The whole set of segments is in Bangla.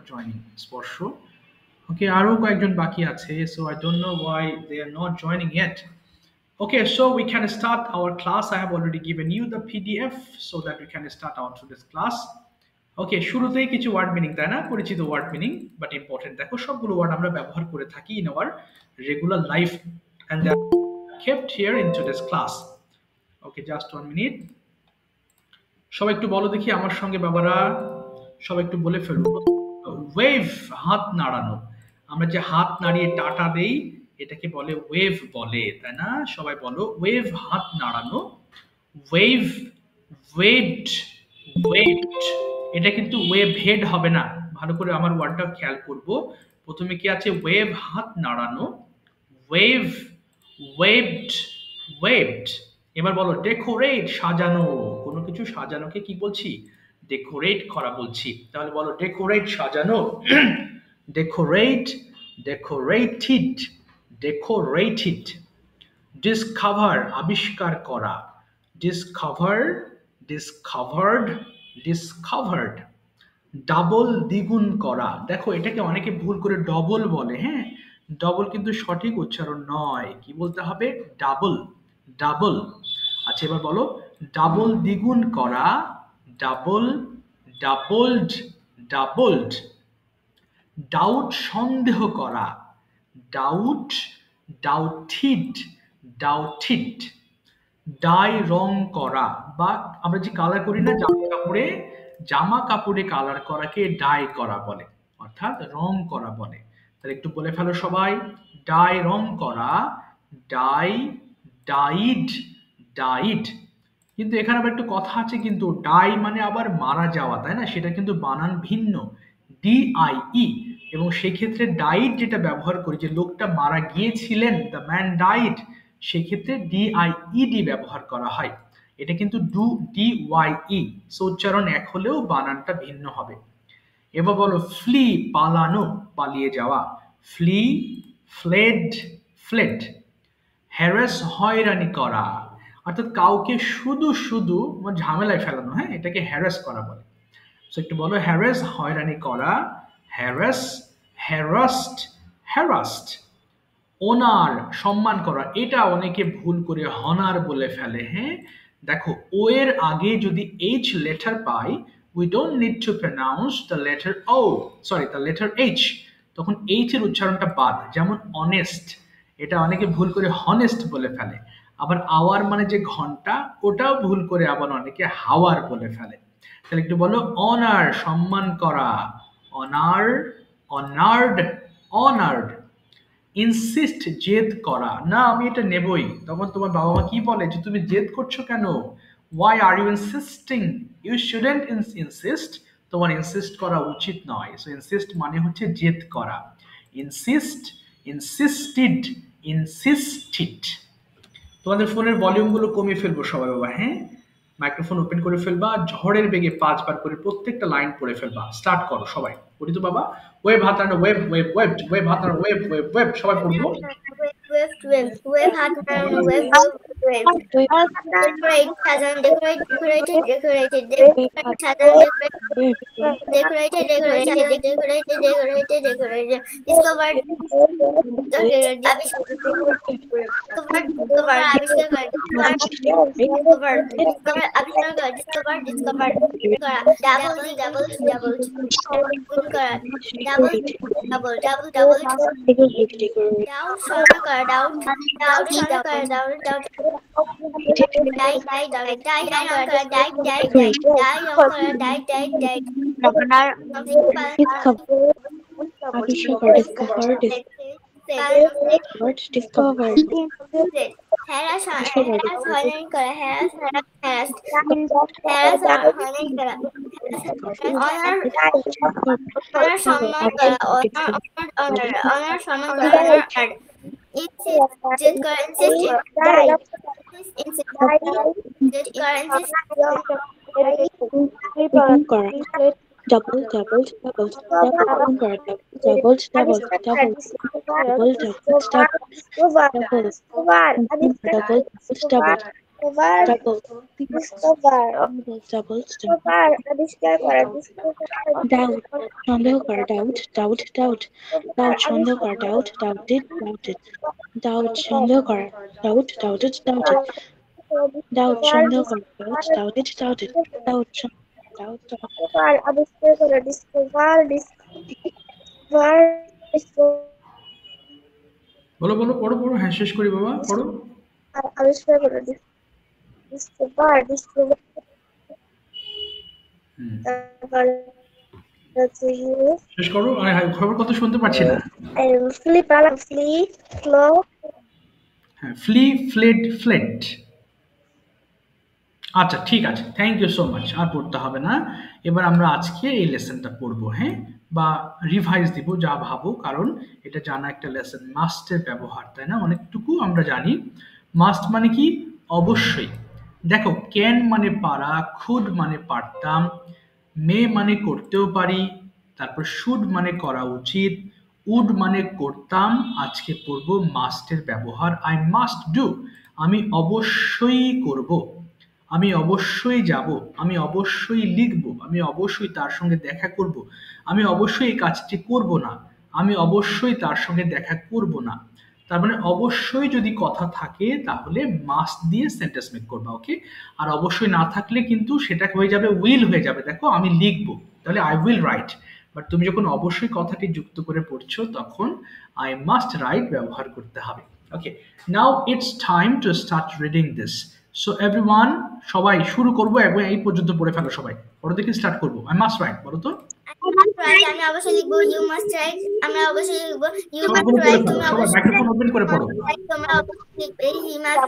joining স্পর্শ okay আরো কয়েকজন বাকি আছে so I don't know why they are not joining yet. Okay, so we can start our class. I have already given you the PDF so that we can start our today's class. Okay, শুরুতেই কিছু ওয়ার্ড মিনিং তাই না, পরিচিত ওয়ার্ড মিনিং বাট ইম্পর্টেন্ট। দেখো সবগুলো ওয়ার্ড আমরা ব্যবহার করে থাকি in our regular life and they are kept here in today's class. Okay, just 1 minute. সবাই একটু বলো দেখি আমার সঙ্গে বাবারা, সবাই একটু বলে ফেলুন। ওয়েভ, হাত নাড়ানো। আমরা যে হাত নাড়িয়ে টাটা দেই এটাকে বলে ওয়েভ বলে, তাই না? সবাই বলো ওয়েভ, হাত নাড়ানো। Wave, waved, waved. এটা কিন্তু ওয়েভ হেড হবে না, ভালো করে আমার ওয়ার্ডটা খেয়াল করব। প্রথমে কি আছে? ওয়েভ, হাত নাড়ানো। Wave, waved, waved. এবার বলো ডেকোরেট, সাজানো। কোনো কিছু সাজানোকে কি বলছি? ডেকোরেট করা বলছি। তাহলে বলো ডেকোরেট, সাজানো। Decorate, decorated, decorated. ডিসকভার, আবিষ্কার করা। Discover, discovered, discovered. ডাবল, দ্বিগুণ করা। দেখো এটাকে অনেকে ভুল করে ডবল বলে, হ্যাঁ? ডবল কিন্তু সঠিক উচ্চারণ নয়, কি বলতে হবে? Double, double. আচ্ছা এবার বলো ডাবল, দ্বিগুণ করা। Double, doubled, doubled. ডাউট, সন্দেহ করা। Doubt, doubted, doubted. ডাই, রং করা, বা আমরা যে কালার করি না জামা কাপড়ে কালার করাকে ডাই করা বলে, অর্থাৎ রং করা বলে। তাহলে একটু বলে ফেলো সবাই। ডাই, রং করা। Die, died, died. কিন্তু এখানে আবার একটু কথা আছে, কিন্তু ডাই মানে আবার মারা যাওয়া, তাই না? সেটা কিন্তু বানান ভিন্ন, ডিআইই। এবং সেই ক্ষেত্রে ডাইড যেটা ব্যবহার করি, যে লোকটা মারা গিয়েছিলেন, দ্য ম্যান ডাইড, সেক্ষেত্রে ডিআইইডি ব্যবহার করা হয়। এটা কিন্তু ডিওয়াইই, সো উচ্চারণ এক হলেও বানানটা ভিন্ন হবে। এবার বলো ফ্লি, পালানো, পালিয়ে যাওয়া। Flea, fled, fled. হ্যারাস, হয়রানি করা, অর্থাৎ কাউকে শুধু শুধু ঝামেলায় ফেলানো, হ্যাঁ, এটাকে হ্যারাস করা বলে। সো একটু বলো হ্যারাস, হয়রানি করা। Harass, harassed, harassed. ওনার, সম্মান করা। এটা অনেকে ভুল করে হনার বলে ফেলে, হ্যাঁ? দেখো ও এর আগে যদি H letter pi, we don't need to pronounce the letter O, sorry, the letter H, তখন এইচ এর উচ্চারণটা বাদ। যেমন অনেস্ট, এটা অনেকে ভুল করে হনেস্ট বলে ফেলে। আবার আওয়ার মানে যে ঘন্টা, ওটাও ভুল করে আবার অনেকে হাওয়ার বলে ফেলে। তাহলে একটু বলো অনার, সম্মান করা। Honour, honoured, honoured. ইনসিস্ট, জেদ করা। না আমি এটা নেবই, তখন তোমার বাবা মা কি বলে যে তুমি জেদ করছো কেন? Why are you insisting? You shouldn't insist, তোমার ইনসিস্ট করা উচিত নয়। সো ইনসিস্ট মানে হচ্ছে জেদ করা। Insist, insisted, insisted. তোমাদের ফোনের ভলিউমগুলো কমিয়ে ফেলবো সবাই বাবা, হ্যাঁ? মাইক্রোফোন ওপেন করে ফেলবা, ঝড়ের বেগে 5 বার করে প্রত্যেকটা লাইন পড়ে ফেলবা। স্টার্ট করো সবাই, পড়ি তো বাবা। ওয়েভ, হাত নাড়ানো, ওয়েভ, ওয়েভ, ওয়েভ, ওয়েভ, হাত নাড়ানো, ওয়েভ, ওয়েভ, ওয়েভ, সবাই পড়বো। Wave, wave, wave, হাত নাড়ানো, wave, wave, wave. Decorate, সাজানো, decorate, decorated, decorated, decorate, সাজানো, decorated, decorated, decorated, decorated, decorated. Discovered, আবিষ্কার করা। ডাবল, ডাবল, ডাবল করা। Double, double, double, double. Doubt, সরল করা। ডাউট, ডাউট, সরল করা। Doubt, doubt. Dye, dye, dye, dye, dye রং করা। ডাই, ডাই, ডাই, ডাই রং করা। Dye, dye, dye. আপনার হ্যারাস, হ্যারাস, হয়রানি করা। হ্যারাস, হ্যারাস, হ্যারাস, হয়রানি করা। অনার, অনার, সম্মান করা। অনার, অনার, অনার, সম্মান করা। অনার, আর ইনসিস্ট, জেদ করা। ইনসিস্ট, ইনসিস্ট, জেদ করা। ইনসিস্ট করা। Double, doubled, doubled, doubled, doubled, doubled, doubled, doubled, doubled, doubled, doubled, doubled, doubled. double, double, আবিষ্কার করা doubt, সন্দেহ করা, doubt, সন্দেহ করা, doubted, doubt, সন্দেহ করা, doubted, সন্দেহ করা, doubted, doubt, আবিষ্কার করা ডিসকভার বলো বলো, পড়ো পড়ো, হ্যাঁ শেষ করি বাবা, পড়ো। আবিষ্কার করা ডিসকভার হুম, তারপর হচ্ছে শেষ করো। আরে খবর কত শুনতে পাচ্ছি না। ফ্লো হ্যাঁ, ফ্লি, ফ্লেড, ফ্লেট। আচ্ছা ঠিক আছে, থ্যাংক ইউ সো মাচ, আর পড়তে হবে না। এবার আমরা আজকে এই লেসনটা পড়বো, হ্যাঁ, বা রিভাইজ দিব যা ভাবো, কারণ এটা জানা একটা লেসন। মাস্টের ব্যবহার, তাই না, অনেকটুকু আমরা জানি। মাস্ট মানে কি? অবশ্যই। দেখো, ক্যান মানে পারা, খুড মানে পারতাম, মে মানে করতেও পারি, তারপর শুড মানে করা উচিত, উড মানে করতাম। আজকে পড়বো মাস্টের ব্যবহার। আই মাস্ট ডু, আমি অবশ্যই করব, আমি অবশ্যই যাব, আমি অবশ্যই লিখব, আমি অবশ্যই তার সঙ্গে দেখা করব, আমি অবশ্যই এই কাজটি করব না, আমি অবশ্যই তার সঙ্গে দেখা করব না। তার মানে অবশ্যই যদি কথা থাকে তাহলে মাস্ট দিয়ে সেন্টেন্স মেক করবা, ওকে। আর অবশ্যই না থাকলে কিন্তু সেটা হয়ে যাবে উইল হয়ে যাবে। দেখো, আমি লিখবো, তাহলে আই উইল রাইট। বাট তুমি যখন অবশ্যই কথাটি যুক্ত করে পড়ছো তখন আই মাস্ট রাইট ব্যবহার করতে হবে। Okay, now it's time to start reading this. So everyone, সবাই শুরু করবো এবং এই পর্যন্ত পড়ে ফেলো সবাই। পড়ো দেখে স্টার্ট করবো। আই মাস্ট রাইট, বলো তো। আমি অবশ্যই লিখবো ইউ মাস্ট রাইট, আমরা অবশ্যই লিখবো ইউ মাস্ট সবগুলো পড়ে রাইট, ফেলো, তুমি সবাই অবশ্যই মাইক্রোফোন ওপেন করে পড়ো। তোমরা অবশ্যই লিখবে হি মাস্ট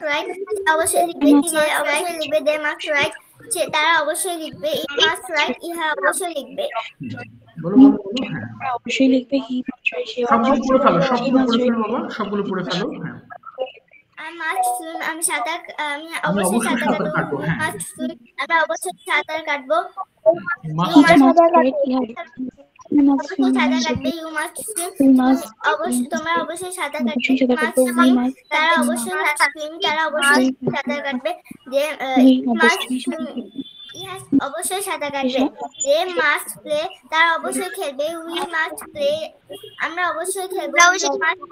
রাইট, অবশ্যই লিখবে সে অবশ্যই লিখবে দে মাস্ট রাইট, সে তারা অবশ্যই লিখবে ইট মাস্ট রাইট, ইহা অবশ্যই লিখবে। বলো বলো বলো, হ্যাঁ অবশ্যই লিখবে হি মাস্ট রাইট, সে সবগুলো পড়ে ফেলো, she সবগুলো must পড়ে read, ফেলো বাবা, সবগুলো পড়ে ফেলো। হ্যাঁ, আই মাস্ট সুইম, আমি সাঁতার আমি আমি অবশ্যই অবশ্যই সাঁতার সাঁতার কাটবো। কাটবো। ইউ হ্যাঁ, মাস্ট সুইম, আমরা অবশ্যই সাঁতার কাটবো। Must you he must must read, he must অবশ্যই swim, সাঁতার কাটবে, you must swim, we must অবশ্যই তোমরা অবশ্যই সাঁতার কাটবে, অবশ্যই সাঁতার মাস্ট কাটবো, we সুইম, must তারা অবশ্যই সুইম, তারা অবশ্যই সাঁতার কাটবে, যে we মাস্ট অবশ্যই সুইম, ইহাস অবশ্যই সাঁতার কাটবে। সাঁতার যে মাস্ট প্লে, তারা অবশ্যই খেলবে, উই মাস্ট প্লে, আমরা অবশ্যই খেলবো, ইউ মাস্ট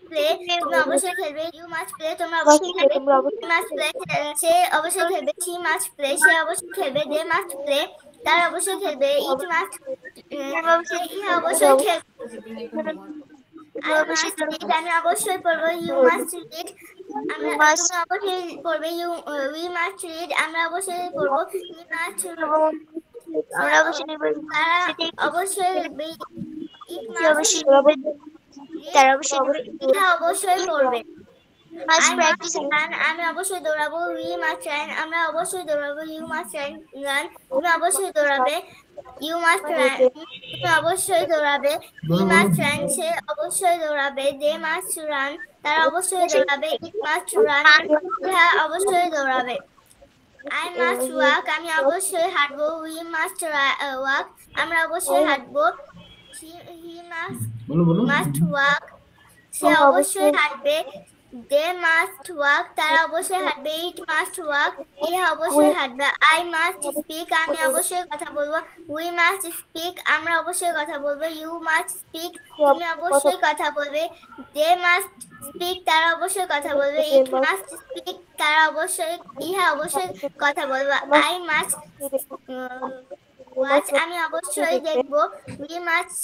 প্লে, তুমি অবশ্যই খেলবে, ইউ মাস্ট প্লে, তোমরা অবশ্যই খেলবে, মাস্ট প্লে, সে অবশ্যই খেলবে, শি মাস্ট প্লে, সে অবশ্যই খেলবে, দে মাস্ট প্লে, তারা অবশ্যই খেলবে, ইট মাস্ট, ইহা অবশ্যই খেলবে। I must read, আমি অবশ্যই পড়বো, ইউ মাস্ট রিড, তুমি অবশ্যই পড়বে, উই মাস্ট রিড, আমরা অবশ্যই পড়বো, উই মাস্ট, আমরা অবশ্যই তারা অবশ্যই লিখবে, ইট মাস্ট, তারা অবশ্যই ইহা অবশ্যই পড়বে। I must run, আমি অবশ্যই দৌড়াবো, we must run, আমরা অবশ্যই দৌড়াবো, you must run, তুমি অবশ্যই দৌড়াবে, you must run, তুমি অবশ্যই দৌড়াবে, he must run, সে অবশ্যই দৌড়াবে, they must run, তারা অবশ্যই দৌড়াবে, it must run, ইহা অবশ্যই দৌড়াবে। I must walk, আমি অবশ্যই হাঁটবো, we must walk, আমরা অবশ্যই হাঁটবো, he বলো বলো। must walk, সে অবশ্যই হাঁটবে, they must walk, তারা অবশ্যই হাঁটবে, it must walk, ইহা অবশ্যই হাঁটবে। I must speak, আমি অবশ্যই কথা বলবো, we must speak, আমরা অবশ্যই কথা বলবো, you must speak, তুমি অবশ্যই কথা বলবে, they must speak, তারা অবশ্যই কথা বলবে, it must speak, তারা অবশ্যই ইহা অবশ্যই কথা বলবো। I must watch, আমি অবশ্যই দেখবো, we must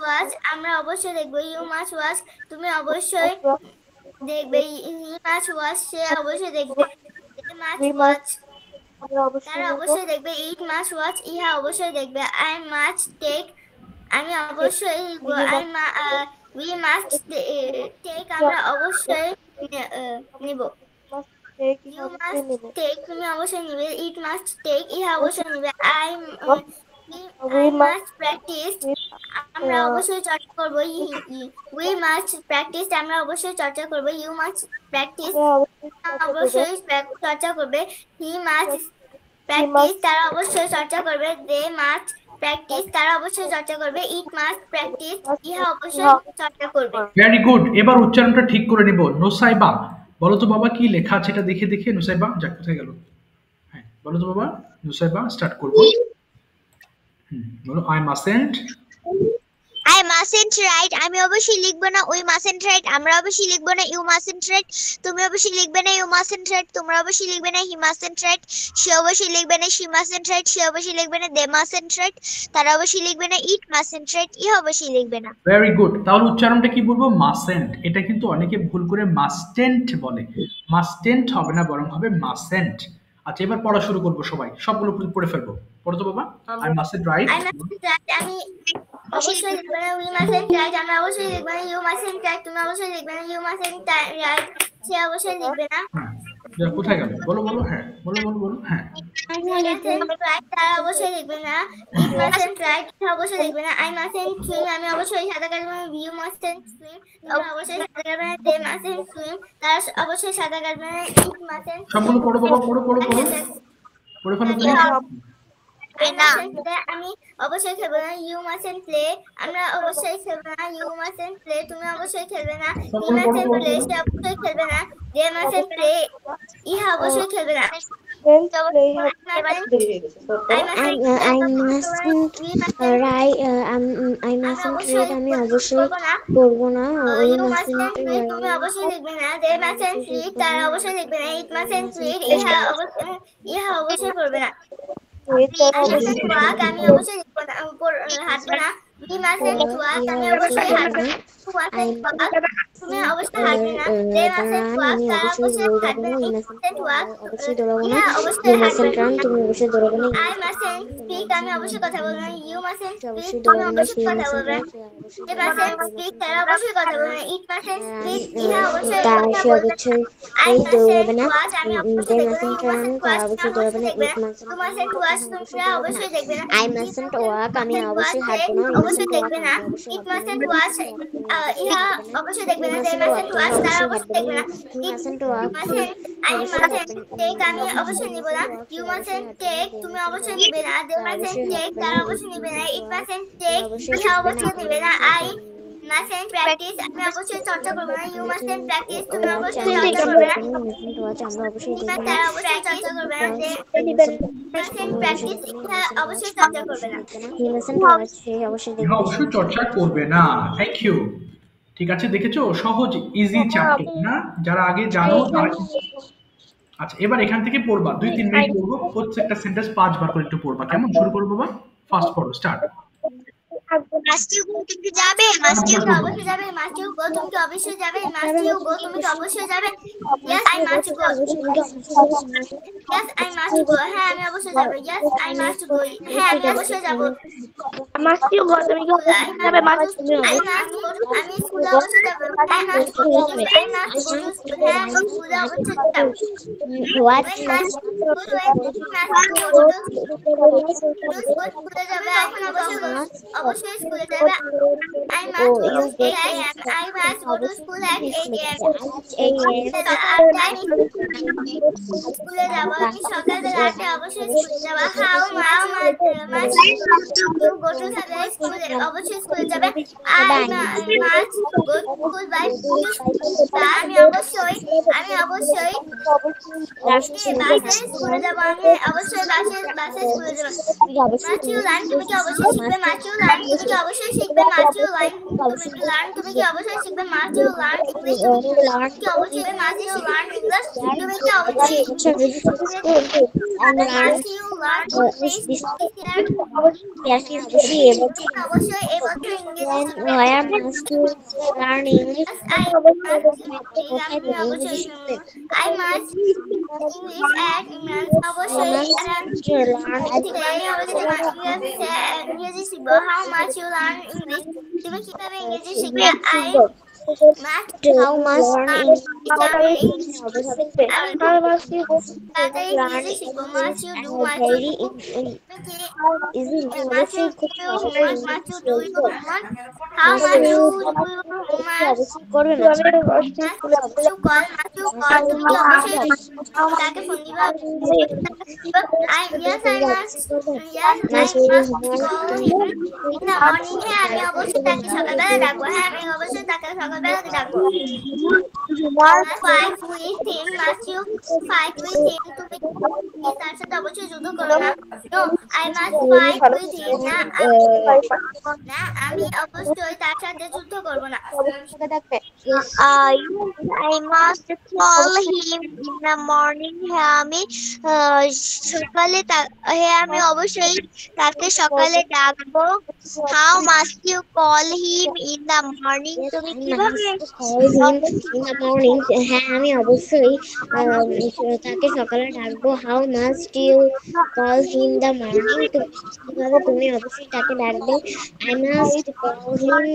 watch, আমরা অবশ্যই দেখবো, you must watch, তুমি অবশ্যই দেখবে, he must watch, সে অবশ্যই দেখবে, they must watch, তারা অবশ্যই দেখবে, it must watch, ইহা অবশ্যই দেখবে। I must take, আমি অবশ্যই লিখবো, we must take, আমরা অবশ্যই নিব, you must take, তুমি অবশ্যই নিবে, it must take, ইহা অবশ্যই নিবে। I must practice, আমরা অবশ্যই চর্চা করবো, we must practice, আমরা অবশ্যই চর্চা করবো, you must practice, অবশ্যই চর্চা করবে, he must practice, তারা অবশ্যই চর্চা করবে, they must প্র্যাকটিস তারা অবশ্যই চর্চা করবে ইট মাস্ট প্র্যাকটিস ইহা অবশ্যই চর্চা করবে ভেরি গুড। এবার উচ্চারণটা ঠিক করে নিব। নুসাইবা, বলো তো বাবা কি লেখা আছে এটা দেখে দেখে। নুসাইবা যা কোথায় গেল? হ্যাঁ বলো তো বাবা। নুসাইবা স্টার্ট করবো। বলো I mustn't. I mustn't write আমি অবশ্যই লিখব না we mustn't write আমরা অবশ্যই লিখব না you mustn't write তুমি অবশ্যই লিখবে না you mustn't write তোমরা অবশ্যই লিখবে না he mustn't write সে অবশ্যই লিখবে না she mustn't write সে অবশ্যই লিখবে না they mustn't write তারা অবশ্যই লিখবে না it mustn't write ই অবশ্যই লিখবে না ভেরি গুড। তাহলে উচ্চারণটা কি বলবো? মাসেন্ট। এটা কিন্তু অনেকে ভুল করে মাস্টেন্ট বলে। মাস্টেন্ট হবে না, বরং হবে মাসেন্ট। আচ্ছা এবার পড়া শুরু করবো, সবাই সবগুলো পড়ে ফেলবো। পড়ো তো বাবা। I mustn't right. I mustn't write আমি অবশ্যই লিখবে না we mustn't write আমরা অবশ্যই লিখবে না you mustn't write তুমি অবশ্যই লিখবে না you mustn't write সে অবশ্যই লিখবে না হ্যাঁ কোথায় গেল? বলো বলো। হ্যাঁ বলো বলো বলো। হ্যাঁ I mustn't write তারা অবশ্যই লিখবে না it mustn't write সে অবশ্যই লিখবে না I mustn't swim আমি অবশ্যই সাঁতার কাটবো না you mustn't swim তোমরা অবশ্যই সাঁতার কাটবে না they mustn't swim তারা অবশ্যই সাঁতার কাটবে না it mustn't সবগুলো পড়ো বাবা, পড়ো পড়ো পড়ো। পড়ে ফেলো তুমি। আমি অবশ্যই খেলবো না you mustn't play আমরা অবশ্যই খেলবো না you mustn't play তুমি অবশ্যই খেলবে না he mustn't play সে অবশ্যই খেলবে না they mustn't play ইহা অবশ্যই খেলবে না I mustn't write I mustn't read আমি অবশ্যই করব না we you mustn't mustn't read তুমি অবশ্যই লিখবে না they mustn't read তারা অবশ্যই লিখবে না it mustn't read ইহা অবশ্যই করবে না আমি অবশ্যই হাঁটবে না we mustn't walk আমি অবশ্যই হাঁটবে না তুমি অবশ্যই হাঁটবে না they mustn't walk তারা অবশ্যই হাঁটবে না it mustn't walk অবশ্যই দৌড়াবো না ইহা you অবশ্যই mustn't হাঁটবে run না তুমি অবশ্যই দৌড়াবো না I mustn't speak আমি অবশ্যই কথা বলবো না you mustn't speak অবশ্যই তুমি দৌড়াবো না অবশ্যই she কথা mustn't বলবে run they mustn't speak তারা অবশ্যই কথা বলবে না it mustn't speak ইহা অবশ্যই তারা কথা সে বলবে অবশ্যই I দৌড়াবে mustn't না watch আমি অবশ্যই they দেখবে না mustn't you run mustn't তারা watch অবশ্যই তুমি দৌড়াবে না অবশ্যই দেখবে না you mustn't you watch mustn't তোমরা watch অবশ্যই তুমি হাঁটবে না অবশ্যই দেখবে না it mustn't watch ইহা অবশ্যই দেখবে না they mustn't watch তারা অবশ্যই দেখবে না you mustn't it walk mustn't I mustn't take আমি অবশ্যই নিব না you mustn't take তুমি অবশ্যই নিবে না they mustn't take তারা অবশ্যই নিবে না it mustn't take ইহা অবশ্যই নিবে না I mustn't practice আমি অবশ্যই চর্চা করব না you mustn't practice তুমি অবশ্যই চর্চা করবে না আমরা অবশ্যই তারা অবশ্যই চর্চা করবে না they mustn't practice ইহা অবশ্যই চর্চা করবে না you mustn't watch সে অবশ্যই ইহা অবশ্যই চর্চা করবে না। Thank you. ঠিক আছে, দেখেছো সহজ ইজি চ্যাপ্টার না? যারা আগে জানো তারা। আচ্ছা এবার এখান থেকে পড়বা 2-3 মিনিট পড়বো, প্রত্যেকটা সেন্টেন্স 5 বার করে একটু পড়বা। কেমন? শুরু করবো বাবা। ফার্স্ট পড়ো, স্টার্ট। Must you go তুমি কি যাবে must you go অবশ্যই যাবে must you go তুমি কি অবশ্যই যাবে must you go তুমি কি অবশ্যই যাবে yes I must go yes I must go হ্যাঁ আমি অবশ্যই যাব yes I must go হ্যাঁ আমি অবশ্যই যাব must you go তুমি কি অবশ্যই যাবে must you I must go আমি স্কুলে অবশ্যই যাব I must go I must go to school হ্যাঁ আমি স্কুলে অবশ্যই যাব what I must go to স্কুলে যাবে এখন অবশ্যই স্কুলে যাবে I must go to school at 8 a.m. স্কুলে যাব আমি সকালে 8 অবশ্যই স্কুলে যাব how much you go to school অবশ্যই স্কুলে যাবে I must go to school by আমি অবশ্যই বাসে স্কুলে যাব আমি অবশ্যই বাসে স্কুলে যাব must you learn তুমি কি অবশ্যই শিখবে must you learn তুমি কি অবশ্যই শিখবে must you learn তুমি কি অবশ্যই শিখবে must you learn English তুমি কি অবশ্যই must you learn English তুমি কি অবশ্যই must you learn English অবশ্যই এই বছর ইংরেজি where must you learn English আমি অবশ্যই I must English at অবশ্যই ইংরেজি শিখবো how much you learn English তুমি কিভাবে ইংরেজি শিখবে How much তাড়াতাড়ি ইংরেজি শিখবো। Must you do, must you very do, must you অবশ্যই খুব do your সহজে homework, must you do your homework, how much you do your homework, অবশ্যই করবে না must you call, তুমি কি অবশ্যই তাকে ফোন দিবা? Yes, I must, yes, I must call him in the morning. হ্যাঁ, আমি অবশ্যই তাকে সকালবেলা ডাকবো। হ্যাঁ, আমি অবশ্যই তাকে সকালবেলা ডাকবো। Fight with him, must you fight with him? তুমি কি তার সাথে অবশ্যই যুদ্ধ করো না? No, I must fight with him. না, আমি অবশ্যই তার সাথে যুদ্ধ করব না। I must call him in the morning. হ্যাঁ, আমি সকালে হ্যাঁ, আমি অবশ্যই তাকে সকালে ডাকবো। How must you call him in the morning? তুমি কিভাবে হ্যাঁ আমি অবশ্যই তাকে সকালে ডাকবো। How must you call him the morning, কিভাবে তুমি অবশ্যই তাকে ডাকবে। I must call him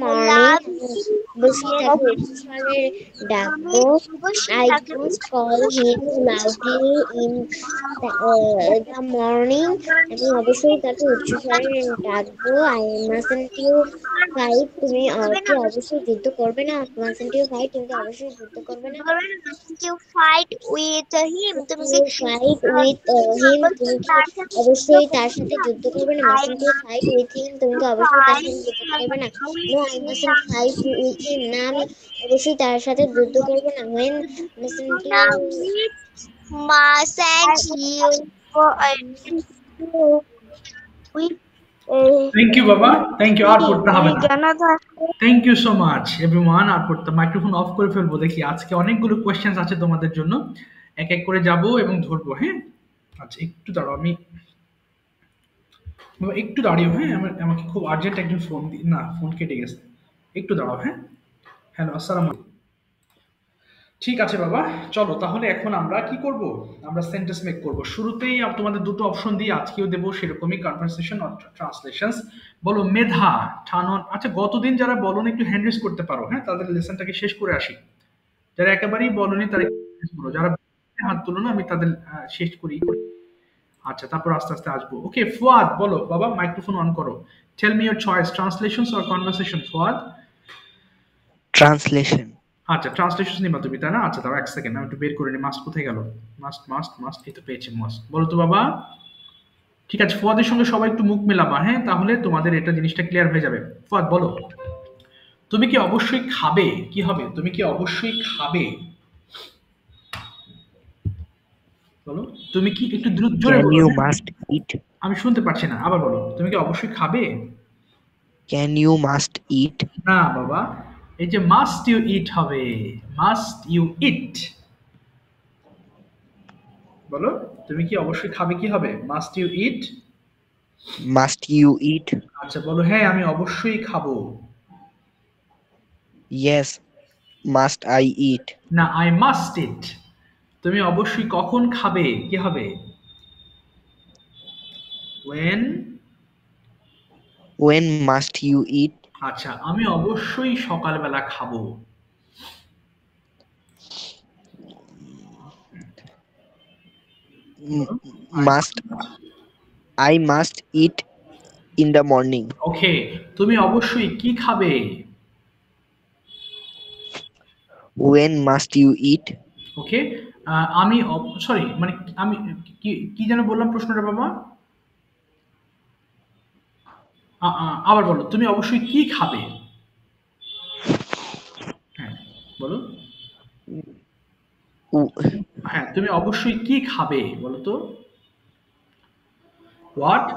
morning, অবশ্যই তাকে উচ্চস্বরে ডাকবো। I must call him loudly in the morning, আমি অবশ্যই তাকে উচ্চস্বরে ডাকবো। আই মাস্টন্ট ইউ ফাইট, তুমি কি অবশ্যই যুদ্ধ করবে না। মাস্টন্ট ইউ ফাইট, তুমি অবশ্যই যুদ্ধ করবে না। you fight with him? তুমি কি ফাইট উইথ হিম, তুমি কি অবশ্যই তার সাথে যুদ্ধ করবে না। Mustn't you fight with him, তুমি কি অবশ্যই তার সাথে যুদ্ধ করবে না। No, I mustn't fight with him, না আমি অবশ্যই তার সাথে যুদ্ধ করবো না। when mustn't you thank you বাবা, থ্যাংক ইউ। আর পড়তে হবে না। Thank you so much everyone. আর পড়তে মাইক্রোফোন অফ করে ফেলবো। দেখি আজকে অনেকগুলো কোয়েশ্চেন্স আছে তোমাদের জন্য, এক এক করে যাব এবং ধরবো। হ্যাঁ, আচ্ছা একটু দাঁড়াও, আমি একটু দাঁড়িয়েও। হ্যাঁ, আমাকে খুব আর্জেন্ট একজন ফোন না, ফোন কেটে গেছে। একটু দাঁড়াও। হ্যাঁ, হ্যালো, আসসালামু আলাইকুম। ঠিক আছে বাবা, চলো তাহলে এখন আমরা কি করব, আমরা সেন্টেন্স মেক করব। শুরুতেই তোমাদের দুটো অপশন দিয়ে আজকেও দেবো সেরকমই, কনভারসেশন অর ট্রান্সলেশনস। বলো মেধা, ঠানন। আচ্ছা গতদিন যারা বলনি একটু হ্যান্ড রেজ করতে পারো। হ্যাঁ, তাদের লেসনটাকে শেষ করে আসি। যারা একেবারেই বলনি তারা বলো, যারা হাত তুলো না আমি তাদের শেষ করি। আচ্ছা, তারপর আস্তে আস্তে আসবো। ওকে ফুয়াদ, বলো বাবা, মাইক্রোফোন অন করো। Tell me your choice, translations or conversation. Fuad, translation. আচ্ছা ট্রান্সলেশন নিবা তুমি, তাই না? আচ্ছা দাঁড়াও এক সেকেন্ড, আমি একটু বের করে নিই। মাস্ট কোথায় গেল? মাস্ট মাস্ট মাস্ট, এই তো পেয়েছি মাস্ট। বলো তো বাবা। ঠিক আছে, ফুয়াদের সঙ্গে সবাই একটু মুখ মেলাবা। হ্যাঁ, তাহলে তোমাদের এটা জিনিসটা ক্লিয়ার হয়ে যাবে। ফুয়াদ বলো, তুমি কি অবশ্যই খাবে? কি হবে? তুমি কি অবশ্যই খাবে? বলো, তুমি কি একটু দ্রুত জোরে ক্যান বলো। ইউ মাস্ট ইট। আমি শুনতে পাচ্ছি না, আবার বলো। তুমি কি অবশ্যই খাবে? Can you must eat. না বাবা, এই যে মাস্ট ইউ ইট হবে। Must you eat. বলো, তুমি কি অবশ্যই খাবে? কি হবে? Must you eat. Must you eat. আচ্ছা বলো, হ্যাঁ আমি অবশ্যই খাবো। Yes must I eat. না, আই মাস্ট ইট। তুমি অবশ্যই কখন খাবে? কি হবে? when। When must you eat. আচ্ছা, আমি অবশ্যই সকালবেলা খাবো। Must I must eat in the morning. Okay, তুমি অবশ্যই কি খাবে? When must you eat. Okay, আমি সরি, মানে আমি কি কি যেন বললাম প্রশ্নটা বাবা? আবার বলো, তুমি অবশ্যই কি খাবে? হ্যাঁ বলো। হ্যাঁ, তুমি অবশ্যই কি খাবে বলো তো? হোয়াট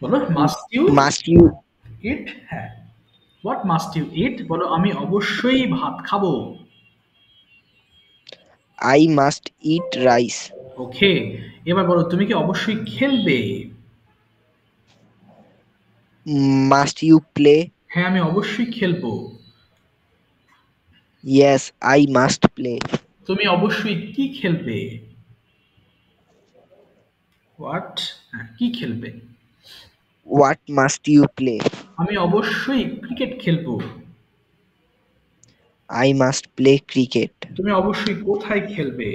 বলো? মাস্ট ইউ ইট। হ্যাঁ, হোয়াট মাস্ট ইউ ইট। বলো, আমি অবশ্যই ভাত খাবো। I must eat rice. Okay, এবার বলো, তুমি কি অবশ্যই খেলবে? Must you play. হ্যাঁ, আমি অবশ্যই খেলবো। Yes I must play. তুমি অবশ্যই কি খেলবে? হোয়াট, হ্যাঁ কি খেলবে? What must you play. আমি অবশ্যই ক্রিকেট খেলবো। I must play cricket. তুমি অবশ্যই কোথায় খেলবে?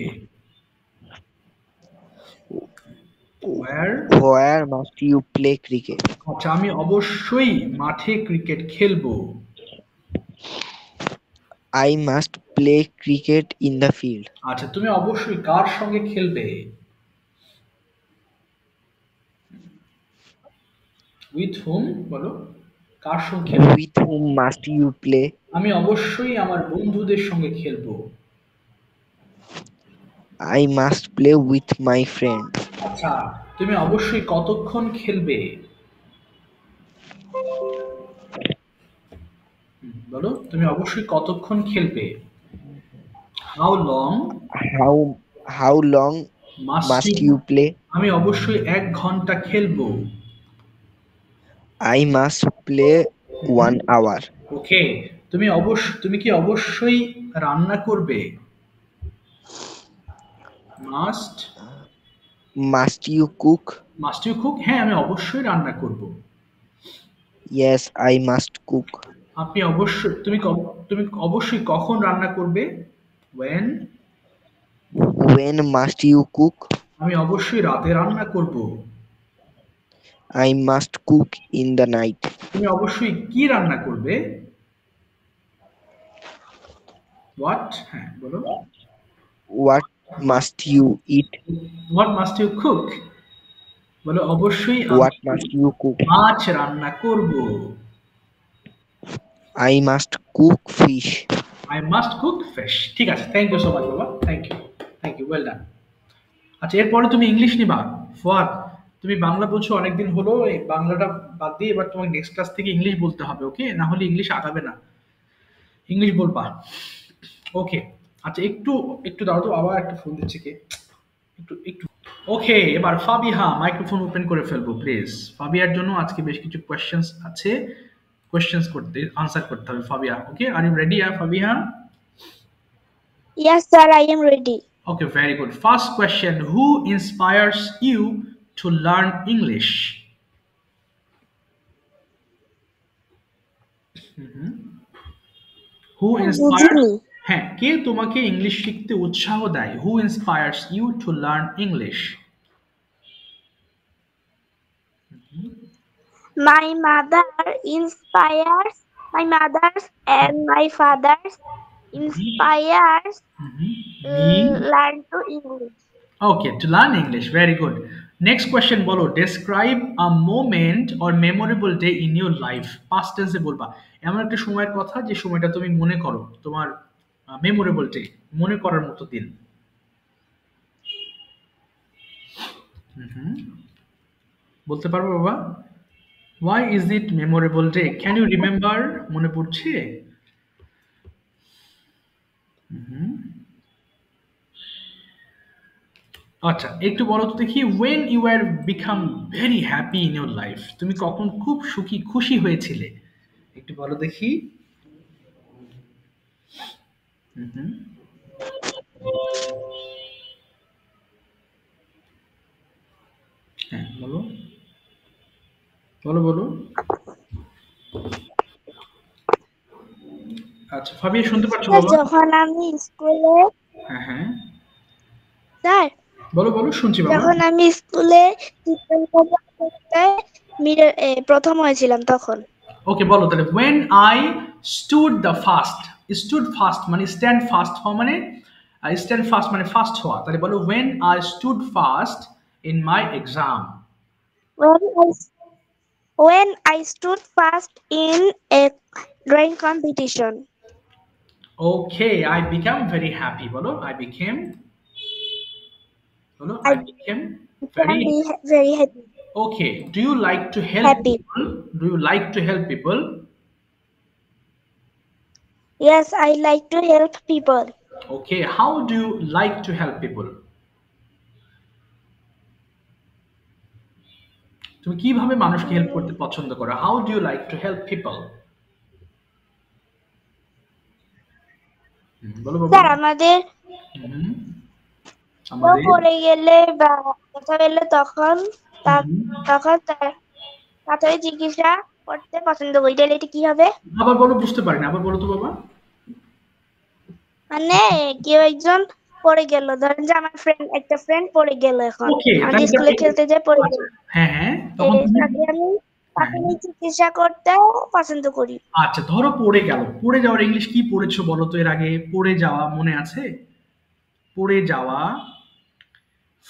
Where? Where must you play cricket? আচ্ছা, আমি অবশ্যই মাঠে ক্রিকেট খেলবো। I must play cricket in the field. আচ্ছা, তুমি অবশ্যই কার সঙ্গে খেলবে? উইথ হুম বলো, কার সঙ্গে খেলবে? With whom must you play? আমি অবশ্যই আমার বন্ধুদের সঙ্গে খেলবো। I must play with my friend. আচ্ছা, তুমি অবশ্যই কতক্ষণ খেলবে? বলো, তুমি অবশ্যই কতক্ষণ খেলবে? How long How long must must you? you play? আমি অবশ্যই 1 ঘন্টা খেলবো। I must play 1 hour. ওকে, তুমি কি অবশ্যই রান্না করবে? Must Must you cook? Must you cook? হ্যাঁ, আমি অবশ্যই রান্না করব। Yes, I must cook. তুমি অবশ্যই কখন রান্না করবে? when? When must you cook? আমি অবশ্যই রাতে রান্না করব। I must cook in the night. তুমি অবশ্যই কি রান্না করবে? what? হ্যাঁ, বলো। What must you eat? what must you cook? বলো, অবশ্যই আমি What must you cook? মাছ রান্না করব। I must cook fish. I must cook fish. ঠিক আছে, থ্যাংক ইউ সো মাচ বাবা, থ্যাংক ইউ, ওয়েল ডান। আচ্ছা, এরপরে তুমি ইংলিশ নিবা। ফুয়াদ, তুমি বাংলা বলছো অনেকদিন হলো, এই বাংলাটা বাদ দিয়ে এবার তোমাকে নেক্সট ক্লাস থেকে ইংলিশ বলতে হবে, ওকে? না হলে ইংলিশ আগাবে না, ইংলিশ বলবা, ওকে? আচ্ছা, একটু একটু দাঁড়াও তো, আবার একটা ফোন দিচ্ছে কে, একটু একটু। ওকে, এবার ফাবিহা মাইক্রোফোন ওপেন করে ফেলবো প্লিজ। ফাবিয়ার জন্য আজকে বেশ কিছু কোয়েশ্চেন্স আছে, কোয়েশ্চেন্স করতে আনসার করতে হবে Fabia, okay? Are you ready Fabiha? Yes, sir, I am ready. Okay, very good. First question, who inspires you to learn English? Who inspires? বুঝিনি। হ্যাঁ, কে তোমাকে ইংলিশ শিখতে উৎসাহ দেয়? Who inspires you to learn English? My mother inspires, my mother's and my father's inspires Me? learn to English. Okay, to learn English. Very good. Next question বলো, describe a moment or memorable day in your life. Past tense এ বলবা এমন একটা সময়ের কথা যে সময়টা তুমি মনে করো তোমার মেমোরেবল ডে, মনে করার মতো দিন। বলতে পারবো বাবা? Why is it memorable day? Can you remember? মনে পড়ছে? আচ্ছা, একটু বলো তো দেখি, when you were become very happy in your life, তুমি কখন খুব খুশি হয়েছিলে? একটু বলো দেখি। হ্যাঁ, বলো বলো বলো। আচ্ছা, ফাবিয়া শুনতে পাচ্ছ বাবা? যখন আমি স্কুলে, হ্যাঁ হ্যাঁ, স্যার, বলো বলো, শুনছি বাবা। যখন আমি স্কুলে চিত্রাঙ্কন করতে প্রথম হয়েছিলাম তখন। ওকে, বলো তাহলে, when I stood the fast. stood fast মানে stand fast হওয়া, মানে stand fast মানে ফাস্ট হওয়া, তাহলে বলো when I stood fast in my exam. When I stood fast in a drawing competition. Okay, I became very happy. বলো, I became, বলো, I became very happy. Okay, do you like to help Happy. people? Do you like to help people? Yes, I like to help people. Okay, how do you like to help people? তুমি কিভাবে মানুষকে হেল্প করতে পছন্দ করো? How do you like to help people? বলো বাবা। স্যার, আমাদের পড়ে গেলে বা কথা বললে তখন প্রাথমিক চিকিৎসা করতে পছন্দ করি, তাহলে এটা কি হবে? আবার বলো, বুঝতে পারিনি, আবার বলো তো বাবা। মানে কেউ একজন পড়ে গেল, ধরেন যে আমার একটা ফ্রেন্ড পড়ে গেল, এখন ওকে, আমাদের স্কুলে খেলতে যায় পড়ে গেল, হ্যাঁ হ্যাঁ, তখন তুমি তাকে হ্যাঁ, আমি চিকিৎসা করতে পছন্দ করি। আচ্ছা ধরো পড়ে গেল, পড়ে যাওয়ার ইংলিশ কি পড়েছো বলো তো এর আগে? পড়ে যাওয়া মনে আছে? পড়ে যাওয়া,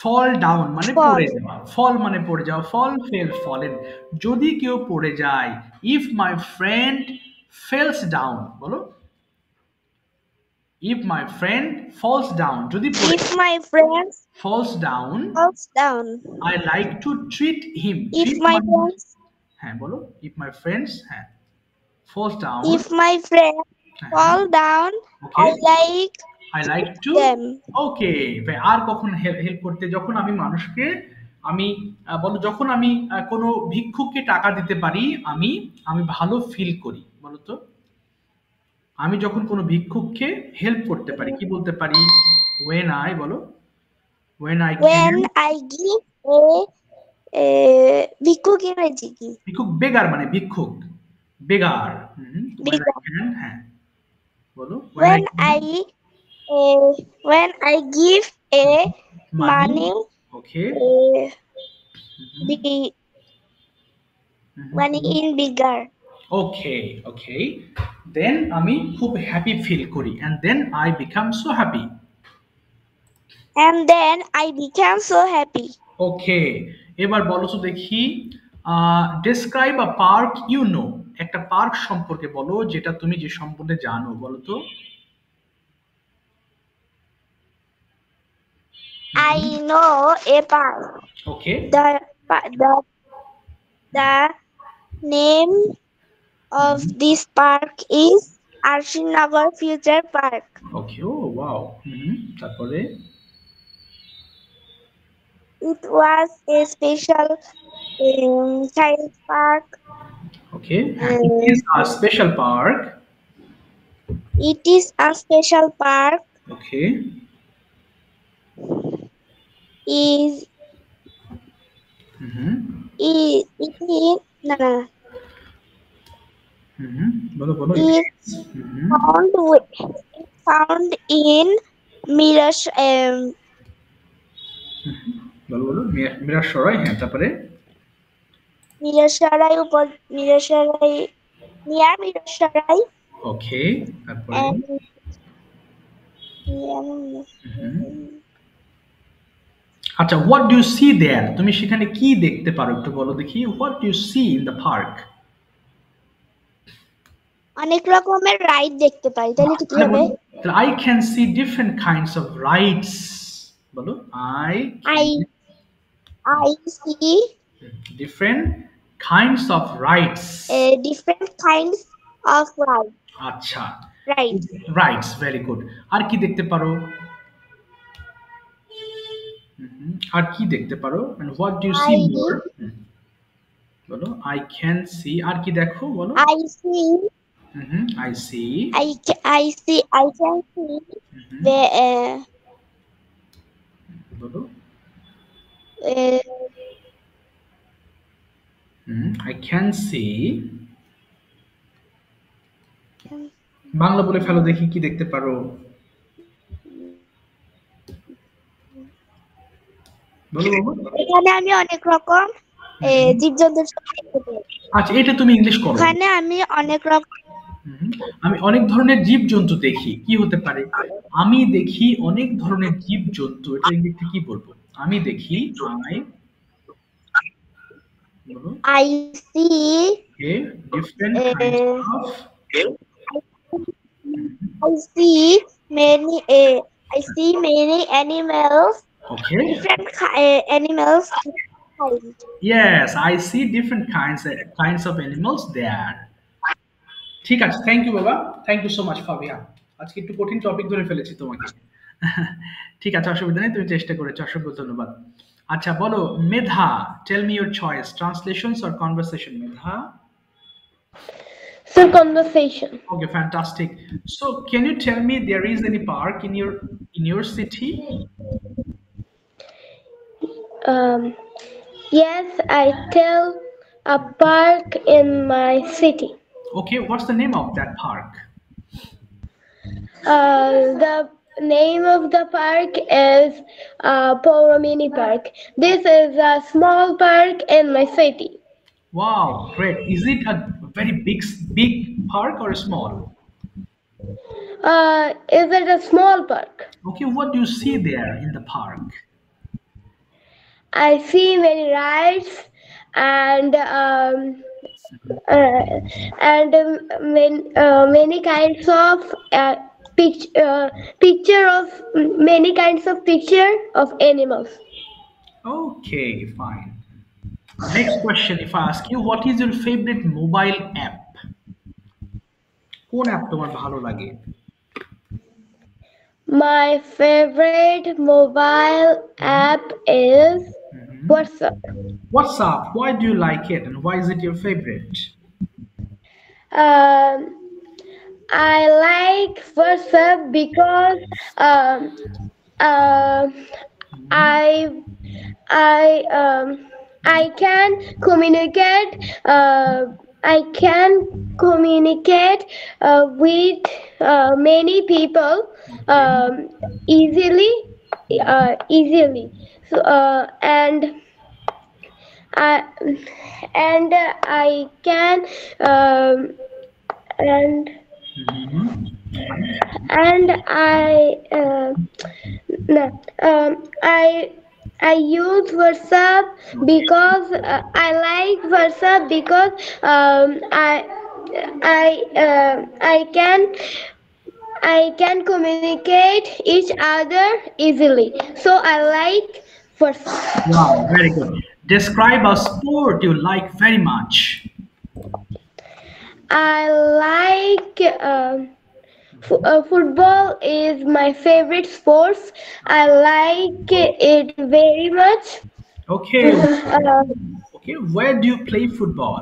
ফল ডাউন মানে ফল। পড়ে যাওয়া, ফল মানে পড়ে যাওয়া, ফল ফেল ফলেন। যদি কেউ পড়ে যায়, if my friend falls down, বলো if my friend falls down, যদি পড়ে If my friend falls down, falls down, I like to treat him. if my friends হ্যাঁ বলো, ইফ মাই ফ্রেন্ডস, হ্যাঁ, falls down, if my friend fall down, okay, I I like to, them. Okay. আর কখন হেল্প করতে? যখন আমি মানুষকে, আমি বলো, যখন আমি কোনো ভিক্ষুককে টাকা দিতে পারি, আমি আমি ভালো ফিল করি, বলো তো। আমি যখন কোনো ভিক্ষুককে হেল্প করতে পারি, কি বলতে পারি? ওয়েন আই, বলো, when I can. When I give a ভিক্ষুক ইংরেজি কি? ভিক্ষুক বেগার মানে ভিক্ষুক, beggar. When I Beggar. Can, হ্যাঁ বলো, When I give a money, money okay, the money in bigger, okay okay, then আমি খুব হ্যাপি ফিল করি, and then I become so happy. and then I became so happy. Okay, এবার বলো তো দেখি, describe a park you know, একটা পার্ক সম্পর্কে বলো যেটা তুমি যে সম্পর্কে জানো, বলো তো। I know a park. Okay, The name of this park is Arshinagar Future Park. Okay, oh wow, তারপরে? It was a special child park. Okay, it is a special park. It is a special park. Okay, Is it is no, বলো বলো, is found in Mirash বলো বলো, মিরাসরাই, হ্যাঁ, তারপরে? Mirasarai near Mirasarai ওকে, তারপরে? and আচ্ছা, what do you see there, তুমি সেখানে কি দেখতে পারো একটু বলো দেখি, what do you see in the park? অনেক রকমের রাইড দেখতে পাই, তাহলে কি হবে? I can see different kinds of rides, বলো, I see different kinds of rides. Different kinds of rides. আচ্ছা, Rides. Rides, very good. আর কি দেখতে পারো? আর কি দেখতে পারো? and what do you see more? বলো, I can see, আর কি দেখো বলো? I see I see, I can see the বলো, I can see, বাংলা বলে ফেলো দেখি, কি দেখতে পারো বলো বাবা। এখানে আমি অনেক রকম জীবজন্তুর দেখতে পাই। আচ্ছা, এটা তুমি ইংলিশ করো। এখানে আমি অনেক রকম আমি অনেক ধরনের জীবজন্তু দেখি, কি হতে পারে? আমি দেখি অনেক ধরনের জীবজন্তু, এটা ইংলিশে কি বলবো? আমি দেখি, I see different kinds of, I see many animals. Okay. Different animals. Yes, I see different kinds of animals there. ঠিক আছে, থ্যাংক ইউ বাবা, thank you so much Fabia. আজকে একটু কঠিন টপিক ধরে ফেলেছি তোমাকে। ঠিক আছে, অসুবিধা নেই, তুমি চেষ্টা করেছো, অসংখ্য ধন্যবাদ। আচ্ছা বলো, Medha, tell me your choice, translations or conversation? Medha? So conversation. Okay, fantastic. So can you tell me there is any park in your city? Yes, I tell a park in my city. Okay, what's the name of that park? The name of the park is Mini Park. This is a small park in my city. Wow, great. Is it a very big park or a small? Is it a small park? Okay, what do you see there in the park? I see many rides and uh, many kinds of picture of many kinds of picture of animals. Okay, fine. Next question, if I ask you, what is your favorite mobile app? কোন অ্যাপ তোমার ভালো লাগে? My favorite mobile app is WhatsApp. WhatsApp. Why do you like it and why is it your favorite? Um, I like WhatsApp because uh, I I can communicate. I can communicate with many people easily. Easily. So I I can and and no, I use WhatsApp because I like WhatsApp because I can communicate each other easily. So I like WhatsApp. Wow, very good. Describe a sport you like very much. I like football is my favorite sports. I like it very much. Okay, Uh, okay. Where do you play football?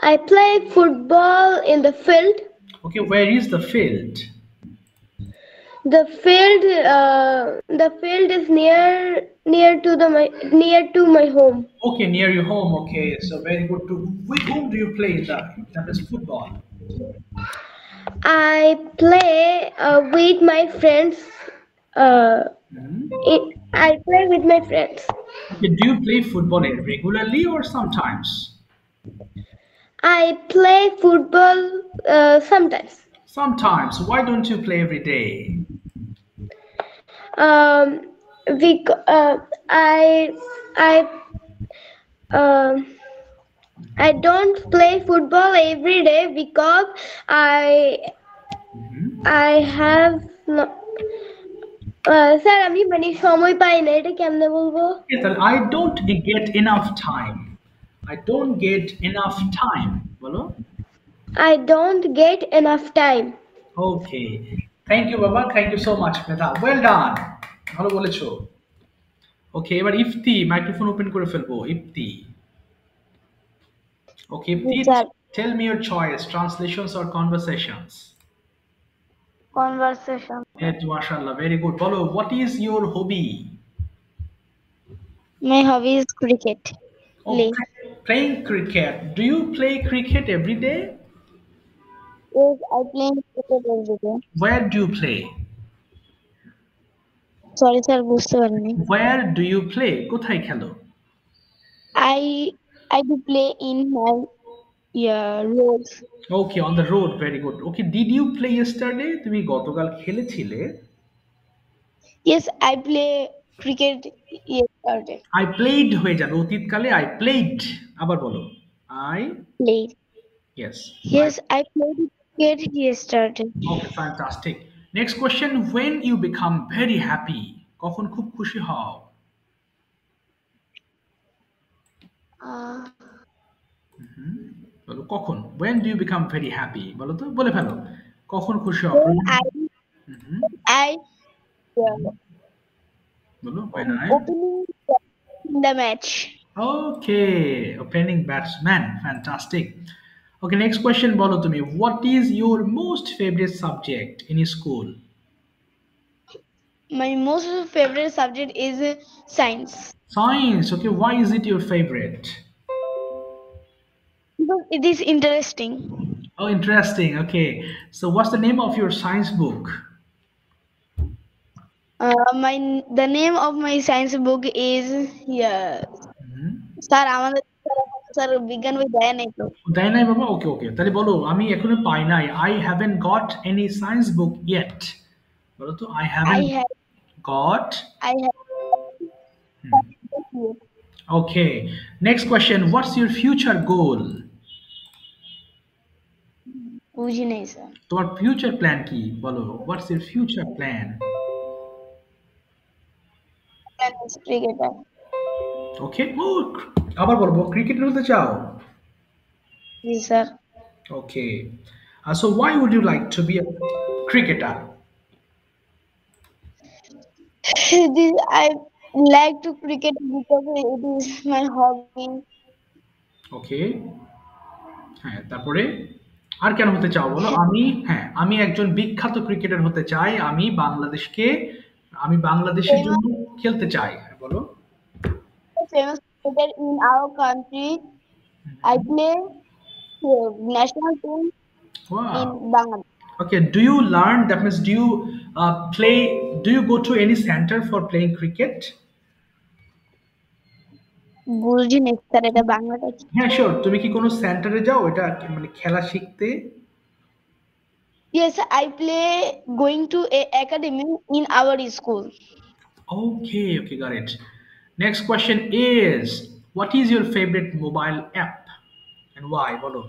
I play football in the field. Okay, where is the field? The field is near to my home. Okay, near your home. Okay, so very good. To with whom do you play that is football? I play with my friends. I play with my friends. Okay, do you play football regularly or sometimes? I play football sometimes. Sometimes. Why don't you play every day? Um, I I I don't play football every day because I have no, sir আমি মানে সময় পাই না এটা কেমনে বলবো Yes, sir, I don't get enough time. I don't get enough time. Bolo? I don't get enough time. Okay. Thank you, Baba. Thank you so much, Meta. Well done. ভালো বলেছো। Okay, এবার ইফতি মাইক্রোফোন ওপেন করে ফেলবো Ifti. Okay, Ifti, sir tell me your choice, translations or conversations? conversation. MashaAllah, very good. বলো, what is your hobby? My hobby is cricket. Oh, Play. playing cricket. Do you play cricket every day? Yes, I play cricket every day. Where do you play? Sorry sir বুঝতে পারিনি। Where do you play? কোথায় খেলো? I do play in my roads. Okay, on the road. Very good. Okay, did you play yesterday? তুমি গতকাল খেলেছিলে? Yes, I play cricket yesterday. I played হয়ে যাবে অতীতকালে I played আবার বলো I Played. yes Yes, I played cricket yesterday. okay fantastic next question when you become very happy কখন খুব খুশি হও বলো কখন when do you become very happy বলো তো বলে ফেলো কখন খুশি হও I বলো when I opening the match. okay opening batsman fantastic okay next question bolo tumi what is your most favorite subject in school My most favorite subject is science. science okay why is it your favorite It is interesting. Oh, interesting. Okay. So, what's the name of your science book? The name of my science book is sir আমাদের স্যার বিজ্ঞান বই দেয় নাই তো দেয় নাই বাবা? ওকে, ওকে। তাহলে বলো, আমি এখনো পাই নাই। I haven't got any science book yet. বলো তো, I I haven't have got. I have Okay. Next question. What's your future goal? বুঝি নাই স্যার তোমার ফিউচার প্ল্যান কি? বলো। What's your future plan? Cricketer Okay. Oh, আবার বলবো, ক্রিকেটার হতে চাও? জি sir Okay. So why would you like to be a cricketer? this I like to cricket because it is my hobby. Okay. হ্যাঁ, তারপরে আর কেন হতে চাও বলো? আমি একজন বিখ্যাত ক্রিকেটার হতে চাই। আমি বাংলাদেশের জন্য খেলতে চাই। হ্যাঁ, বলো। Famous cricketer in our country. I play national team in Wow. Bangladesh. Okay, do you learn? That means do you play? Do you go to any center for playing cricket? বুঝি নাই স্যার এটা বাংলাটা কি? হ্যাঁ, শিওর। তুমি কি কোনো সেন্টারে যাও এটা মানে খেলা শিখতে? Yes, I play going to a academy in our school. Okay, okay, got it. Next question is, what is your favorite mobile app and why? বলো।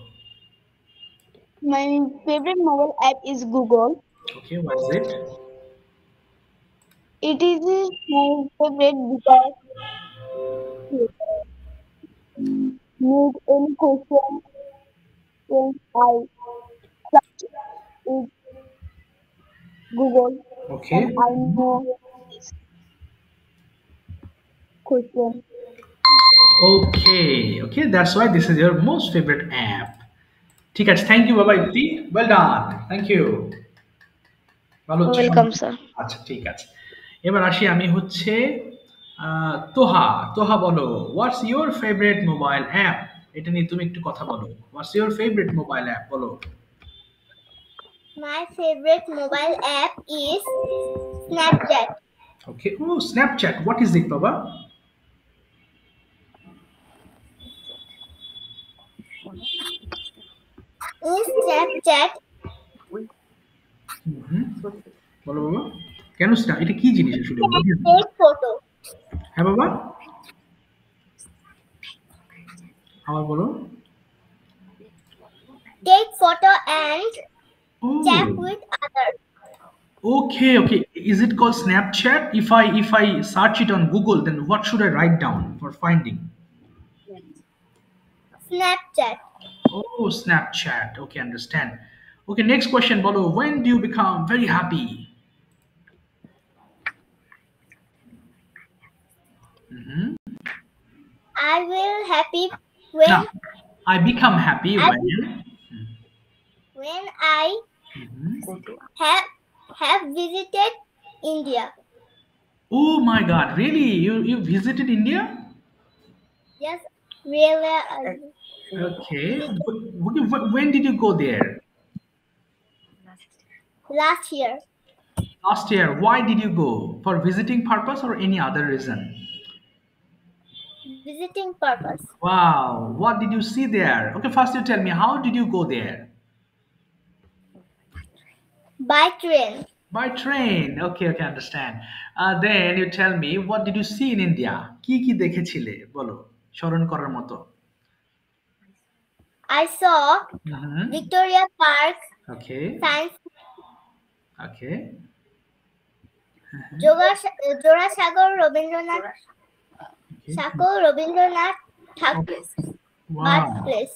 My favorite mobile app is Google. Okay, what is it? It is my favorite because need any question when I search in Google Okay. and I know question. Okay, okay, that's why this is your most favorite app. ঠিক আছে, থ্যাংক ইউ বাবা ইতি, ওয়েল ডান, থ্যাংক ইউ। ভালো হচ্ছে Welcome, sir. আচ্ছা, ঠিক আছে। এবার আসি আমি হচ্ছে তোহা। তোহা বলো, what's your favourite mobile app? এটা নিয়ে তুমি একটু কথা বলো। What's your favourite mobile app বলো। My favorite mobile app is Snapchat. Okay, ও স্ন্যাপচ্যাট, হোয়াট ইজ ইট বাবা? In Snapchat, বলো বাবা, কেন স্ন্যাপ, এটা কি জিনিস আসলে? take photo. হ্যাঁ বাবা, আবার বলো। Take photo and chat Oh, with others. okay, okay. Is it called Snapchat? If I search it on Google, then what should I write down for finding? Snapchat. Oh, Snapchat. Okay, understand. Okay, next question, Bolo. When do you become very happy? I will happy when Now, I become happy I- when. I have visited India. Oh my God, really? You visited India? Yes, really. Okay. When did you go there? Last year, Last year. Why did you go? For visiting purpose or any other reason? visiting purpose. Wow. What did you see there? Okay, first you tell me, how did you go there? By train. By train. Okay, okay, understand. Then you tell me, what did you see in India? কি কি দেখেছিলে বলো, স্মরণ করার মতো। I saw Victoria Park, Okay, Science, okay. Jorasagar Rabindranath, Sagar Rabindranath Thakur's Wow. birthplace.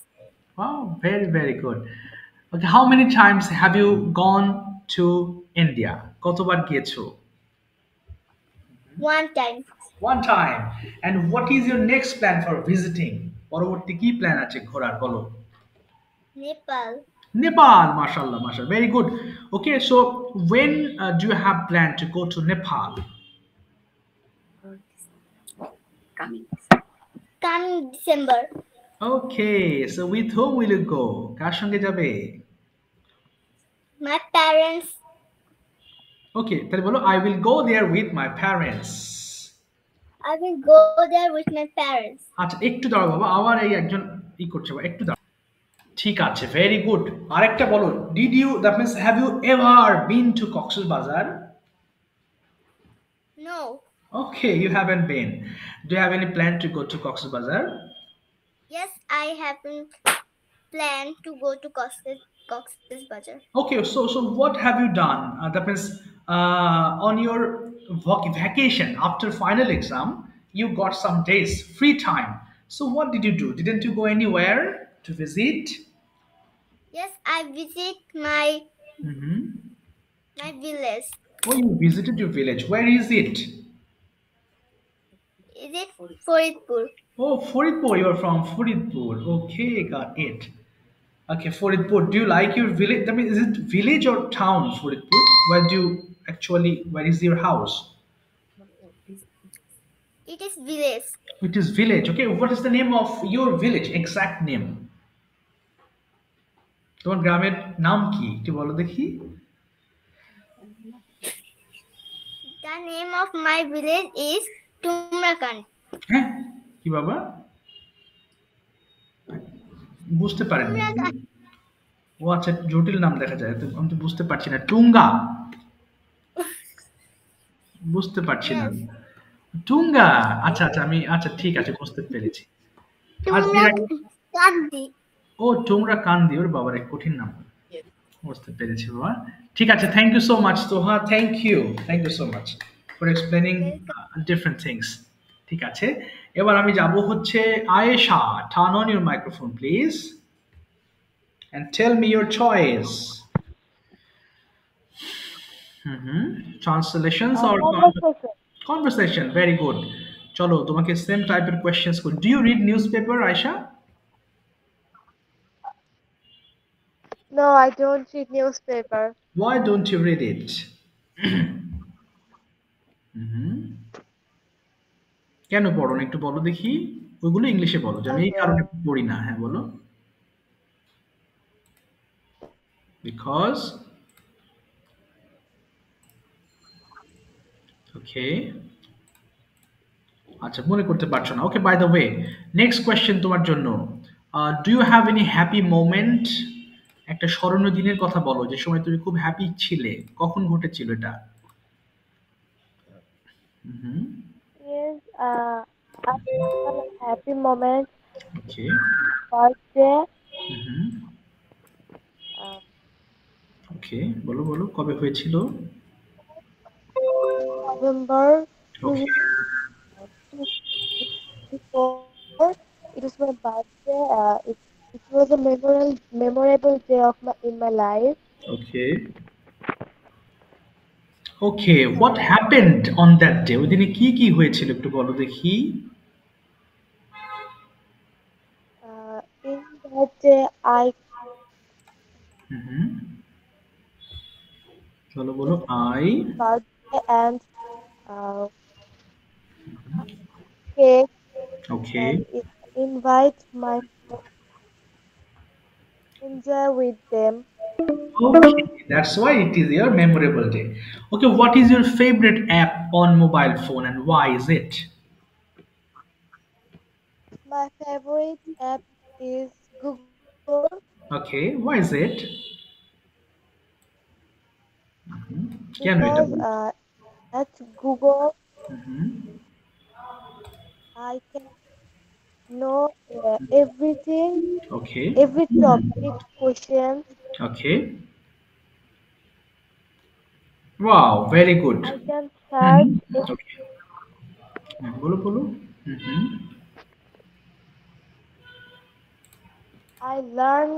Wow, very, very good. Okay, how many times have you gone to India? কতবার গিয়েছো? One time. One time. And what is your next plan for visiting? পরবর্তী কি প্ল্যান আছে ঘোরার বলো? Nepal. Nepal, mashallah, mashallah. Very good. Okay, so when do you have plan to go to Nepal? Coming December. Okay, so with whom will you go? কার সঙ্গে যাবে? My parents. Okay, তাহলে বলো I will go there with my parents. I will go there with my parents. আচ্ছা একটু দাঁড়াও বাবা, আবার এই একজন করছে বাবা, একটু দাঁড়াও। ঠিক আছে, ভেরি গুড। আরেকটা বলো, did you that means have you ever been to Cox's Bazar? No. Okay, you haven't been. Do you have any plan to go to Cox's Bazar? Yes, I haven't planned to go to Cox's Bazar. Okay, so what have you done? That means on your vacation after final exam, you got some days free time. So what did you do? Didn't you go anywhere to visit? Yes, I visit my Mm-hmm. my village. Oh, you visited your village. Where is it? Is it Faridpur? Oh, Faridpur. You're from Faridpur. Okay, got it. Okay, Faridpur. Do you like your village? I mean, is it village or town, Faridpur? Where do you actually? Where is your house? It is village. It is village. Okay, what is the name of your village? Exact name. তোমার গ্রামের নাম কি একটু বলো দেখি। The name of my village is Tumrakand. হ্যাঁ কি বাবা? বুঝতে পারিনি। Tumrakand. ও আচ্ছা, জটিল নাম দেখা যায় তো, আমি তো বুঝতে পারছি না। টুঙ্গা? বুঝতে পারছি না। Yes. টুঙ্গা, আচ্ছা আচ্ছা, আমি আচ্ছা ঠিক আছে, বুঝতে পেরেছি। আর Tumrakandi. ও টুংরা কান্দি, ওর বাবারে কঠিন নাম। বুঝতে পেরেছি বাবা। ঠিক আছে, thank you so much Toha, thank you so much for explaining different things. ঠিক আছে, এবার আমি যাব হচ্ছে Ayesha. Turn on your microphone please and tell me your choice. Translations or conversation? Very good. চলো তোমাকে সেম টাইপের কোয়েশ্চেন্স করি। Do you read newspaper Ayesha? No, I don't read newspaper. Why don't you read it? কেন পড়ো না একটু বলো দেখি। ওইগুলো ইংলিশে বলো, যে আমি এই Okay. কারণে পড়ি না। হ্যাঁ বলো। Because okay, আচ্ছা মনে করতে পারছো না। Okay, by the way, next question তোমার জন্য। Do you have any happy moment? একটা স্মরণীয় দিনের কথা বলো যে সময় তুমি খুব হ্যাপি ছিলে, কখন ঘটেছিল এটা? Yes, I have a happy moment. Okay. Birthday. ওকে, বলো বলো কবে হয়েছিল? November okay 2024. It was my birthday. It was a memorable day of in my life. Okay okay, what happened on that day? ওই দিনে কি কি হয়েছিল একটু বলো দেখি। In that day, I বলো বলো। I birthday and cake okay and invite my enjoy with them. okay, that's why it is your memorable day. Okay, what is your favorite app on mobile phone and why is it? My favorite app is Google Okay, why is it? কেন এটা because বলো? at Google Mhm. I can know everything, Okay, every topic, questions. okay, wow, very good. I can search it. Okay, বলো বলো। I learn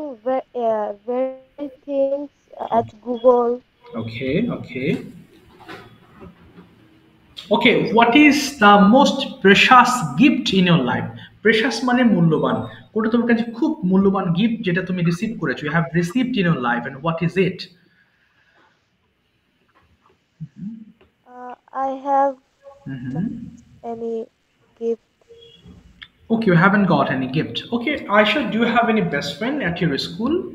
very things at Google. Okay, okay. Okay, what is the most precious gift in your life? Precious মানে মূল্যবান। কোনটা তোমার কাছে খুব মূল্যবান গিফট যেটা তুমি রিসিভ করেছো? You have received in your life and what is it? I have Mhm. any gift. Okay, you haven't got any gift. Okay, Aisha, do you have any best friend at your school?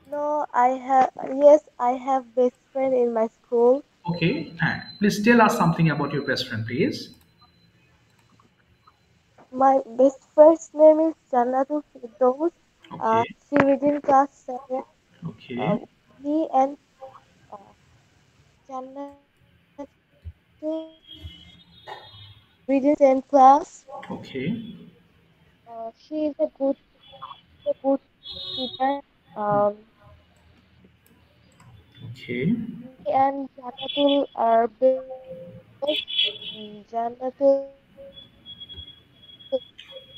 No, I have, yes, I have best friend in my school. Okay, please tell us something about your best friend, please. My best friend's name is Jannatul Firdaus. Okay, She is in class 7. okay, Me and uh, Jannatul read in same class. okay, She is a good teacher. Um, okay, me and Jannatul are best. Jannatul,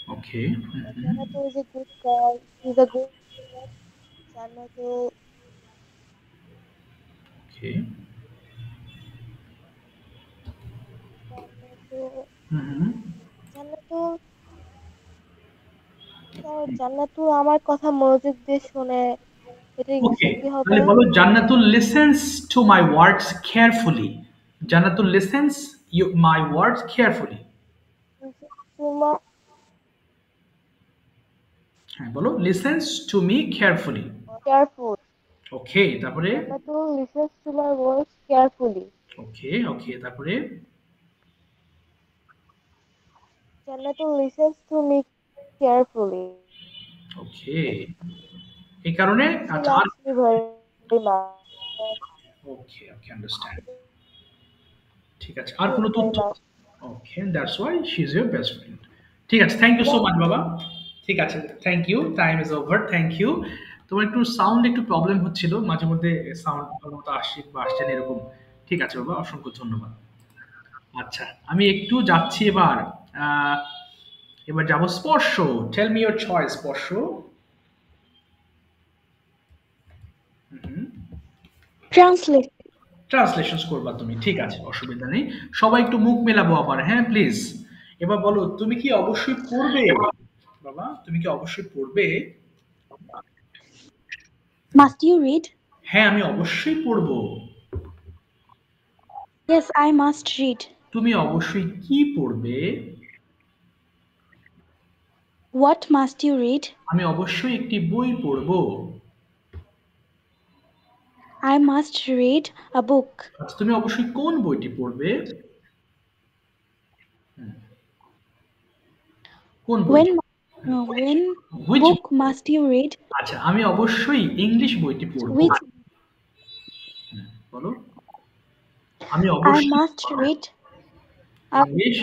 okay, mhm, Jannatul is a good girl. She's a good Jannatul. okay, Jannatul, mhm. Jannatul sir জান্নাতুল আমার কথা মনোযোগ দিয়ে শোনে এটা ইংলিশে Okay, কি হবে তাহলে বলো Jannatul listens to my words carefully. Jannatul listens my words carefully. তোমার হ্যাঁ, বলো listens to me carefully. Careful Okay, তারপরে Jannatul listens to my words carefully okay, okay, তারপরে Jannatul listens to me carefully okay. এই কারণে শি আচ্ছা আর loves me very much okay, okay, understand. ঠিক আছে আর কোনো তথ্য okay that's why she is your best friend ঠিক আছে থ্যাংক ইউ সো মাচ বাবা ঠিক আছে thank you time is over thank you তোমার একটু সাউন্ড একটু প্রবলেম হচ্ছিল মাঝে মধ্যে সাউন্ড মতো আসছে বা আসছে না এরকম ঠিক আছে বাবা অসংখ্য ধন্যবাদ আচ্ছা আমি একটু যাচ্ছি এবার আহ, এবার যাবো স্পর্শ টেল মি ইওর চয়েস স্পর্শ ট্রান্সলেট ট্রান্সলেশনস করবা তুমি ঠিক আছে অসুবিধা নেই সবাই একটু মুখ মেলাবো আবার হ্যাঁ প্লিজ এবার বলো তুমি কি অবশ্যই পড়বে বাবা তুমি কি অবশ্যই পড়বে মাস্ট ইউ রিড হ্যাঁ আমি অবশ্যই পড়বো ইয়েস আই মাস্ট রিড তুমি অবশ্যই কি পড়বে হোয়াট মাস্ট ইউ রিড আমি অবশ্যই একটি বই পড়বো আই মাস্ট রিড আ বুক আচ্ছা তুমি অবশ্যই কোন বইটি পড়বে কোন বই when when which book must you read আচ্ছা আমি অবশ্যই ইংলিশ বইটি পড়বো which বলো আমি I অবশ্যই must read ইংলিশ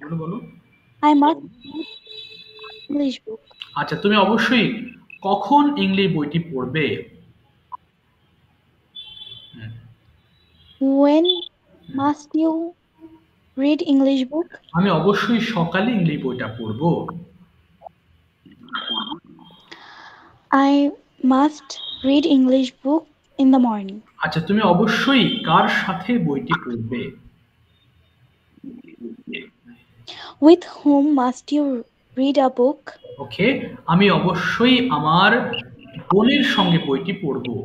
বলো বলো I must read English book আচ্ছা তুমি অবশ্যই কখন ইংলিশ বইটি পড়বে when must you read English book আমি অবশ্যই সকালে ইংলিশ বইটা পড়বো I must read English book in the morning আচ্ছা তুমি অবশ্যই কার সাথে বইটি পড়বে with whom must you read a book ওকে আমি অবশ্যই আমার বোনের সঙ্গে বইটি পড়বো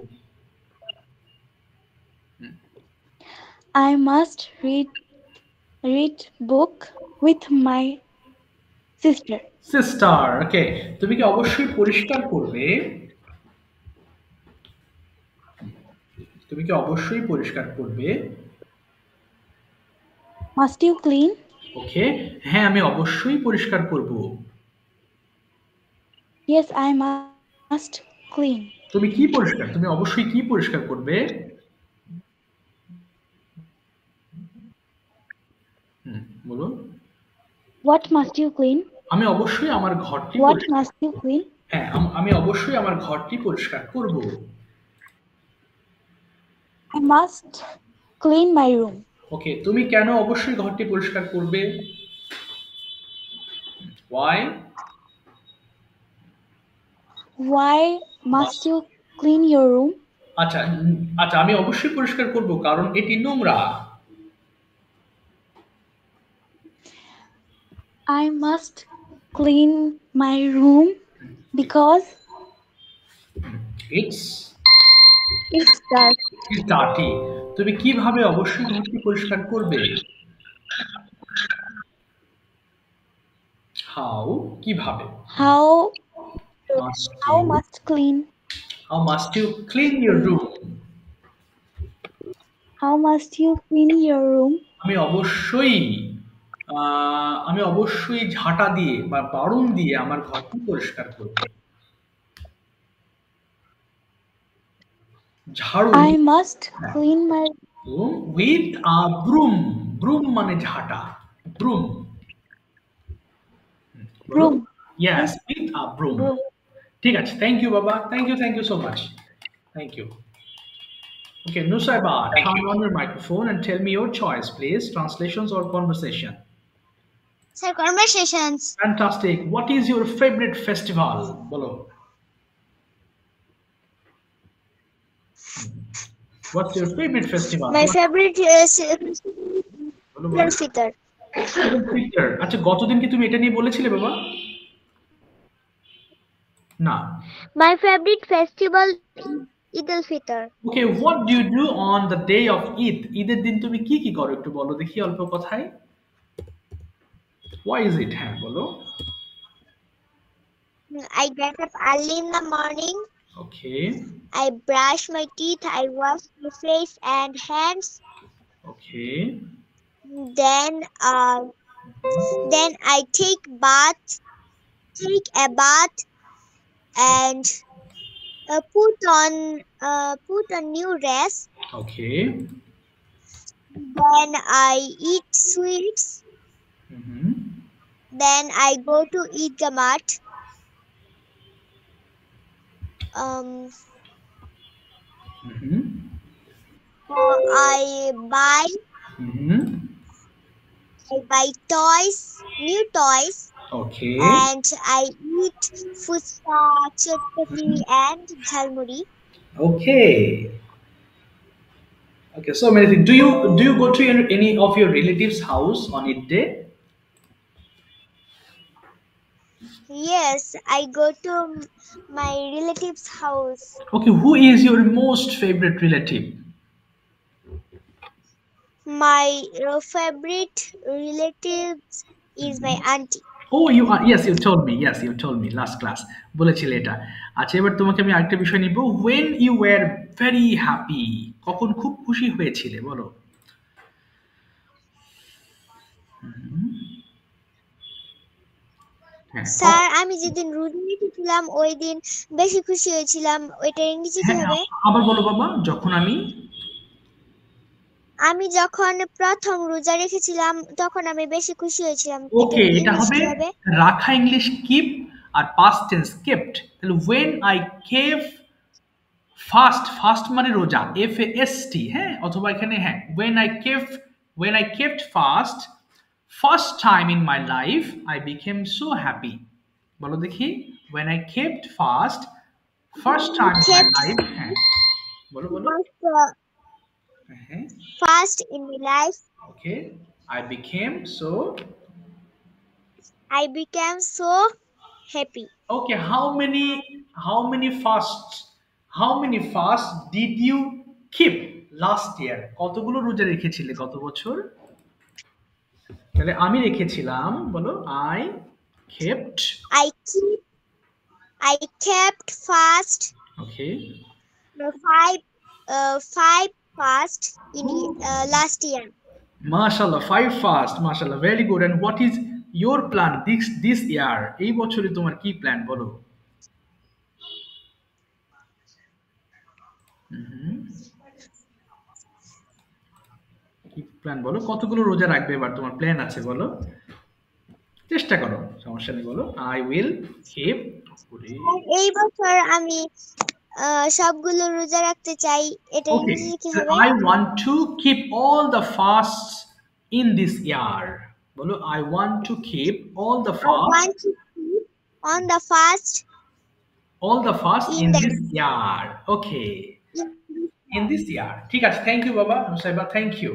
I must read book with my sister sister ওকে তুমি কি অবশ্যই পরিষ্কার করবে তুমি কি অবশ্যই পরিষ্কার করবে must you clean ওকে হ্যাঁ আমি অবশ্যই পরিষ্কার করব yes I must clean তুমি কি পরিষ্কার তুমি অবশ্যই কি পরিষ্কার করবে বলো what must you clean আমি অবশ্যই আমার ঘরটি what must you clean হ্যাঁ আমি অবশ্যই আমার ঘরটি পরিষ্কার করব I must clean my room ওকে তুমি কেন অবশ্যই ঘরটি পরিষ্কার করবে why why must you clean your room আচ্ছা আচ্ছা আমি অবশ্যই পরিষ্কার করব কারণ এটি নোংরা I must clean my room because it's it's dark dirty তুমি কিভাবে অবশ্যই ঘরটি পরিষ্কার করবে how কিভাবে How must how you must clean? how must you clean your room? How must you clean your room? আমি অবশ্যই ঝাঁটা দিয়ে বা বারুম দিয়ে আমার ঘরটি পরিষ্কার করব। ঝাড়ু I must clean my with a broom. Broom মানে ঝাঁটা, broom. room. Yes, with a broom. Room. ঠিক আছে, থ্যাংক ইউ বাবা, thank you so much, thank you. Okay, Nusaiba, turn on your microphone and tell me your choice, please. Translations or conversation? Sir, conversations. Fantastic. What is your favorite festival? Bolo. What's your favorite festival? My favorite is বলো, বলো। Fitr. Fitr. আচ্ছা, গতদিন কি তুমি এটা নিয়ে বলেছিলে বাবা? না। My favorite festival is Eid al-Fitr. Okay, what do you do on the day of Eid? ঈদের দিন তুমি কি কি করো একটু বলো দেখি অল্প কথায়। Why is it? হ্যাঁ বলো। I get up early in the morning. Okay. I brush my teeth. I wash my face and hands. Okay. Then, then I take a bath, and put on new dress. Okay. Then I eat sweets. Mm-hmm. Then I go to eat gamat. Mm-hmm. So I buy toys, new toys, Okay. and I eat fuchka, chutney, and jhalmuri. Okay. Okay, so many things. Do you go to any of your relatives' house on Eid day? Yes, I go to my relative's house. Okay, who is your most favorite relative? My favorite relative is my auntie. Oh, you are. Yes, you told me. Yes, you told me last class. বলেছিলে এটা। আচ্ছা, এবার তোমাকে আমি আরেকটা বিষয় নিব। When you were very happy, কখন খুব খুশি হয়েছিলে বলো। হ্যাঁ, স্যার, আমি যেদিন রোজা রেখেছিলাম ওই দিন বেশি খুশি হয়েছিলাম। ওইটা ইংরেজি কি হবে? আবার বলো বাবা। যখন আমি যখন প্রথম রোজা রেখেছিলাম তখন আমি বেশি খুশি হয়েছিলাম। ওকে, এটা হবে রাখা ইংলিশ কিপ আর পাস্ট টেন্স কেপ্ট। তাহলে when I kept ফাস্ট মানে রোজা, FAST, হ্যাঁ, অথবা এখানে হ্যাঁ when I kept fast first time in my life I became so happy. বলো দেখি, when I kept fast first time in my life, হ্যাঁ বলো বলো। Fast in my life. Okay, I became so happy. Okay, how many fasts did you keep last year? কতগুলো রোজা রেখেছিলে গত বছর? তাহলে আমি রেখেছিলাম, বলো I kept fast. Okay. Five fast in last year. Mashallah, 5 fast. Mashallah, very good. And what is your plan this year? এই বছরে তোমার কি প্ল্যান বলো? কি প্ল্যান বলো? কতগুলো রোজা রাখবে এবার তোমার প্ল্যান আছে বলো? চেষ্টা করো, সমস্যা নেই, বলো I will keep. এই বছর আমি সবগুলো রোজা রাখতে চাই। এটা ইংরেজিতে কি হবে? I want to keep all the fasts in this year. বলো I want to keep all the fasts in this year. Okay. In this year. ঠিক আছে, থ্যাংক ইউ বাবা নুসাইবা, থ্যাংক ইউ।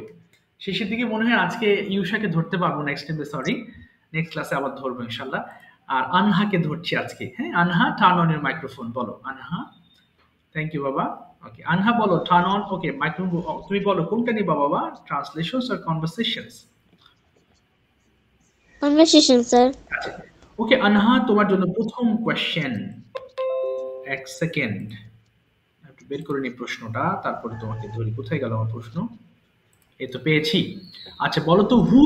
শেষের দিকে মনে হয় আজকে ইউশাকে ধরতে পারবো, নেক্সট ক্লাসে আবার ধরবো ইনশাল্লাহ। আর আনহাকে ধরছি আজকে। হ্যাঁ আনহা, টার্ন অন ইউর মাইক্রোফোন, বলো আনহা। থ্যাংক ইউ বাবা। ওকে আনহা বলো, টার্ন অন। ওকে মাইক্রোফোন তুমি বলো কোনটা নিবা বাবা, translations or conversations? Conversation sir. Okay Anha, তোমার জন্য প্রথম কোয়েশ্চেন। এক সেকেন্ড, একটু বের করে নিই প্রশ্নটা, তারপরে তোমাকে ধরি। কোথায় গেল আমার প্রশ্ন? এই তো পেয়েছি। আচ্ছা বলো তো, who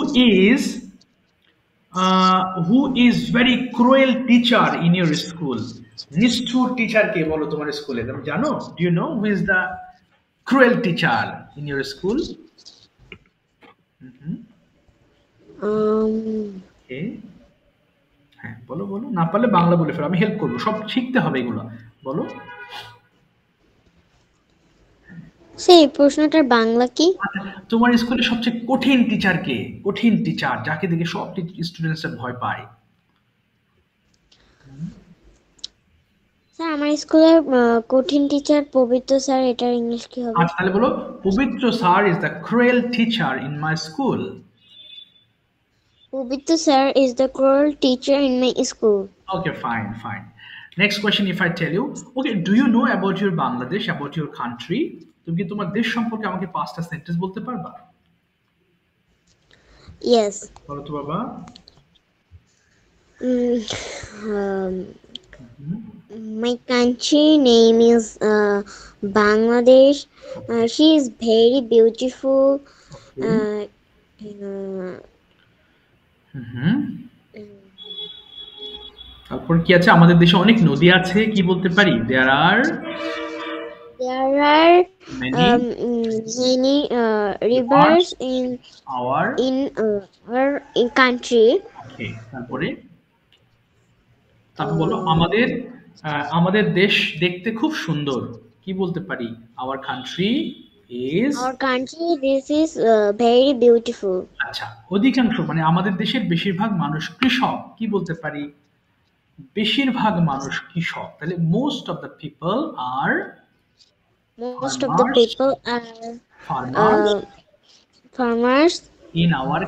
is very cruel teacher in your school? নিষ্ঠুর টিচার কে বলো তোমার স্কুলে? তুমি জানো? Do you know who is the cruel teacher in your school? কে? হ্যাঁ বলো বলো, না পারলে বাংলা বলে ফেলো, আমি হেল্প করবো, সব শিখতে হবে এগুলো। বলো। সেই প্রশ্নটার বাংলা কি? তোমার স্কুলে সবচেয়ে কঠিন টিচার কে? কঠিন টিচার যাকে দেখে সব স্টুডেন্টসরা ভয় পায়। স্যার আমার স্কুলের কঠিন টিচার পবিত্র স্যার, এটার ইংলিশ কি হবে? আচ্ছা তাহলে বলো, Pabitra sir is the cruel teacher in my school. Pabitra sir is the cruel teacher in my school. Okay, fine, fine. Next question, if I tell you, okay, do you know about your Bangladesh, about your country? তুমি কি তোমার দেশ সম্পর্কে আমাকে 5টা সেন্টেন্স বলতে পারবা? ইয়েস। বলো তো বাবা। My country name is Bangladesh. She is very beautiful. তারপর কি আছে? আমাদের দেশে অনেক নদী আছে, কি বলতে পারি? There are many rivers in our our country. Okay, তারপরে বলো আমাদের আমাদের দেশ দেখতে খুব সুন্দর, কি বলতে পারি? Our country is This is very beautiful. আচ্ছা, অধিকাংশ মানে আমাদের দেশের বেশিরভাগ মানুষ কৃষক, কি বলতে পারি? বেশিরভাগ মানুষ কৃষক, তাহলে মোস্ট অফ দ্য পিপল আর farmers ইন আওয়ার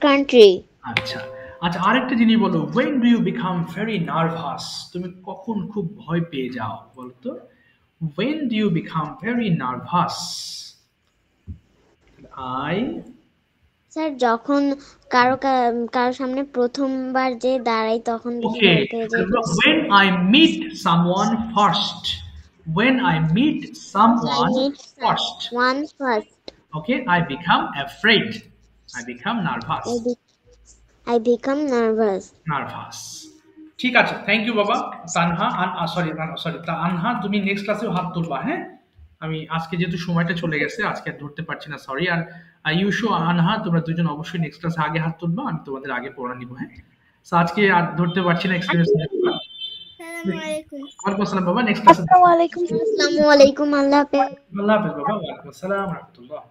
কান্ট্রি। আচ্ছা আচ্ছা, আরেকটা জিনিস বলো, when do you become very nervous? তুমি কখন খুব ভয় পেয়ে যাও বলো তো? when do you become very nervous? I sir যখন কারো সামনে প্রথমবার যে দাঁড়াই তখন বেশি Okay, ভয় পেয়ে যাই। when I meet someone first. When I meet someone first. Okay, I become afraid. I become nervous. I become nervous. Nervous. ঠিক আছে, থ্যাংক ইউ বাবা। তানহা সরি সরি আনহা, তুমি নেক্সট ক্লাসেও হাত তুলবা, হ্যাঁ? আমি আজকে যেহেতু সময়টা চলে গেছে, আজকে আর ধরতে পারছি না, সরি। আর ইউশো আনহা, তোমরা দুজন অবশ্যই নেক্সট ক্লাসে আগে হাত তুলবা, আমি তোমাদের আগে পড়া নিব, হ্যাঁ? সো আজকে আর ধরতে পারছি না, এক্সপিরিয়েন্স। আসসালামু আলাইকুম। ওয়ালাইকুম আসসালাম বাবা, নেক্সট ক্লাসে। আসসালামু আলাইকুম। আসসালামু আলাইকুম, আল্লাহ হাফেজ। আল্লাহ হাফেজ বাবা। ওয়ালাইকুম আসসালাম ওয়া রাহমাতুল্লাহ।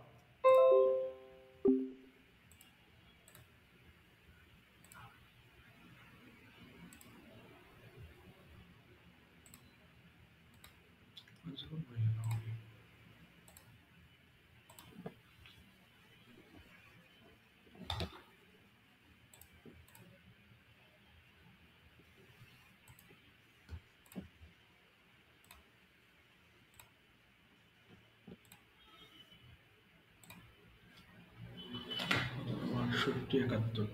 সত্যি 71।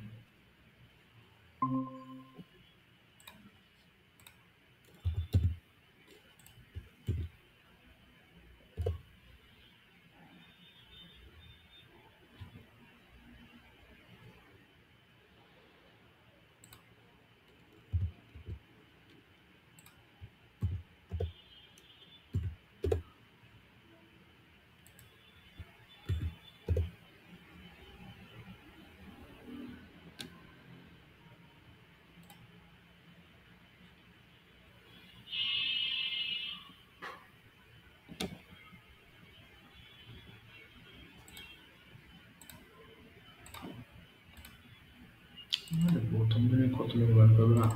প্রথম দিনে কত লোক বার করবে না?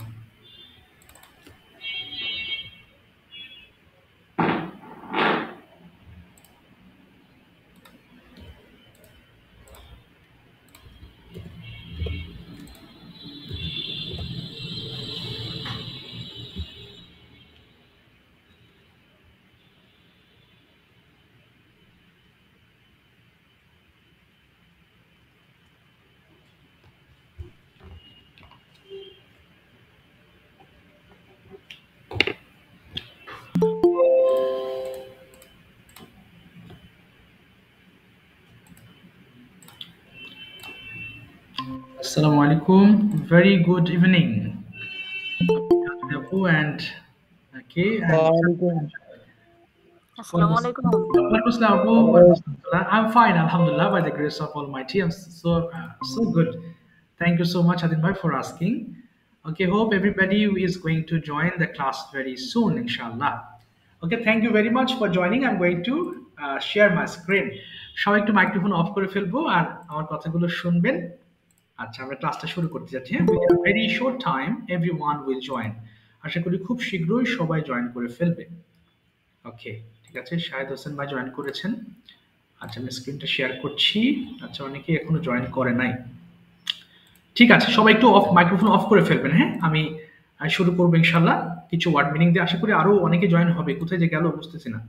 Assalamu alaikum. Very good evening. Apu and okay. Assalamu alaikum. Walaikum assalam, Apu. Walaikum assalam. I'm fine, Alhamdulillah, by the grace of Almighty. I'm so good. Thank you so much, Adin bhai, for asking. Okay, hope everybody is going to join the class very soon, inshallah. Okay, thank you very much for joining. I'm going to share my screen. সবাই একটু মাইক্রোফোন অফ করে ফেলবো আর আমার কথাগুলো শুনবেন। আচ্ছা, আমরা ক্লাসটা শুরু করতে যাচ্ছি। হ্যাঁ, very short time everyone will join. আশা করি খুব শীঘ্রই সবাই জয়েন করে ফেলবে। ওকে, ঠিক আছে, শাহেদ হোসেন ভাই জয়েন করেছেন। আচ্ছা, আমি স্ক্রিনটা শেয়ার করছি। আচ্ছা, অনেকেই এখনো জয়েন করে নাই। ঠিক আছে, সবাই একটু মাইক্রোফোন অফ করে ফেলবেন। হ্যাঁ, আমি শুরু করবো ইনশাল্লাহ কিছু ওয়ার্ড মিনিং দিয়ে। আশা করি আরো অনেকে জয়েন হবে। কোথায় যে গেল বুঝতেছি না।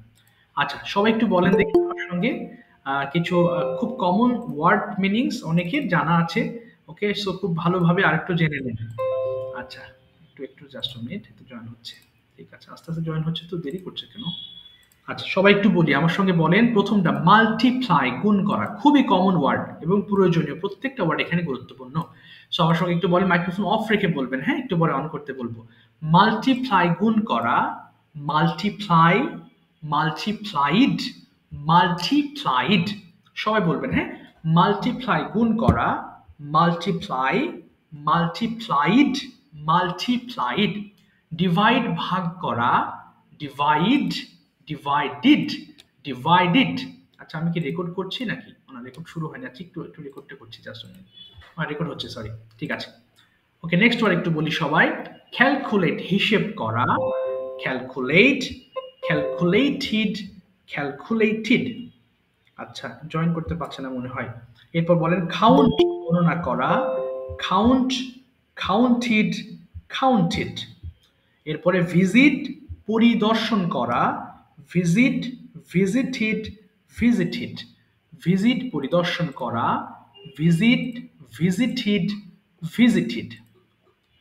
আচ্ছা, সবাই একটু বলেন দেখি আমার সঙ্গে কিছু খুব কমন ওয়ার্ড মিনিংস অনেকের জানা আছে। ওকে, সো খুব ভালোভাবে আরেকটু জেনে নেন। আচ্ছা, একটু জাস্ট মিনিট, একটু জয়েন হচ্ছে। ঠিক আছে, আস্তে আস্তে জয়েন হচ্ছে, তো দেরি করছে কেন? আচ্ছা, সবাই একটু বলি, আমার সঙ্গে বলেন। প্রথমটা মাল্টিপ্লাই, গুণ করা, খুবই কমন ওয়ার্ড এবং প্রয়োজনীয়। প্রত্যেকটা ওয়ার্ড এখানে গুরুত্বপূর্ণ। সো আমার সঙ্গে একটু বলেন, মাইক্রোফোন অফ রেখে বলবেন। হ্যাঁ, একটু পরে অন করতে বলবো। মাল্টিপ্লাই, গুণ করা। Multiply, multiplied, multiplied. সবাই বলবেন। হ্যাঁ, মাল্টিপ্লাই, গুণ করা। Multiply, multiplied, multiplied. ডিভাইড, ভাগ করা। Divide, divided, divided. আচ্ছা, আমি কি রেকর্ড করছি নাকি? না, রেকর্ড শুরু হয়নি। আচ্ছা, একটু রেকর্ডটা করছি জাস্ট। রেকর্ড হচ্ছে, সরি। ঠিক আছে, ওকে, নেক্সট ওয়ার্ড একটু বলি সবাই। ক্যালকুলেট, হিসেব করা। Calculate, calculated, calculated. আচ্ছা, জয়েন করতে পারছে না মনে হয়। এরপর বলেন কাউন্ট, গণনা করা। Count, counted, counted. এরপরে ভিজিট, পরিদর্শন করা। Visit, visited, visited. ভিজিট, পরিদর্শন করা। Visit, visited, visited.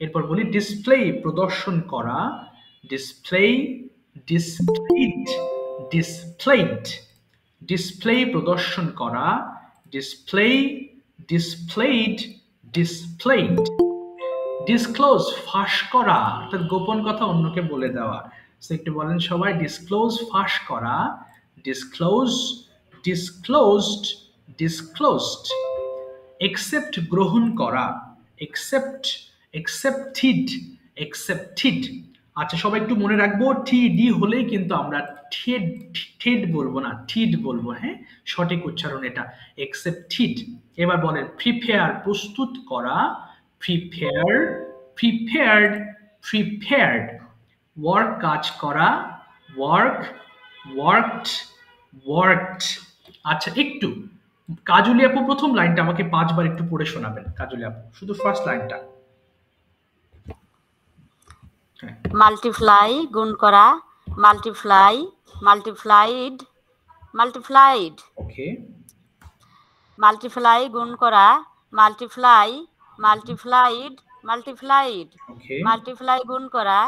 এরপর বলি ডিসপ্লে, প্রদর্শন করা। Display, displayed, displayed. ডিসপ্লে, প্রদর্শন করা। Display, displayed, displayed. ডিসক্লোজ, ফাঁস করা, অর্থাৎ গোপন কথা অন্যকে বলে দেওয়া। সো একটু বলেন সবাই, ডিসক্লোজ, ফাঁস করা। Disclose, disclosed, disclosed. একসেপ্ট, গ্রহণ করা। Accept, accepted, accepted. আচ্ছা, সবাই একটু মনে রাখবো, টি হলেই কিন্তু আমরা ঠেড বলবো না, ঠিড বলবো। হ্যাঁ, সঠিক উচ্চারণ এটা, একসেপ্টেড। এবার বলেন প্রিপেয়ার, প্রস্তুত করা। Prepare, prepared, prepared. ওয়ার্ক, কাজ করা। Work, worked, worked. আচ্ছা, একটু কাজলি আপু প্রথম লাইনটা আমাকে 5 বার একটু পড়ে শোনাবেন। কাজলি আপু, শুধু ফার্স্ট লাইনটা। মাল্টিপ্লাই, গুণ করা। Multiply, multiplied, multiplied. Okay, multiply, গুণ করা। Multiply, multiplied, multiplied. Okay, multiply, গুণ করা।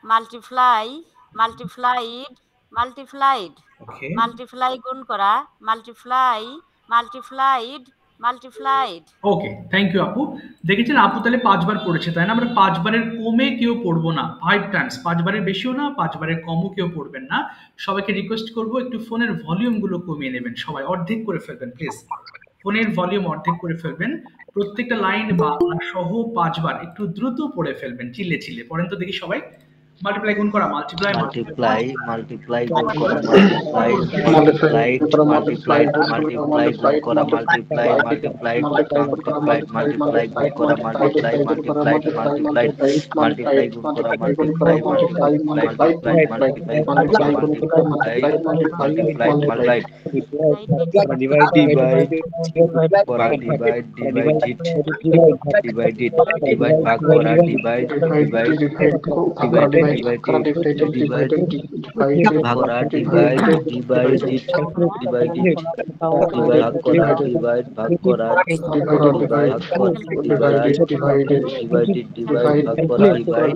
Multiply, multiplied, multiplied. Okay, multiply, গুণ করা। Multiply, multiplied, multiplied. Okay, thank you আপু। দেখেছেন আপু তাহলে 5 বার পড়েছে, তাই না? আমরা 5 বারের কমে কেউ পড়বো না, 5 টাইমস। 5 বারের বেশিও না, 5 বারের কমও কেউ পড়বেন না। সবাইকে রিকোয়েস্ট করবো একটু ফোনের ভলিউম গুলো কমিয়ে নেবেন। সবাই অর্ধেক করে ফেলবেন প্লিজ, ফোনের ভলিউম অর্ধেক করে ফেলবেন। প্রত্যেকটা লাইন বাংলা সহ 5 বার একটু দ্রুত পড়ে ফেলবেন, চিল্লে চিল্লে পড়েন তো দেখি সবাই। মাল্টিপ্লাই, গুণ করা। মাল্টিপ্লাই, মাল্টিপ্লাই, মাল্টিপ্লাই, গুণ করা। মাল্টিপ্লাই, মাল্টিপ্লাইড, মাল্টিপ্লাইড, মাল্টিপ্লাই, গুণ করা। মাল্টিপ্লাই, মাল্টিপ্লাইড, মাল্টিপ্লাইড, মাল্টিপ্লাই, গুণ করা। মাল্টিপ্লাই, মাল্টিপ্লাইড, মাল্টিপ্লাইড, মাল্টিপ্লাই, গুণ করা। মাল্টিপ্লাই, মাল্টিপ্লাইড, মাল্টিপ্লাইড, মাল্টিপ্লাই, গুণ করা। Multiply, multiplied, multiplied. ডিভাইড, করা। Divide, divided, divided. ডিভাইড, ভাগ করা। ডিভাইড, ডিভাইড, ডিভাইডেড, ভাগ করা, ডিভাইড, ডিভাইডেড, ডিভাইডেড, ভাগ করা, ডিভাইড, ভাগ করা, ডিভাইড, ভাগ করা, ডিভাইড, ডিভাইডেড, ডিভাইড, ভাগ করা, ডিভাইড,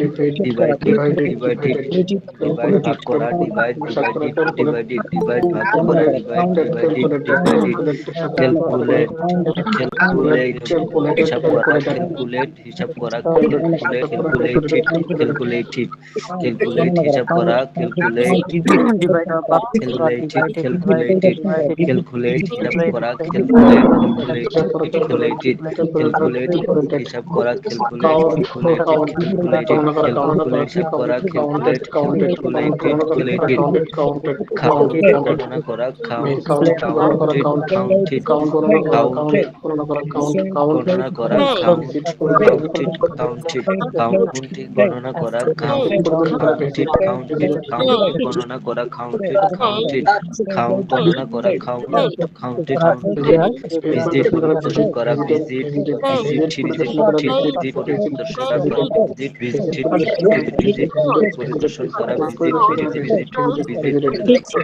ডিভাইডেড, ডিভাইডেড, ডিভাইড, ভাগ করা, ডিভাইড, ডিভাইডেড, ডিভাইডেড, ডিভাইড, ভাগ করা, divide, divided, divided, calculate, calculate, হিসাব করা, ক্যালকুলেট, হিসাব করা, ক্যালকুলেট, ক্যালকুলেটেড, ক্যালকুলেটেড, ক্যালকুলেট, হিসাব করা, ক্যালকুলেট, ক্যালকুলেটেড, ক্যালকুলেটেড, ক্যালকুলেট, হিসাব করা, ক্যালকুলেট, ক্যালকুলেটেড, ক্যালকুলেট, হিসাব করা, ক্যালকুলেট, ক্যালকুলেটেড, ক্যালকুলেট, হিসাব করা, ক্যালকুলেট, ক্যালকুলেটেড, কাউন্ট, গণনা করা, কাউন্ট, কাউন্টেড, কাউন্টেড, কাউন্টেড, গণনা করা, কাউন্টেড, কাউন্টেড, কাউন্টেড, গণনা করা, কাউন্ট, কাউন্টেড, কাউন্টেড, কাউন্ট, গণনা করা, কাউন্টেড, কাউন্টেড, কাউন্ট, গণনা করা, কাউন্ট, কাউন্টেড, কাউন্টেড, ভিজিট, পরিদর্শন করা, ভিজিট, ভিজিট, ভিজিট, পরিদর্শন করা, ভিজিট, ভিজিট, ভিজিট, পরিদর্শন করা, ভিজিট, ভিজিট, ভিজিট, পরিদর্শন করা, ভিজিট, ভিজিট,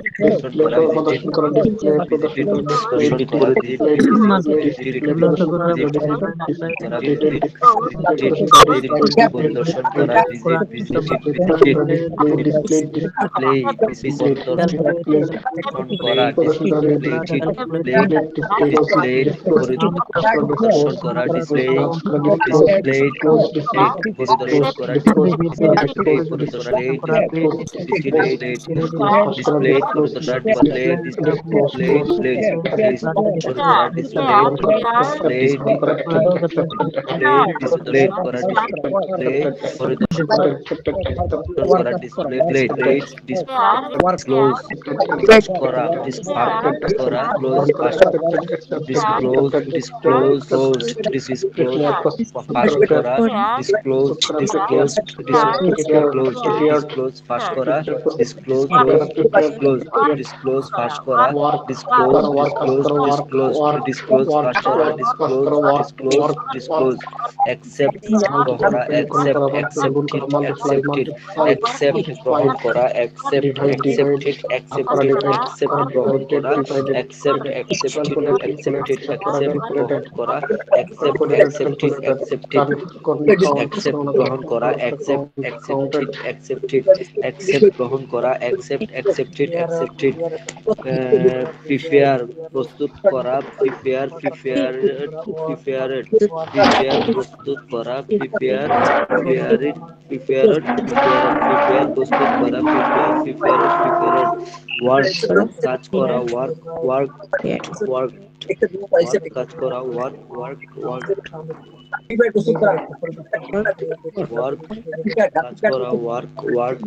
পরিদর্শন করা, পরিদর্শন করা, ভিজিট, ভিজিট, প্লে, পরিদর্শন করা, ডিসপ্লে, পরিদর্শন করা, ডিসপ্লে, ডিসপ্লে, পরিদর্শন করা, ডিসপ্লে, পরিদর্শন, ডিসপ্লে, পরিদর্শন, ডিসপ্লে, ডিসপ্লে, ডিসপ্লে করা, ডিসপ্লে পরিদর্শন করা, ডিসপ্লে, ক্লোজ করা, ডিসপার্ট করা, ক্লোজ, ডিসক্লোজ, ডিসক্লোজ, ডিসক্লোজ, ফাঁস করা, ডিসক্লোজ, ডিসক্লোজ, ডিসক্লোজ, ডিসক্লোজ, ফাঁস করা, ডিসক্লোজ, ডিসক্লোজ, ডিসক্লোজ, ফাঁস করা, ডিসক্লোজ, ডিসক্লোজ, ডিসক্লোজ, ডিসক্লোজ, ফাঁস করা, ডিসক্লোজ, ডিসক্লোজ, ডিসক্লোজ, accept করা, accept, accepted, accepted, accept গ্রহণ করা, accept, accepted, accepted, accept গ্রহণ করা, accept, accepted, accepted, accept গ্রহণ করা, accept, accepted, accepted, accept গ্রহণ করা, accept, accepted, accepted, accept গ্রহণ করা, accept, accepted, accepted, prepare প্রস্তুত করা, prepare, prepared, prepared, prepare প্রস্তুত করা, prepare, prepared, prepared, prepare প্রস্তুত করা, prepare, prepared, prepared, work কাজ করা, work, work, work, কাজ করা, work, work, work, work কাজ করা, work, work, work,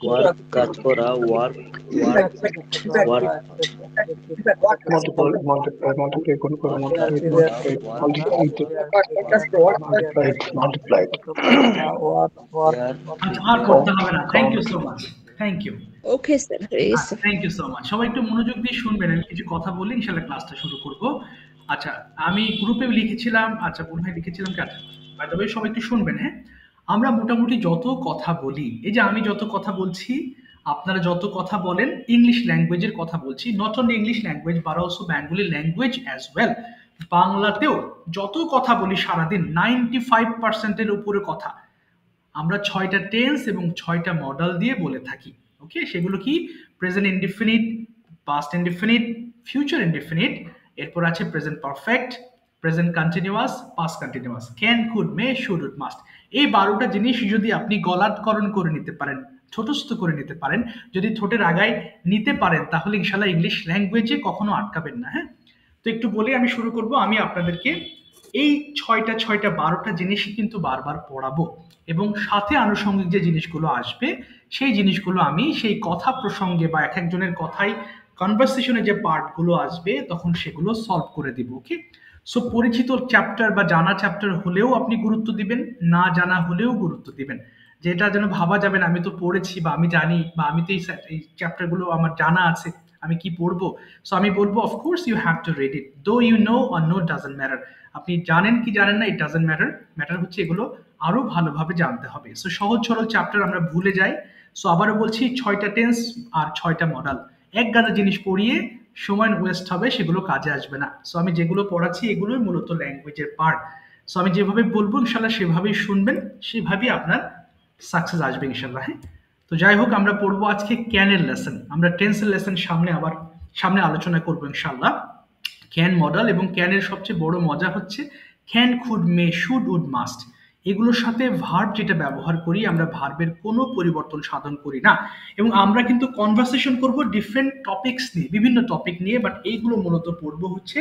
work কাজ করা, work, work, work, আর করতে হবে না। Thank you so much, thank you. Okay sir, thank you so much. সবাই একটু মনোযোগ দিয়ে শুনবেন, আমি কিছু কথা বলি, ইনশাআল্লাহ ক্লাসটা শুরু করব। আচ্ছা, আমি গ্রুপে লিখেছিলাম, আচ্ছা বোন ভাই লিখেছিলাম, বাই দ্য ওয়ে সবাই একটু শুনবেন। হ্যাঁ, আমরা মোটামুটি যত কথা বলি, এই যে আমি যত কথা বলছি, আপনারা যত কথা বলেন, ইংলিশ ল্যাঙ্গুয়েজের কথা বলছি, not only English language but also Bengali language as well. বাংলাতেও যত কথা বলি সারাদিন, 95%-এর উপরে কথা আমরা 6টা টেন্স এবং 6টা মডেল দিয়ে বলে থাকি। ওকে, সেগুলো কি? Present indefinite, past indefinite, future indefinite, এরপর আছে present perfect, present continuous, past continuous, can, could, may, should, would, must. এই 12টা জিনিস যদি আপনি গলাটকরণ করে নিতে পারেন, ছোটস্থ করে নিতে পারেন, যদি ঠোঁটের আগায় নিতে পারেন, তাহলে ইনশাআল্লাহ ইংলিশ ল্যাঙ্গুয়েজে কখনো আটকাবেন না। হ্যাঁ, তো একটু বলে আমি শুরু করব। আমি আপনাদেরকে এই 12টা জিনিসই কিন্তু বারবার পড়াবো, এবং সাথে আনুষঙ্গিক যে জিনিসগুলো আসবে সেই জিনিসগুলো আমি সেই কথা প্রসঙ্গে বা এক একজনের কথাই কনভারসেশনে যে পার্টগুলো আসবে তখন সেগুলো সলভ করে দিব। ওকে, সো পরিচিত চ্যাপ্টার বা জানা চ্যাপ্টার হলেও আপনি গুরুত্ব দিবেন, না জানা হলেও গুরুত্ব দিবেন। যেটা যেন ভাবা যাবে না আমি তো পড়েছি বা আমি জানি বা আমি তো এই চ্যাপ্টারগুলো আমার জানা আছে, আমি কি পড়বো। সো আমি বলবো, of course you have to read it, though you know or no doesn't matter. আপনি জানেন কি জানেন না, ইট ডাজন্ট ম্যাটার। ম্যাটার হচ্ছে এগুলো আরো ভালোভাবে জানতে হবে। সো সহজ সরল চ্যাপ্টার আমরা ভুলে যাই। সো আবারও বলছি 6টা টেন্স আর 6টা মডেল, এক গাদা জিনিস পড়িয়ে সময় ওয়েস্ট হবে, সেগুলো কাজে আসবে না। সো আমি যেগুলো পড়াচ্ছি এগুলোই মূলত ল্যাঙ্গুয়েজের পার্ট। সো আমি যেভাবে বলবো ইনশাল্লাহ সেভাবেই শুনবেন, সেভাবেই আপনার সাকসেস আসবে ইনশাল্লাহ। হ্যাঁ, তো যাই হোক, আমরা পড়বো আজকে ক্যানের লেসন। আমরা টেন্সের লেসন সামনে আলোচনা করবো ইনশাল্লাহ। ক্যান মডেল এবং ক্যানের সবচেয়ে বড় মজা হচ্ছে can, could, may, should, would, must, এগুলোর সাথে ভার্ব যেটা ব্যবহার করি আমরা ভার্বের কোনো পরিবর্তন সাধন করি না। এবং আমরা কিন্তু কনভারসেশন করব ডিফারেন্ট টপিকস নিয়ে, বিভিন্ন টপিক নিয়ে, বাট এইগুলো মূলত পড়বো হচ্ছে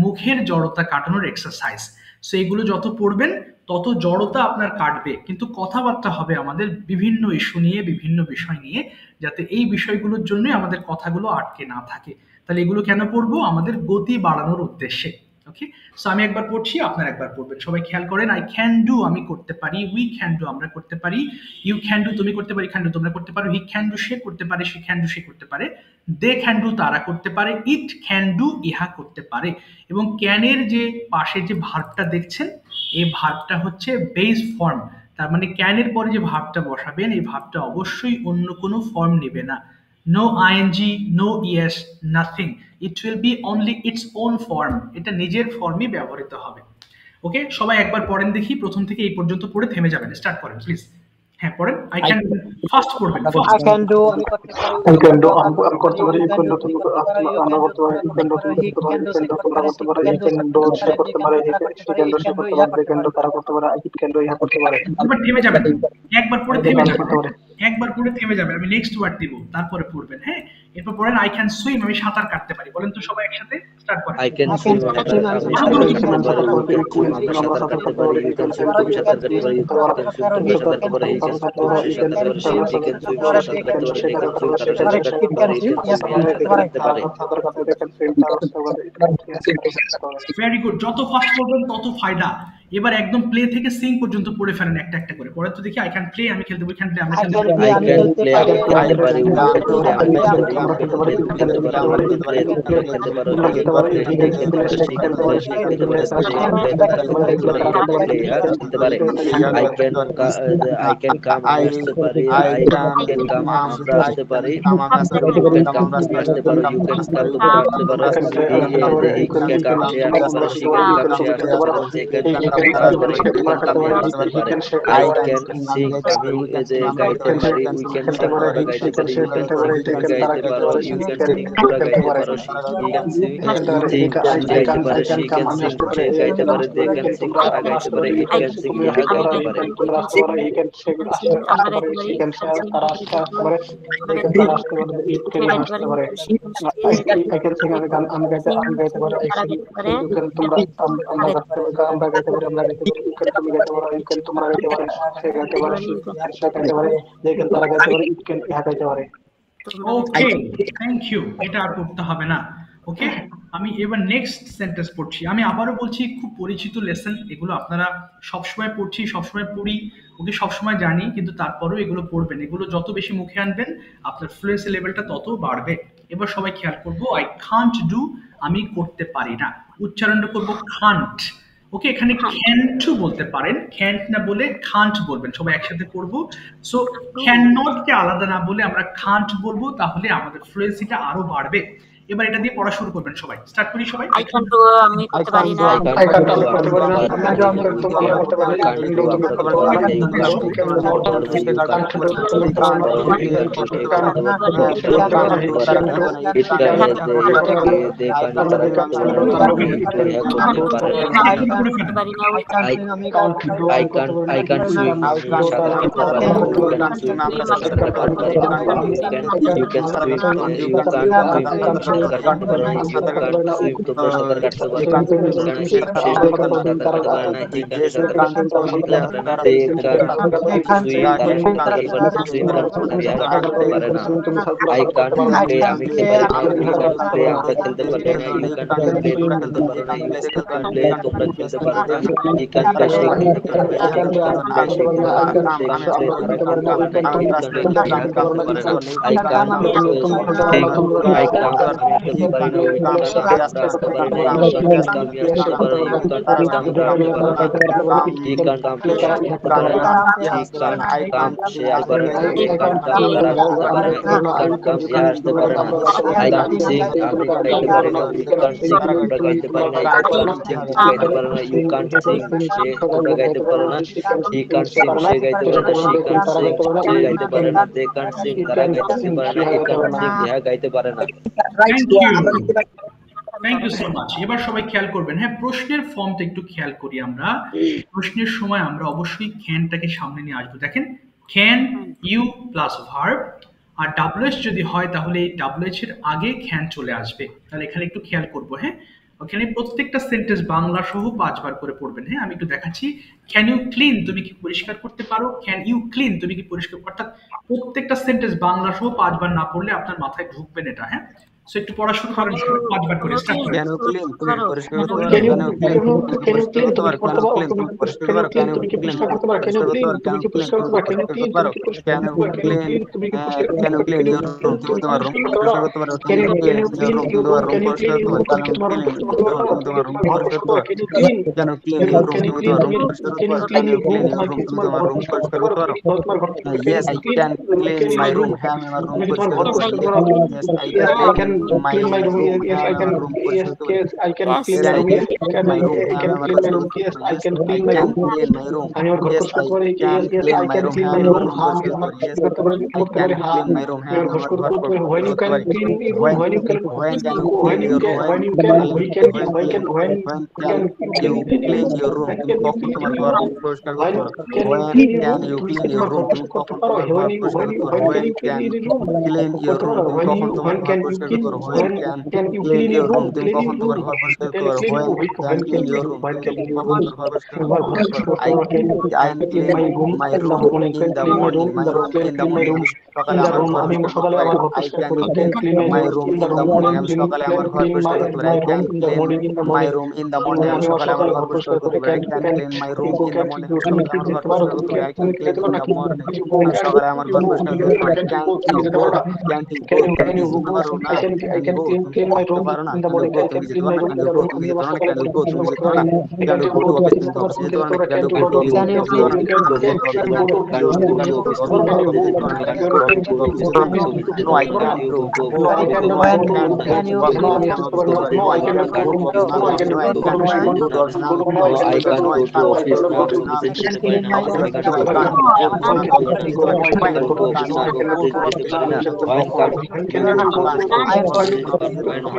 মুখের জড়তা কাটানোর এক্সারসাইজ। সো এগুলো যত পড়বেন তত জড়তা আপনার কাটবে, কিন্তু কথাবার্তা হবে আমাদের বিভিন্ন ইস্যু নিয়ে, বিভিন্ন বিষয় নিয়ে, যাতে এই বিষয়গুলোর জন্য আমাদের কথাগুলো আটকে না থাকে। তাহলে এগুলো কেন পড়বো? আমাদের গতি বাড়ানোর উদ্দেশ্যে। ওকে, সো আমি একবার পড়ছি, আপনারা একবার পড়বেন। সবাই খেয়াল করেন। আই ক্যান ডু, আমি করতে পারি। উই ক্যান ডু, আমরা করতে পারি। ইউ ক্যান ডু, তুমি করতে পারি। ক্যান ডু, তোমরা করতে পারো। হি ক্যান ডু, সে করতে পারে। সে ক্যান ডু, সে করতে পারে। দে ক্যান ডু, তারা করতে পারে। ইট ক্যান ডু, ইহা করতে পারে। এবং ক্যানের যে পাশে যে ভার্বটা দেখছেন, এই ভার্বটা হচ্ছে বেস ফর্ম। তার মানে ক্যানের পরে যে ভার্বটা বসাবেন, এই ভার্বটা অবশ্যই অন্য কোনো ফর্ম নেবে না। No ing, no yes, nothing. It will be only its own form. এটা নিজের ফর্মই ব্যবহৃত হবে। ওকে, সবাই একবার পড়েন দেখি, প্রথম থেকে এই পর্যন্ত পড়ে থেমে যাবেন। স্টার্ট করেন প্লিজ। হ্যাঁ, পড়েন। আই ক্যান ফার্স্ট পড়বেন। I can do, আমি করতে পারি। I can do, আমি করতে পারি। You can do, তুমি আমরা করতে পারি। You can do, তুমি করতে পারি। You can do, তোমরা করতে পারো। You can do, সে করতে পারে। He can do, সে করতে পারে। They can do, তারা করতে পারে। It can do, ইহা করতে পারে। একবার থেমে যাবেন, একবার পড়ে থেমে যাবেন, একবার পড়ে থেমে যাবেন। আমি নেক্সট ওয়ার্ড দিব, তারপরে পড়বেন। হ্যাঁ, এরপর পড়েন আই ক্যান সুইম, আমি সাঁতার কাটতে পারি। বলেন তো সবাই একসাথে, স্টার্ট করেন। I can swim, আমি সাঁতার কাটতে পারি। You can swim, তুমি সাঁতার কাটতে পারি। You can swim, তুমি সাঁতার কাটতে পারি। He can swim, তুমি সাঁতার কাটতে পারি। She can swim, সে সাঁতার কাটতে পারে। They can swim, তারা সাঁতার কাটতে পারে। He can swim, very good, যত ফাস্ট পড়বেন তত ফায়দা। এবার একদম প্লে থেকে সিং পর্যন্ত পড়ে ফেলেন একটা একটা করে। পরে তো দেখি আই ক্যান প্লে, আমি খেলতে পারি। ক্যান প্লে, আমরা খেলতে পারি। I can play, আমি খেলতে পারি। You can play, আমি খেলতে পারি। You can play, তুমি খেলতে পারো। আমরা খেলতে পারি। তোমরা খেলতে পারো। He can play, he খেলতে পারে। She can play, সে খেলতে পারে। They can play, তারা খেলতে পারে। He can play, খেলতে পারে। I can come, আমি আসতে পারি। I can come, আমরা আসতে পারি। You can come, তুমি আসতে পারো। You can come, তোমরা আসতে পারো। He can come, সে আসতে পারে। She can come, সে আসতে পারে। They can come, তারা আসতে পারে। You can come, আসতে পারে। I can sing, আমি যে গাইতে পারি। We can sing, তোমরা গাইতে পারি। You can sing, তুমি গাইতে পারো। You can sing, তোমরা গাইতে পারো। He can sing, গাইতে পারে। She can sing, সে গাইতে পারে। They can sing, তারা গাইতে পারে। It can sing, ইহা গাইতে পারে। ওকে, থ্যাংক ইউ। এটা আর করতে হবে না। ওকে, আমি এবার নেক্সট সেন্টেন্স পড়ছি। আমি আবারও বলছি, খুব পরিচিত লেসন এগুলো, আপনারা সবসময় পড়ছি, সবসময় পড়ি। ওকে, সবসময় জানি, কিন্তু তারপরেও এগুলো পড়বেন। এগুলো যত বেশি মুখে আনবেন আপনার ফ্লুয়েন্সি লেভেলটা তত বাড়বে। এবার সবাই খেয়াল করবো, আই কান্ট ডু, আমি করতে পারি না। উচ্চারণটা করবো কান্ট। ওকে, এখানে ক্যান টু বলতে পারেন, ক্যান্ট না বলে কান্ট বলবেন। সবাই একসাথে করবো। সো ক্যান নট কে আলাদা না বলে আমরা কান্ট বলবো, তাহলে আমাদের ফ্লুয়েন্সিটা আরো বাড়বে। এবার এটা দিয়ে পড়া শুরু করবেন সবাই। স্টার্ট করি সবাই। I can do, আমি করতে পারি না। I can't do, করতে পারি না। আমরা যে আমি করতে পারি। You can do, করতে পারি না। You can do, can not, you can't do, you can't do, you can do, you can't do, it can do, they can do, তারা করতে পারে। I can't swim, সাঁতার কাটতে পারি। You can swim, সাঁতার কাটতে পারি। You can swim, you can't সাঁতার কাটতে পারো। You can't swim, তোমরা সাঁতার কাটতে পারো। সাঁতার কাটতে পারে না। He can সাঁতার কাটতে পারে না। They can swim, তারা সাঁতার কাটতে পারে। Swim করতে পারে না। I can't play, আমি খেলতে পারি না। You can play, আমরা খেলতে পারি না। You can play, তোমরা খেলতে পারো না। You can play, তোমরা খেলতে পারো না। He can play, সে খেলতে পারে না। He can play, সে খেলতে পারে না। They can play, তারা খেলতে পারে না। You can play, তারা খেলতে পারে না। I can't think, I can't আমি আসতে পারি না, উই কান্ট আমরা আসতে পারি না, ইউ কান্ট আমি আসতে পারি না, ইউ কান্ট আমরা আসতে পারি না, হি কান্ট কাম সে আসতে পারে না, হি কান্ট কাম সে আসতে পারে না, দে কান্ট কাম তারা আসতে পারে না, ইট কান্ট কাম এ আসতে পারে না, আই কান্ট সিং আমি গাইতে পারি না, উই কান্ট সিং আমরা গাইতে পারি না, ই কান্ট সিং গাইতে পারে না, ইউ কান্ট সিং সে তোমরা গাইতে পারো না, হি কান্ট সিং সে গাইতে পারে না, শি কান্ট সিং সে গাইতে পারে না, দে কান্ট সিং তারা গাইতে পারে না, ই কান্ট সিং ইহা গাইতে পারে না। Thank you so much. এবার সবাই খেয়াল করবেন, হ্যাঁ প্রশ্নের ফর্মটা একটু খেয়াল করি আমরা। প্রশ্নের সময় আমরা অবশ্যই ক্যানটাকে সামনে নিয়ে আসবো। দেখেন ক্যান ইউ প্লাস ভার্ব, আর ডাব্লিউএইচ যদি হয় তাহলে এই ডাব্লিউএইচ এর আগে ক্যান চলে আসবে। তাহলে এখানে একটু খেয়াল করবো, হ্যাঁ ওখানে প্রত্যেকটা সেন্টেন্স বাংলা সহ 5 বার করে পড়বেন। হ্যাঁ আমি একটু দেখাচ্ছি। ক্যান ইউ ক্লিন, তুমি কি পরিষ্কার করতে পারো? ক্যান ইউ ক্লিন, তুমি কি পরিষ্কার, অর্থাৎ প্রত্যেকটা সেন্টেন্স বাংলা সহ 5 বার না পড়লে আপনার মাথায় ঢুকবে না এটা। হ্যাঁ সো একটু পড়া শুরু করেন, 5 বার করে স্টার্ট করেন। ক্যান ইউ ক্লিন, তুমি পরিষ্কার করতে পারো? ক্যান ইউ ক্লিন, তুমি পরিষ্কার করতে পারো? তুমি পরিষ্কার করতে পারো? ক্যান ইউ ক্লিন, তুমি পরিষ্কার করতে পারো? ক্যান ইউ ক্লিন, তুমি কি পরিষ্কার করতে পারো? ক্যান ইউ ক্লিন, তুমি কি পরিষ্কার করতে পারো? Can you clean, can you clean your room, তুমি তোমার রুম পরিষ্কার করতে পারো? Can you clean your room, তুমি তোমার রুম পরিষ্কার করতে পারো? ক্যান ইউ ক্লিন তুমি তোমার রুম পরিষ্কার করতে পারো? Can you clean your room, তুমি তোমার রুম পরিষ্কার করতে পারো? Can you clean your room, তুমি তোমার রুম পরিষ্কার করতে পারো? Yes I can clean my room, হ্যাঁ আমি আমার রুম পরিষ্কার করতে পারি। Yes I can my room, yes I can, yes I can clean my room, yes I can clean my room, yes I can clean my room, আমি আমার ঘর পরিষ্কার করতে পারি, yes I can clean my room, হ্যাঁ আমি আমার ঘর পরিষ্কার করতে পারি, হ্যাঁ আমি আমার ঘর পরিষ্কার করতে পারি। when you can clean your room, when you can clean your room, তুমি কখন তোমার ঘর পরিষ্কার করতে পারো? when can you clean your room, তুমি কখন তোমার ঘর পরিষ্কার করতে পারো? when can clean your room, তুমি কখন তোমার ঘর পরিষ্কার করতে পারো? when can you clean your room, তুমি কখন তোমার ঘর পরিষ্কার করতে পারো? when can clean your room, তুমি কখন তোমার ঘর পরিষ্কার করতে পারো? I am clean my room in the morning, my room in the morning, সকালে আমার ঘর আমি সকালে আমার ঘর পরিষ্কার করি। I can clean my room in the morning, আমি সকালে আমার ঘর পরিষ্কার করতে পারি। I can clean my room in the morning, আমি সকালে আমার ঘর পরিষ্কার করতে পারি। I can clean my room in the morning, সকালে আমার ঘর পরিষ্কার করতে পারি। I can clean in the morning, সকালে আমার ঘর পরিষ্কার করতে পারি। Can you go, I can clean my room in the morning, I can clean my room in the morning, তুমি যেতে পারো না? Can you go, তুমি যেতে পারো না? Can you go to office, তুমি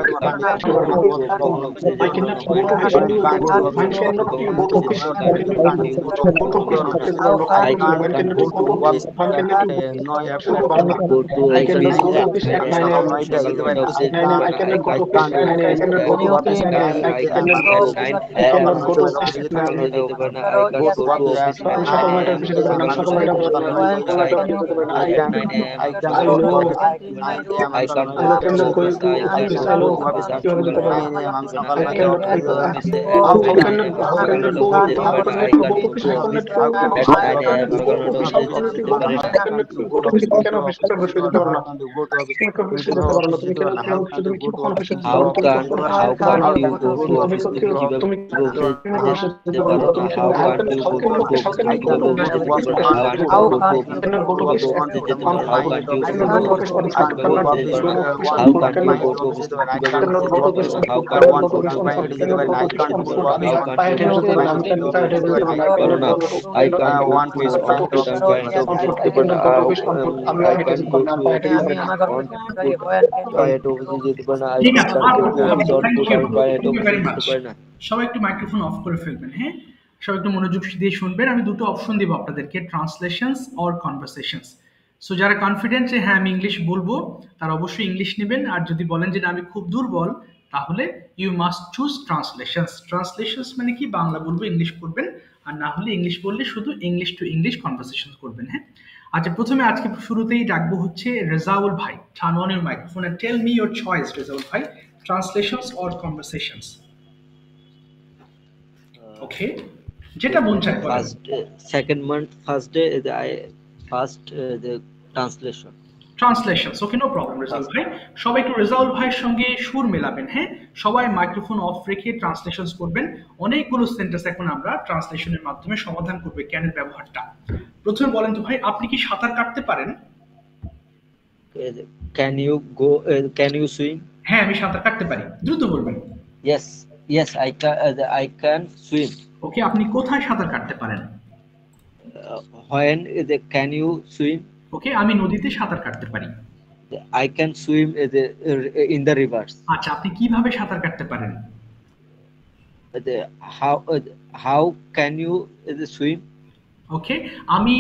অফিসে যেতে পারো না? Can you go to office, can you go to office, no I can't go, no I can't, no I can't, can you no I can't go to office, no I can't go to office, no I can't go to office, no I can't go to office, no I সবাই একটু মাইক্রোফোন অফ করে ফেলবেন। হ্যাঁ সবাই একটু মনোযোগ দিয়ে শুনবেন। আমি দুটো অপশন দিব আপনাদেরকে, ট্রান্সলেশনস অর কনভারসেশনস। সো যারা কনফিডেন্ট যে হ্যাঁ আমি ইংলিশ বলবো তারা অবশ্যই ইংলিশ নেবেন, আর যদি বলেন যে আমি খুব দুর্বল তাহলে you must choose translations. Translations মানে কি, বাংলা বলবো ইংলিশ করবেন, আর না হলে ইংলিশ বললে শুধু ইংলিশ টু ইংলিশ কনভারসেশন করবেন। হ্যাঁ আচ্ছা প্রথমে আজকে শুরুতেই ডাকবো হচ্ছে রেজাউল ভাই। Turn on your microphone and tell me your choice Rezaul ভাই, ট্রান্সলেশনস অর কনভারসেশনস। ওকে যেটা মন চায়। First second month first day the translation. Translations. Okay, no problem Rezaul ভাই। সবাই একটু রেজাউল ভাইয়ের সঙ্গে সুর মেলাবেন, হ্যাঁ? সবাই মাইক্রোফোন অফ রেখে ট্রান্সলেশনস করবেন। অনেকগুলো সেন্টেন্স এখন আমরা ট্রান্সলেশনের মাধ্যমে সমাধান করব ক্যানের ব্যবহারটা। প্রথমে বলেন তো ভাই, আপনি কি সাঁতার কাটতে পারেন? Can you swim? হ্যাঁ, আমি সাঁতার কাটতে পারি। দ্রুত বলবেন। Yes, I can swim. ওকে, আপনি কোথায় সাঁতার কাটতে পারেন? When can you swim? ওকে, আমি নদীতে সাঁতার কাটতে পারি। I can swim in the rivers. আচ্ছা, আপনি কিভাবে সাঁতার কাটতে পারেন? How can you swim? ওকে, আমি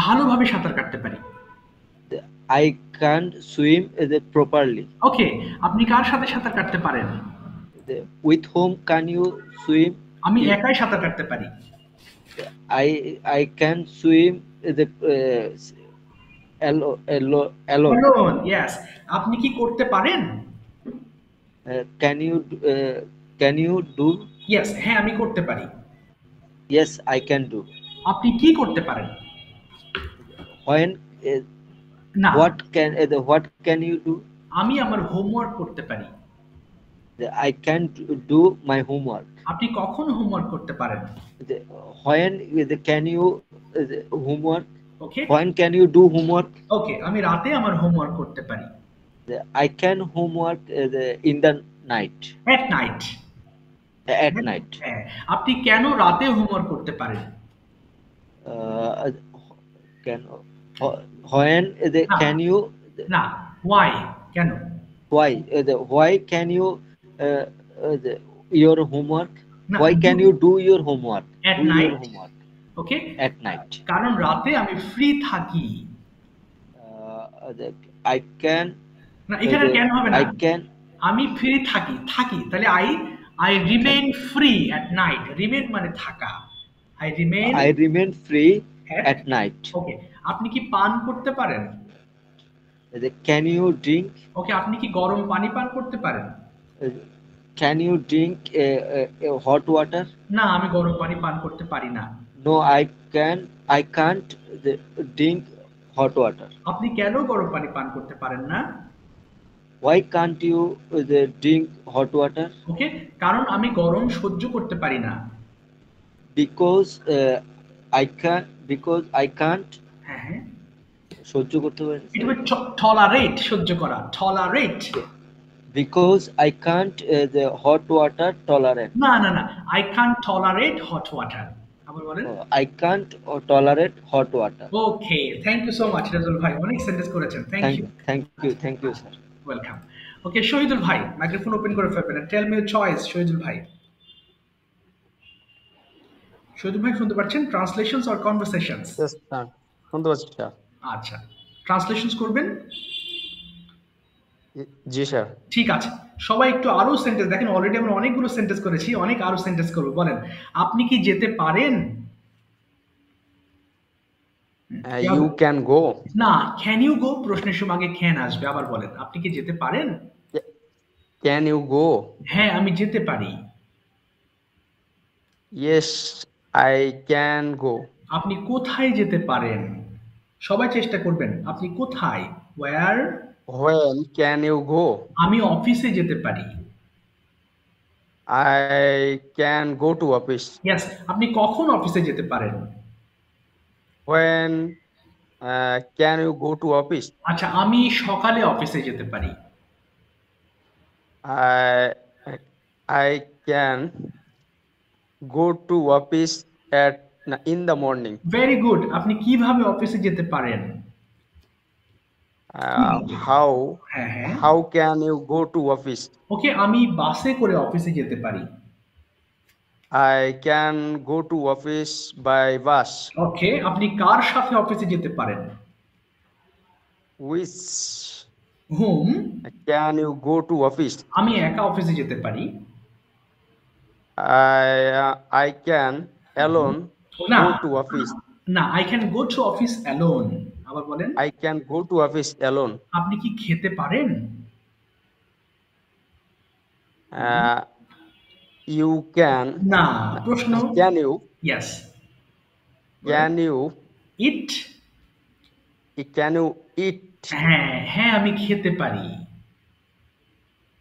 ভালোভাবে সাঁতার কাটতে পারি। I can't swim properly. ওকে, আপনি কার সাথে সাঁতার কাটতে পারেন? With whom can you swim? আমি একাই সাঁতার কাটতে পারি। I can swim alone. Yes. আপনি কি করতে পারেন? Can you do? Yes, হ্যাঁ আমি করতে পারি। Yes, I can do. আপনি কি করতে পারেন? When না, what can you do? আমি আমার হোমওয়ার্ক করতে পারি। I can do my homework. আপনি কখন হোমওয়ার্ক করতে পারেন? When can you homework? Okay. When can you do homework? ওকে, আমি রাতে আমার হোমওয়ার্ক করতে পারি। I can homework in the night. At night. At night. হ্যাঁ, আপনি কেন রাতে হোমওয়ার্ক করতে পারেন? When can you? না, why? কেন? Why can you your homework? না, Why can you do your homework? At Do night. your homework okay, at night. কারণ রাতে আমি ফ্রি থাকি। I can. না, এখানে কেন হবে না? I can. আমি ফ্রি থাকি, তাহলে I remain free at night. Remain মানে থাকা। I remain free at night. ওকে, আপনি কি পান করতে পারেন? Can you drink? ওকে, আপনি কি গরম পানি পান করতে পারেন? Can you drink hot water? না, আমি গরম পানি পান করতে পারি না। No, I can't drink hot water. আপনি কেন গরম পানি পান করতে পারেন না? Why can't you drink hot water? ওকে, কারণ আমি গরম সহ্য করতে পারি না। Because I can't হ্যাঁ, সহ্য করতে পারি। এটা হবে টলারেট, সহ্য করা। Tolerate. Because I can't the hot water tolerate. না, I can't tolerate hot water. আবার বলেন। I can't tolerate hot water. Okay, thank you so much Rajul ভাই, অনেক সেন্টেন্স করেছেন। Thank you sir. Welcome. Okay, Shahidul ভাই মাইক্রোফোন ওপেন করে ফেলবেন। Tell me your choice. Shahidul ভাই শুনতে পাচ্ছেন? Translations or conversations? Yes, sir শুনতে পাচ্ছি স্যার। আচ্ছা, ট্রান্সলেশনস করবেন? জি স্যার। ঠিক আছে, সবাই একটু আরো সেন্টেন্স দেখেন। অলরেডি আমরা অনেকগুলো সেন্টেন্স করেছি, অনেক আরো সেন্টেন্স করব। বলেন, আপনি কি যেতে পারেন? You can go. না, ক্যান ইউ গো প্রশ্নের সময় আগে ক্যান আসবে। আবার বলেন, আপনি কি যেতে পারেন? Can you go? হ্যাঁ, আমি যেতে পারি। Yes, I can go. আপনি কোথায় যেতে পারেন? সবাই চেষ্টা করবেন। আপনি কোথায়? Wire? When can you go? আমি অফিসে যেতে পারি। I can go to office. Yes, আপনি কখন অফিসে যেতে পারেন? When can you go to office? আচ্ছা, আমি সকালে অফিসে যেতে পারি। I can go to office in the morning. Very good. আপনি কিভাবে অফিসে যেতে পারেন? How can you go to office? ওকে, আমি বাসে করে অফিসে যেতে পারি। I can go to office by bus. ওকে, আপনি কার সাথে অফিসে যেতে পারেন? With whom can you go to office? আমি একা অফিসে যেতে পারি। I can alone না, go to office. না, I can go to office alone. আবার বলেন। I can go to office alone. আপনি কি খেতে পারেন? You can. না, প্রশ্ন। Can you? Yes. Can you eat? Can you eat? হ্যাঁ হ্যাঁ আমি খেতে পারি।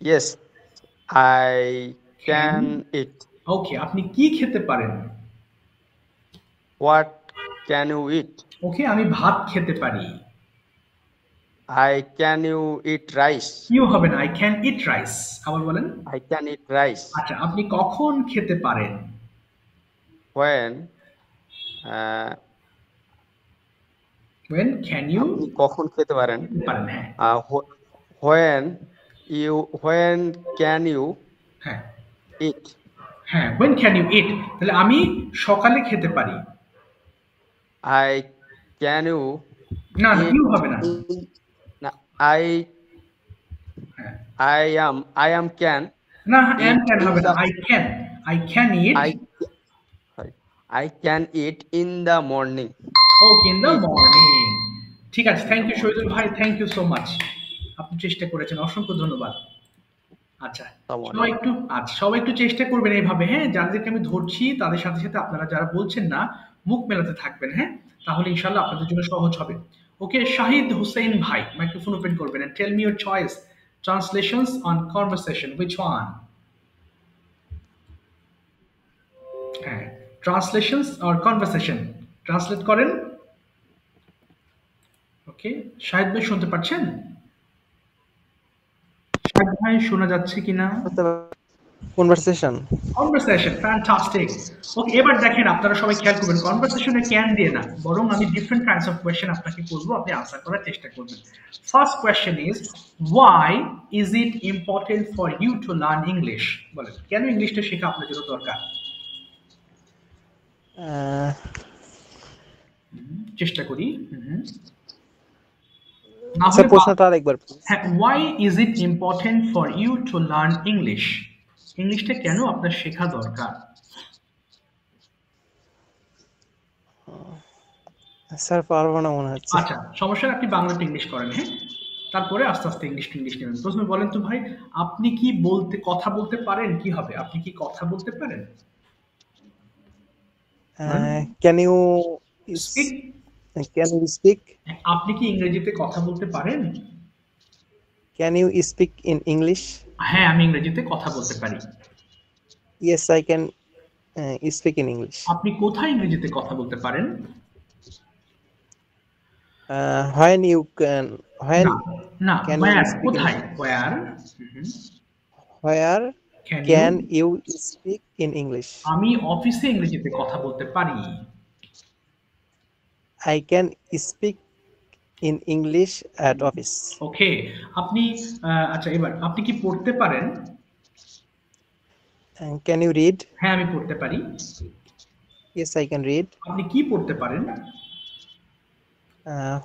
Yes, I can, can eat. ওকে আপনি কি খেতে পারেন? What can you eat? ওকে আমি ভাত খেতে পারি। Can you eat rice? You হবে না, আই ক্যান ইট রাইস। আবার বলেন। I can eat rice. আচ্ছা আপনি কখন খেতে পারেন? When uh, when can you আপনি কখন খেতে পারেন? খেতে পারেন, হ্যাঁ When can you হ্যাঁ eat? হ্যাঁ when can you eat, তাহলে আমি সকালে খেতে পারি। Can you না না eat ইউ হবে না। না, হ্যাঁ I am can না এম eat ক্যান in হবে না, the I can it. I can eat in the morning. Okay in the Eat. Morning. ঠিক আছে, থ্যাংক ইউ শহীদুল ভাই, থ্যাংক ইউ সো মাচ, আপনি চেষ্টা করেছেন, অসংখ্য ধন্যবাদ। আচ্ছা সবাই একটু চেষ্টা করবেন এইভাবে, হ্যাঁ যাদেরকে আমি ধরছি তাদের সাথে সাথে আপনারা যারা বলছেন না মুখ মেলাতে থাকবেন, হ্যাঁ তাহলে ইনশাআল্লাহ আপনাদের জন্য সহজ হবে। ওকে শাহিদ হুসেন ভাই মাইক্রোফোন ওপেন করবেন and tell me your choice translations on conversation, which one? হ্যাঁ ট্রান্সলেশনস অর কনভারসেশন, ট্রান্সলেট করেন। ওকে শাহিদ ভাই শুনতে পাচ্ছেন? শাহিদ ভাই শোনা যাচ্ছে কিনা? কনভারসেশন। Conversation, fantastic. ওকে এবার দেখেন আপনারা সবাই খেয়াল করবেন, কনভারসেশনে ক্যান দিয়ে না, বরং আমি ডিফারেন্ট কাইন্ডস অফ কোয়েশ্চেন আপনাকে করব, আপনি আনসার করার চেষ্টা করবেন। First question is why is it important for you to learn English? বলেন কেন ইংলিশটা শেখা আপনার জন্য দরকার? চেষ্টা করি। স্যার প্রশ্নটা আরেকবার। হ্যাঁ why is it important for you to learn English? ইংলিশটা কেন আপনার শেখা দরকার? স্যার পারবো না মনে হচ্ছে। আচ্ছা সমস্যা নেই, আপনি বাংলাতে ইংলিশ করেন, হ্যাঁ তারপরে আস্তে আস্তে ইংলিশ নেবেন। প্রথমে বলেন তো ভাই, আপনি কি কথা বলতে পারেন? কি হবে, আপনি কি কথা বলতে পারেন? Can you speak? আপনি কি ইংরেজিতে কথা বলতে পারেন? Can you speak in English? হ্যাঁ আমি ইংরেজিতে কথা বলতে পারি। Yes I can speak in English. আপনি কোথায় ইংরেজিতে কথা বলতে পারেন? when you can না can where, you speak কোথায় where can you speak in English? আমি অফিসে ইংরেজিতে কথা বলতে পারি। I can speak in English at office. ওকে আপনি আচ্ছা এবার আপনি কি পড়তে পারেন? Can you read? হ্যাঁ আমি পড়তে পারি। Yes I can read. আপনি কি পড়তে পারেন?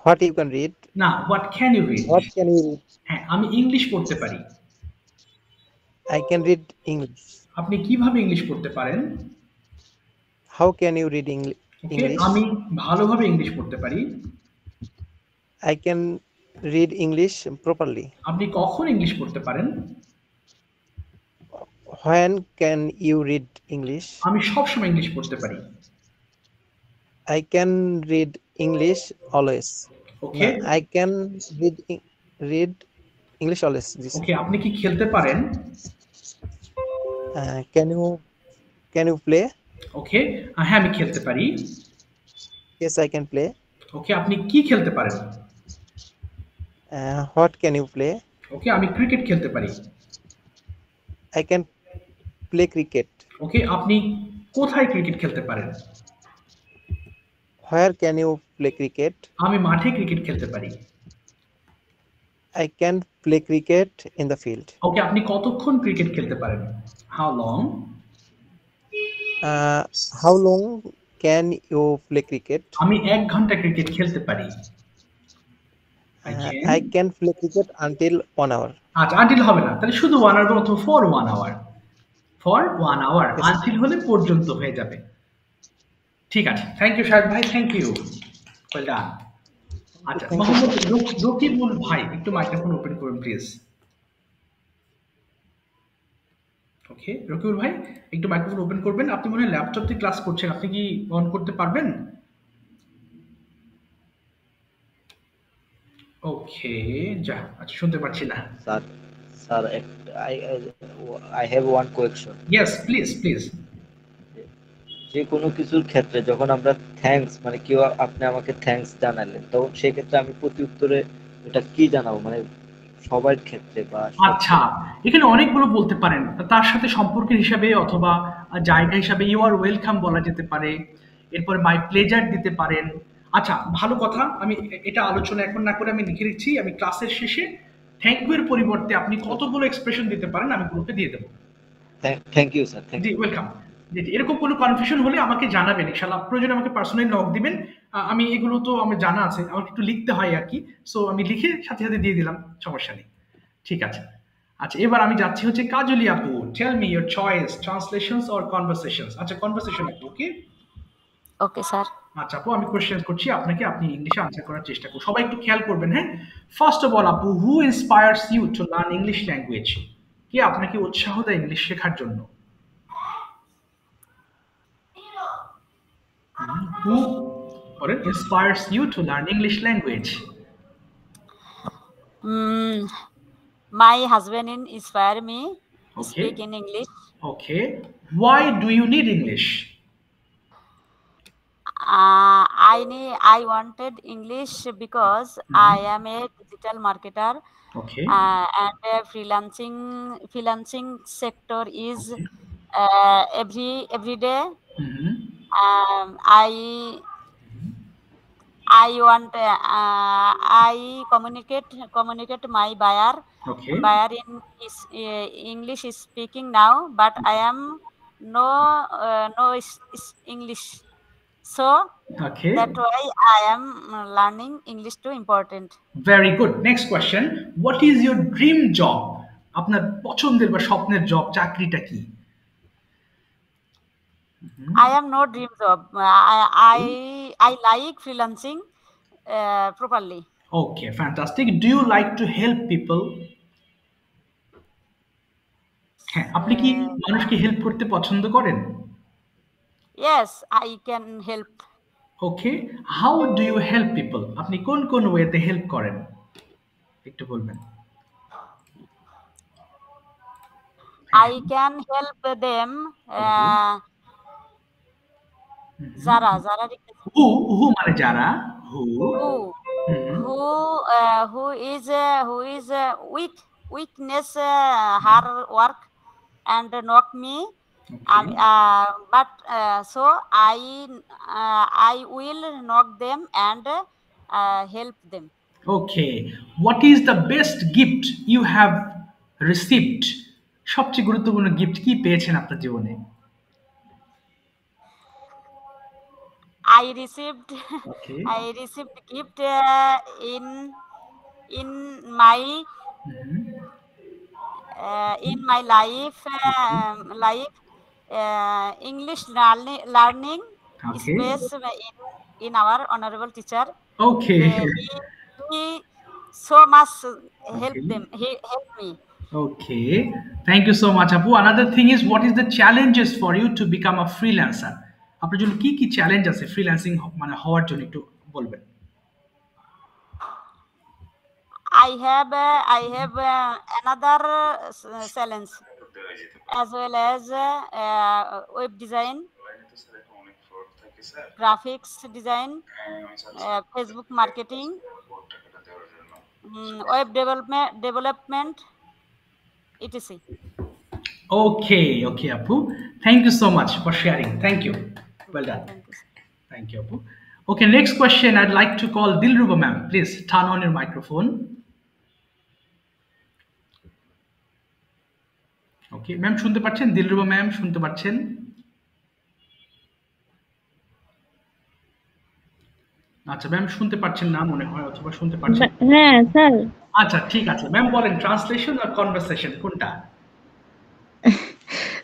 What you can read? না what can you read? What can you read? হ্যাঁ আমি ইংলিশ পড়তে পারি। I can read English. আপনি কিভাবে ইংলিশ পড়তে পারেন? How can you read English? আমি ভালোভাবে ইংলিশ পড়তে পারি। I can read English properly. আপনি কখন ইংলিশ পড়তে পারেন? When can you read English? আমি সব সময় ইংলিশ পড়তে পারি। I can read English always. Okay. I can read English always. Okay, আপনি কি খেলতে পারেন? Can you play? Okay, হ্যাঁ আমি খেলতে পারি। Yes, I can play. Okay, আপনি কি খেলতে পারেন? What can you play? Okay, আমি ক্রিকেট খেলতে পারি। I can play cricket. Okay, আপনি কোথায় ক্রিকেট খেলতে পারেন? Where can you play cricket? আমি মাঠে ক্রিকেট খেলতে পারি। I can play cricket in the field. Okay, আপনি কতক্ষণ ক্রিকেট খেলতে পারেন? How long? How long can you play cricket? আমি 1 ঘন্টা ক্রিকেট খেলতে পারি। I can play cricket until 1 hour. আচ্ছা until হবে না, তাহলে শুধু 1 hour অথবা for 1 hour. For 1 hour. Until হলে পর্যন্ত হয়ে যাবে। ঠিক আছে, থ্যাংক ইউ শাহিদ ভাই, থ্যাংক ইউ, ওয়েল ডান। আচ্ছা মোহাম্মদ রকিবুল ভাই একটু মাইক্রোফোন ওপেন করুন প্লিজ। ওকে রকিবুল ভাই একটু মাইক্রোফোন ওপেন করবেন, আপনি মনে হয় ল্যাপটপ দিয়ে ক্লাস করছেন, আপনি কি অন করতে পারবেন? ওকে, যা আচ্ছা শুনতে পাচ্ছি না। Sir sir I have one question. Yes please please. যে কোনো কিছুর ক্ষেত্রে যখন আমরা থ্যাঙ্কস মানে কেউ আপনি আমাকে থ্যাঙ্কস জানালেন, তখন সেই ক্ষেত্রে আমি প্রতি উত্তরে এটা কি জানাবো, মানে সবার ক্ষেত্রে বা আচ্ছা, এখানে অনেকগুলো বলতে পারেন, তার সাথে সম্পর্কের হিসাবে অথবা জায়গা হিসাবে ইউ আর ওয়েলকাম বলা যেতে পারে, এরপরে মাই প্লেজার দিতে পারেন। আচ্ছা ভালো কথা, আমি এটা আলোচনা এখন না করে আমি লিখে রেখেছি, আমি ক্লাসের শেষে থ্যাংক ইউ এর পরিবর্তে আপনি কতগুলো এক্সপ্রেশন দিতে পারেন আমি গ্রুপে দিয়ে দেবো। Thank you sir. জি ওয়েলকাম। এরকম কোনো কনফিউশন হলে আমাকে জানাবেন, ইনশাআল্লাহ প্রয়োজনে আমাকে পার্সোনালি নক দিবেন। আমি এগুলো তো আমার জানা আছে, আমাকে একটু লিখতে হয় আর কি, সো আমি লিখে সাথে সাথে দিয়ে দিলাম, সমস্যা নেই। ঠিক আছে, আচ্ছা এবার আমি যাচ্ছি হচ্ছে কাজলি আপু, tell me your choice, translations or conversations. আচ্ছা কনভারসেশন আপু, ওকে ওকে স্যার। আচ্ছা আপু আমি কোশ্চেন করছি আপনাকে, আপনি ইংলিশে আনসার করার চেষ্টা করুন, সবাই একটু খেয়াল করবেন। হ্যাঁ, ফার্স্ট অফ অল আপু, who inspires you to learn English language? কে আপনাকে উৎসাহ দেয় ইংলিশ শেখার জন্য? Who inspires you to learn English language? My husband inspire me to Okay. speak in English. Okay. Why do you need English? I wanted English because I am a digital marketer. Okay. And freelancing sector is every day. I want I communicate my buyer. Okay. Buyer in is English is speaking now, but I am no is English. So Okay. that's why I am learning English too important. Very good. Next question. What is your dream job? আপনার পছন্দের বা স্বপ্নের জব, চাকরিটা কি? I am no dream job. I like freelancing properly. Okay, fantastic. Do you like to help people? হ্যাঁ, আপনি কি মানুষকে হেল্প করতে পছন্দ করেন? Yes, I can help. Okay. How do you help people? আপনি কোন কোন ওয়েতে হেল্প করেন একটু বলবেন? I can help them. Zara who মানে যারা, who is weakness her work and knock me. But so I will knock them and help them. Okay. What is the best gift you have received? সবচেয়ে গুরুত্বপূর্ণ গিফট কি পেয়েছেন আপনার জীবনে? I received gift in my life English learning space in our honorable teacher. Okay. He so much help them. He helped me. Okay. Thank you so much, Apu. Another thing is, what is the challenges for you to become a freelancer? আপনার জন্য কি কি চ্যালেঞ্জ আছে ফ্রিল্যান্সিং মানে হওয়ার জন্য একটু বলবেন? I have another challenge as well as web design, graphics design, Facebook marketing, web development, etc. Okay, Apu. Thank you so much for sharing. Thank you. Well done. Thank you, Apu. Okay, next question. I'd like to call Dilruba ma'am. Please turn on your microphone. Okay, ma'am শুনতে পাচ্ছেন? দিলরুবা ম্যাম শুনতে পাচ্ছেন? আচ্ছা ম্যাম শুনতে পাচ্ছেন না মনে হয়, অথবা শুনতে পাচ্ছেন? হ্যাঁ স্যার। আচ্ছা ঠিক আছে ম্যাম, বলেন ট্রান্সলেশন আর কনভারসেশন কোনটা?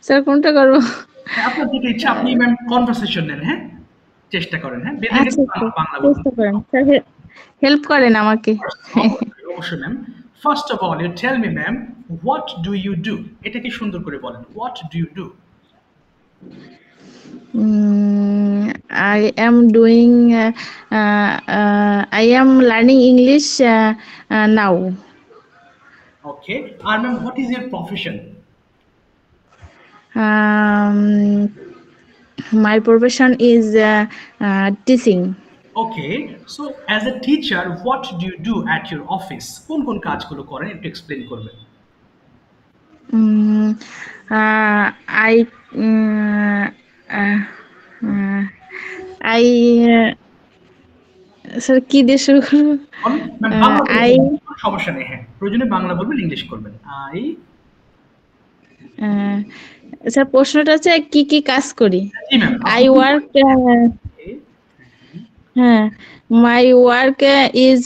স্যার কোনটা করব? আপনার যেটা ইচ্ছা, আপনি ম্যাম কনভারসেশন নেন। হ্যাঁ, চেষ্টা করেন। হ্যাঁ, বাংলা চেষ্টা করেন স্যার, হেল্প করেন আমাকে। অবশ্যই ma'am. First of all, you tell me ma'am, what do you do? এটাকে সুন্দর করে বলেন, what do you do? I am doing. I am learning English now. Okay. And ma'am, what is your profession? My profession is teaching. Okay. So as a teacher, what do you do at your office? কোন কাজগুলো করেন একটু explain করবেন। Mm, I I স্যার কি দিয়ে শুরু করবো? মানে বাংলা I বলবেন, কোনো সমস্যা নেই, হ্যাঁ। প্রয়োজনে বাংলা বলবেন, ইংলিশ করবেন। স্যার প্রশ্নটা হচ্ছে কি কি কাজ করি? জি ma'am. I work. My work is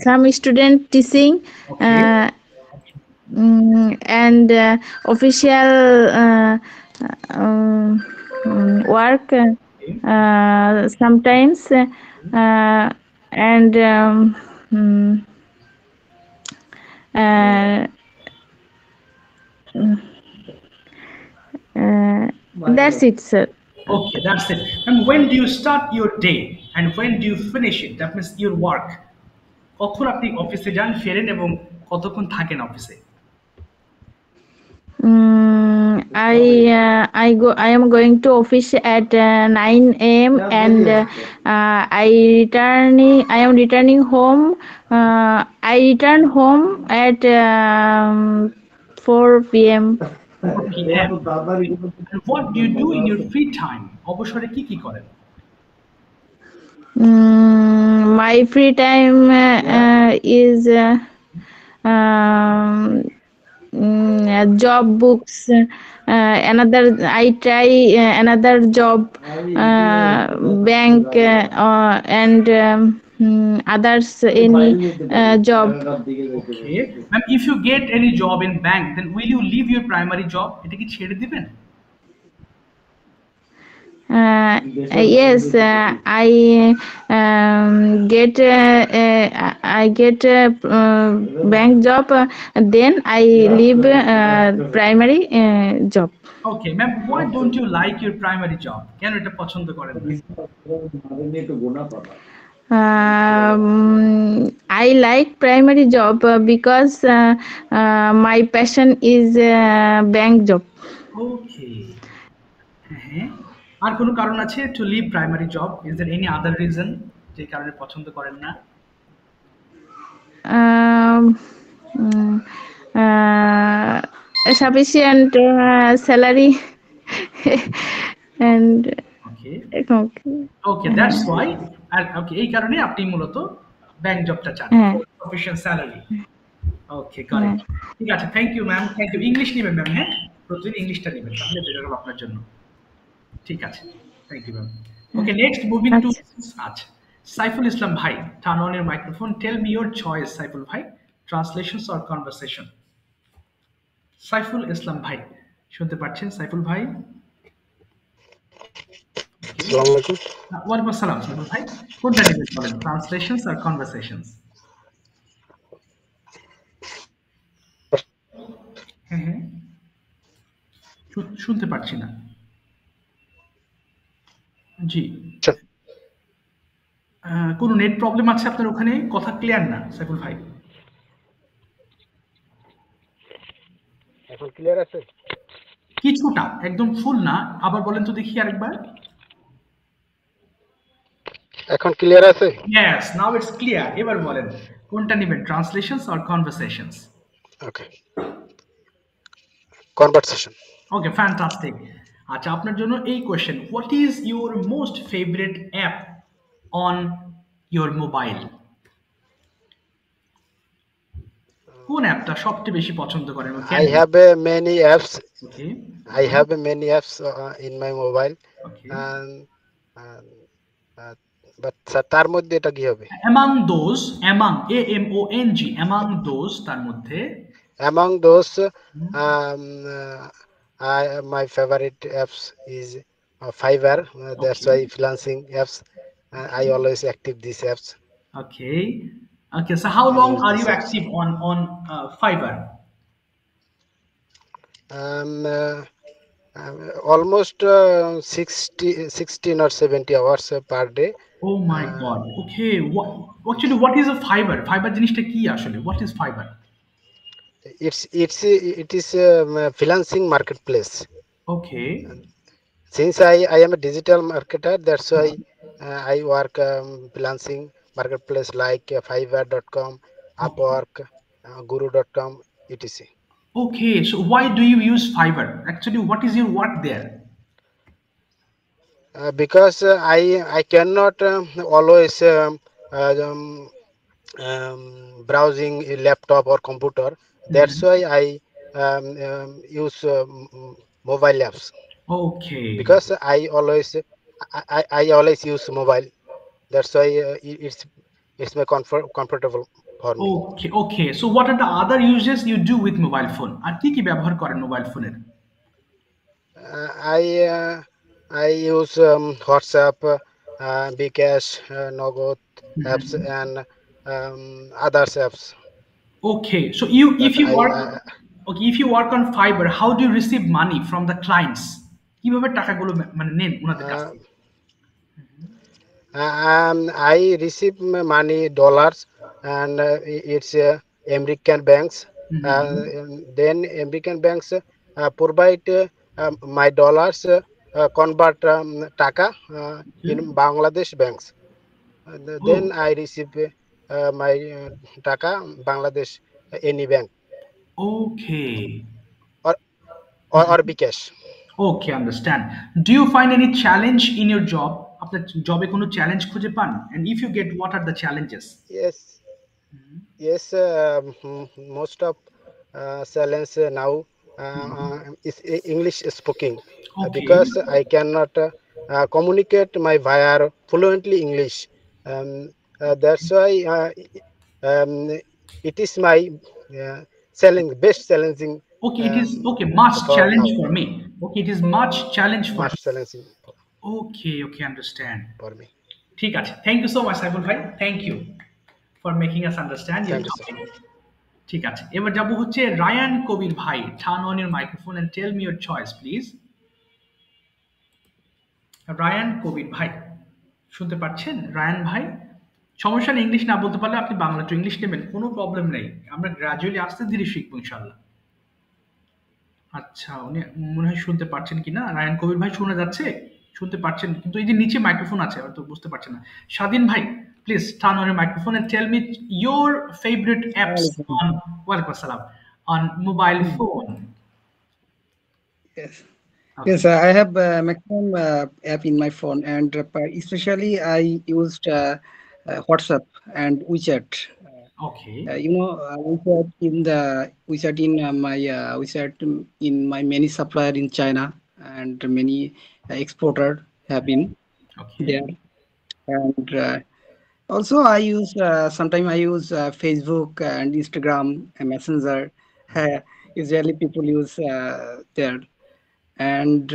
some student teaching and official work sometimes and that's it, sir. Okay, that's it. And when do you start your day and when do you finish it? That means your work. কখন আপনি অফিসে যান, ফেরেন এবং কতক্ষণ থাকেন অফিসে? I am going to office at 9 a.m. and I am returning home. I return home at 4 p.m. 4 p.m. And what do you do in your free time? অবসরে কি করেন? My free time is job books. I try another job, bank and others any job. Okay. Ma'am, if you get any job in bank, then will you leave your primary job? এটা কি ছেড়ে দিবেন? Yes, I get a bank job. Then I leave primary job. Okay, ma'am. Why don't you like your primary job? কেন এটা পছন্দ করেন না? I like primary job because my passion is bank job. Okay. আর কোনো কারণ আছে to leave primary job? Is there any other reason যে কারণে পছন্দ করেন না? Sufficient salary and Okay, that's why. Okay, এই কারণে আপনি মূলত ব্যাংক জবটা চান, sufficient salary. Okay, got it. ঠিক আছে, thank you ma'am, thank you. English নেবেন ম্যাম, হ্যাঁ, প্রতিদিন ইংলিশটা নেবেন, তাহলে বেটার হবে আপনার জন্য। ঠিক আছে, thank you ma'am. Okay, next moving to আচ্ছা সাইফুল ইসলাম ভাই, turn on your microphone, tell me your choice Saiful ভাই, translations or conversation. Saiful Islam ভাই, শুনতে পাচ্ছেন সাইফুল ভাই? আসসালামু আলাইকুম। ওয়ালাইকুম আসসালাম সাইফুল ভাই, কোনটা নেবেন বলেন, ট্রান্সলেশনস অর কনভারসেশনস? হ্যাঁ, শুনতে পাচ্ছি না। জি, কোনো নেট প্রবলেম আছে আপনার ওখানে? কথা ক্লিয়ার না সাইফুল ভাই। এখন ক্লিয়ার আছে? কিছুটা, একদম ফুল না। আবার বলেন তো দেখি আরেকবার। এখন ক্লিয়ার আছে? Yes, now it's clear. এবার বলেন কোনটা নেবেন, translations or conversations? Okay, conversation. Okay, fantastic. আচ্ছা, আপনার জন্য এই question, what is your most favourite app on your mobile? কোন অ্যাপটা সবচেয়ে বেশি পছন্দ করেন? I have many apps. Okay. I have many apps in my mobile. Okay. And but তার মধ্যে এটা কি হবে? Among those, among AMONG, among those, তার মধ্যে among those my favorite apps is Fiverr. That's why freelancing apps. I always active these apps. Okay. Okay. So how long are you active on Fiverr? Um, Almost 16 or 70 hours per day. Oh my God. Okay. What is a fiber? Fiber জিনিসটা কি আসলে? What is fiber? It is a freelancing marketplace. Okay. Since I am a digital marketer, that's why I work freelancing marketplace like Fiverr.com, Upwork, Guru.com, etc. Okay. So why do you use fiber? Actually, what is your work there? Because I cannot always browsing a laptop or computer. That's why I use mobile apps. Okay. Because I always use mobile. That's why it's my comfortable for me. Okay. Okay. So what are the other uses you do with mobile phone? আর কি কি ব্যবহার করেন মোবাইল ফোনের? Uh, I uh, I use WhatsApp, Bcash, Nogot apps, and others apps. Okay. So But if you work okay, if you work on fiber, how do you receive money from the clients? কিভাবে টাকাগুলো মানে নেন ওনাদের কাছ থেকে? I receive money dollars, and it's American banks. Then American banks provide my dollars, convert taka in Bangladesh banks. Then I receive my taka Bangladesh any bank Okay. or Bcash. Okay, understand. Do you find any challenge in your job? আপনার জবে কোনো চ্যালেঞ্জ খুঁজে পান? And if you get, what are the challenges? Yes, most of challenge now is English speaking, because I cannot communicate my buyer fluently English. That's why it is my best challenging. Okay, it is much challenge for me. Okay, it is much challenge for much challenging Okay, okay, understand. for me. ঠিক আছে. Thank you so much, Saiful ভাই. Thank you for making us understand your Thank you, sir. topic. ঠিক আছে, এবার যাবো হচ্ছে রায়ান কবির ভাই. Turn on your microphone and tell me your choice, please. Rayan Kabir ভাই, শুনতে পাচ্ছেন? রায়ান ভাই, সমস্যা নেই, ইংলিশ না বলতে পারলে আপনি বাংলা টু ইংলিশ নেবেন, কোনো প্রবলেম নেই, আমরা গ্রাজুয়ালি আস্তে ধীরে শিখবো ইনশাল্লাহ। আচ্ছা, উনি মনে হয় শুনতে পাচ্ছেন কিনা। রায়ান কবির ভাই শোনা যাচ্ছে? শুনতে পাচ্ছেন, কিন্তু এই যে নিচে মাইক্রোফোন আছে হয়তো বুঝতে পারছেন না। স্বাধীন ভাই, please turn on your microphone and tell me your favourite apps on ওয়ালাইকুম আসসালাম on mobile phone. Yes. Yes, I have maximum app in my phone, and especially I used WhatsApp and WeChat. Okay. WeChat in my WeChat in my many supplier in China, and many exporter have been there. And also I use sometimes I use Facebook and Instagram and Messenger. Usually people use there. And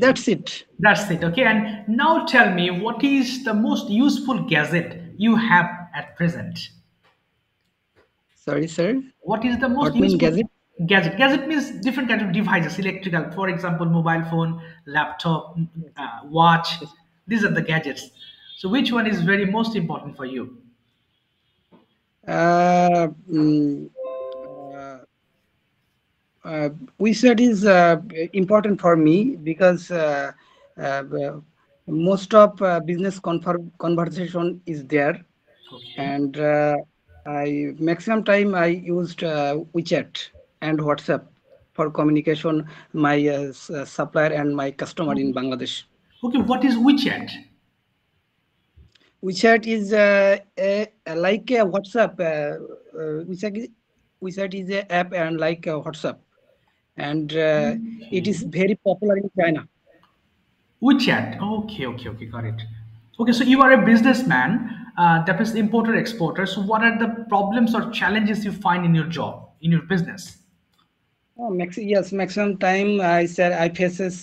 that's it. That's it. Okay. And now tell me, what is the most useful gadget you have at present? Sorry, sir. What is the most useful gadget? Gadget means different kind of devices, electrical. For example, mobile phone, laptop, watch. These are the gadgets. So which one is very most important for you? WeChat is important for me because most of business conversation is there, and I maximum time I used WeChat and WhatsApp for communication my supplier and my customer in Bangladesh. Okay, what is WeChat? WeChat is like a WhatsApp. WeChat is an app and like WhatsApp, and it is very popular in China. WeChat. Okay, got it. Okay, so you are a businessman, that is importer exporter. So what are the problems or challenges you find in your job, in your business? Yes, maximum time I said I faces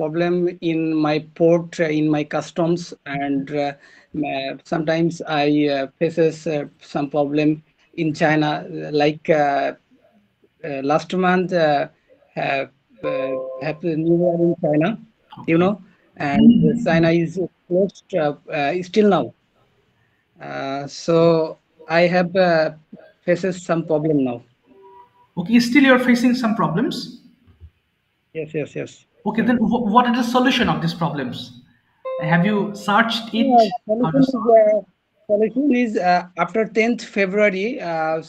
problem in my port, in my customs, and sometimes I faces some problem in China, like last month have the New Year in China, you know, and China is closed still now. So I have faces some problem now. Okay, still you're facing some problems. Yes. Okay, then what is the solution of these problems? Have you searched it? Solution is after 10th February,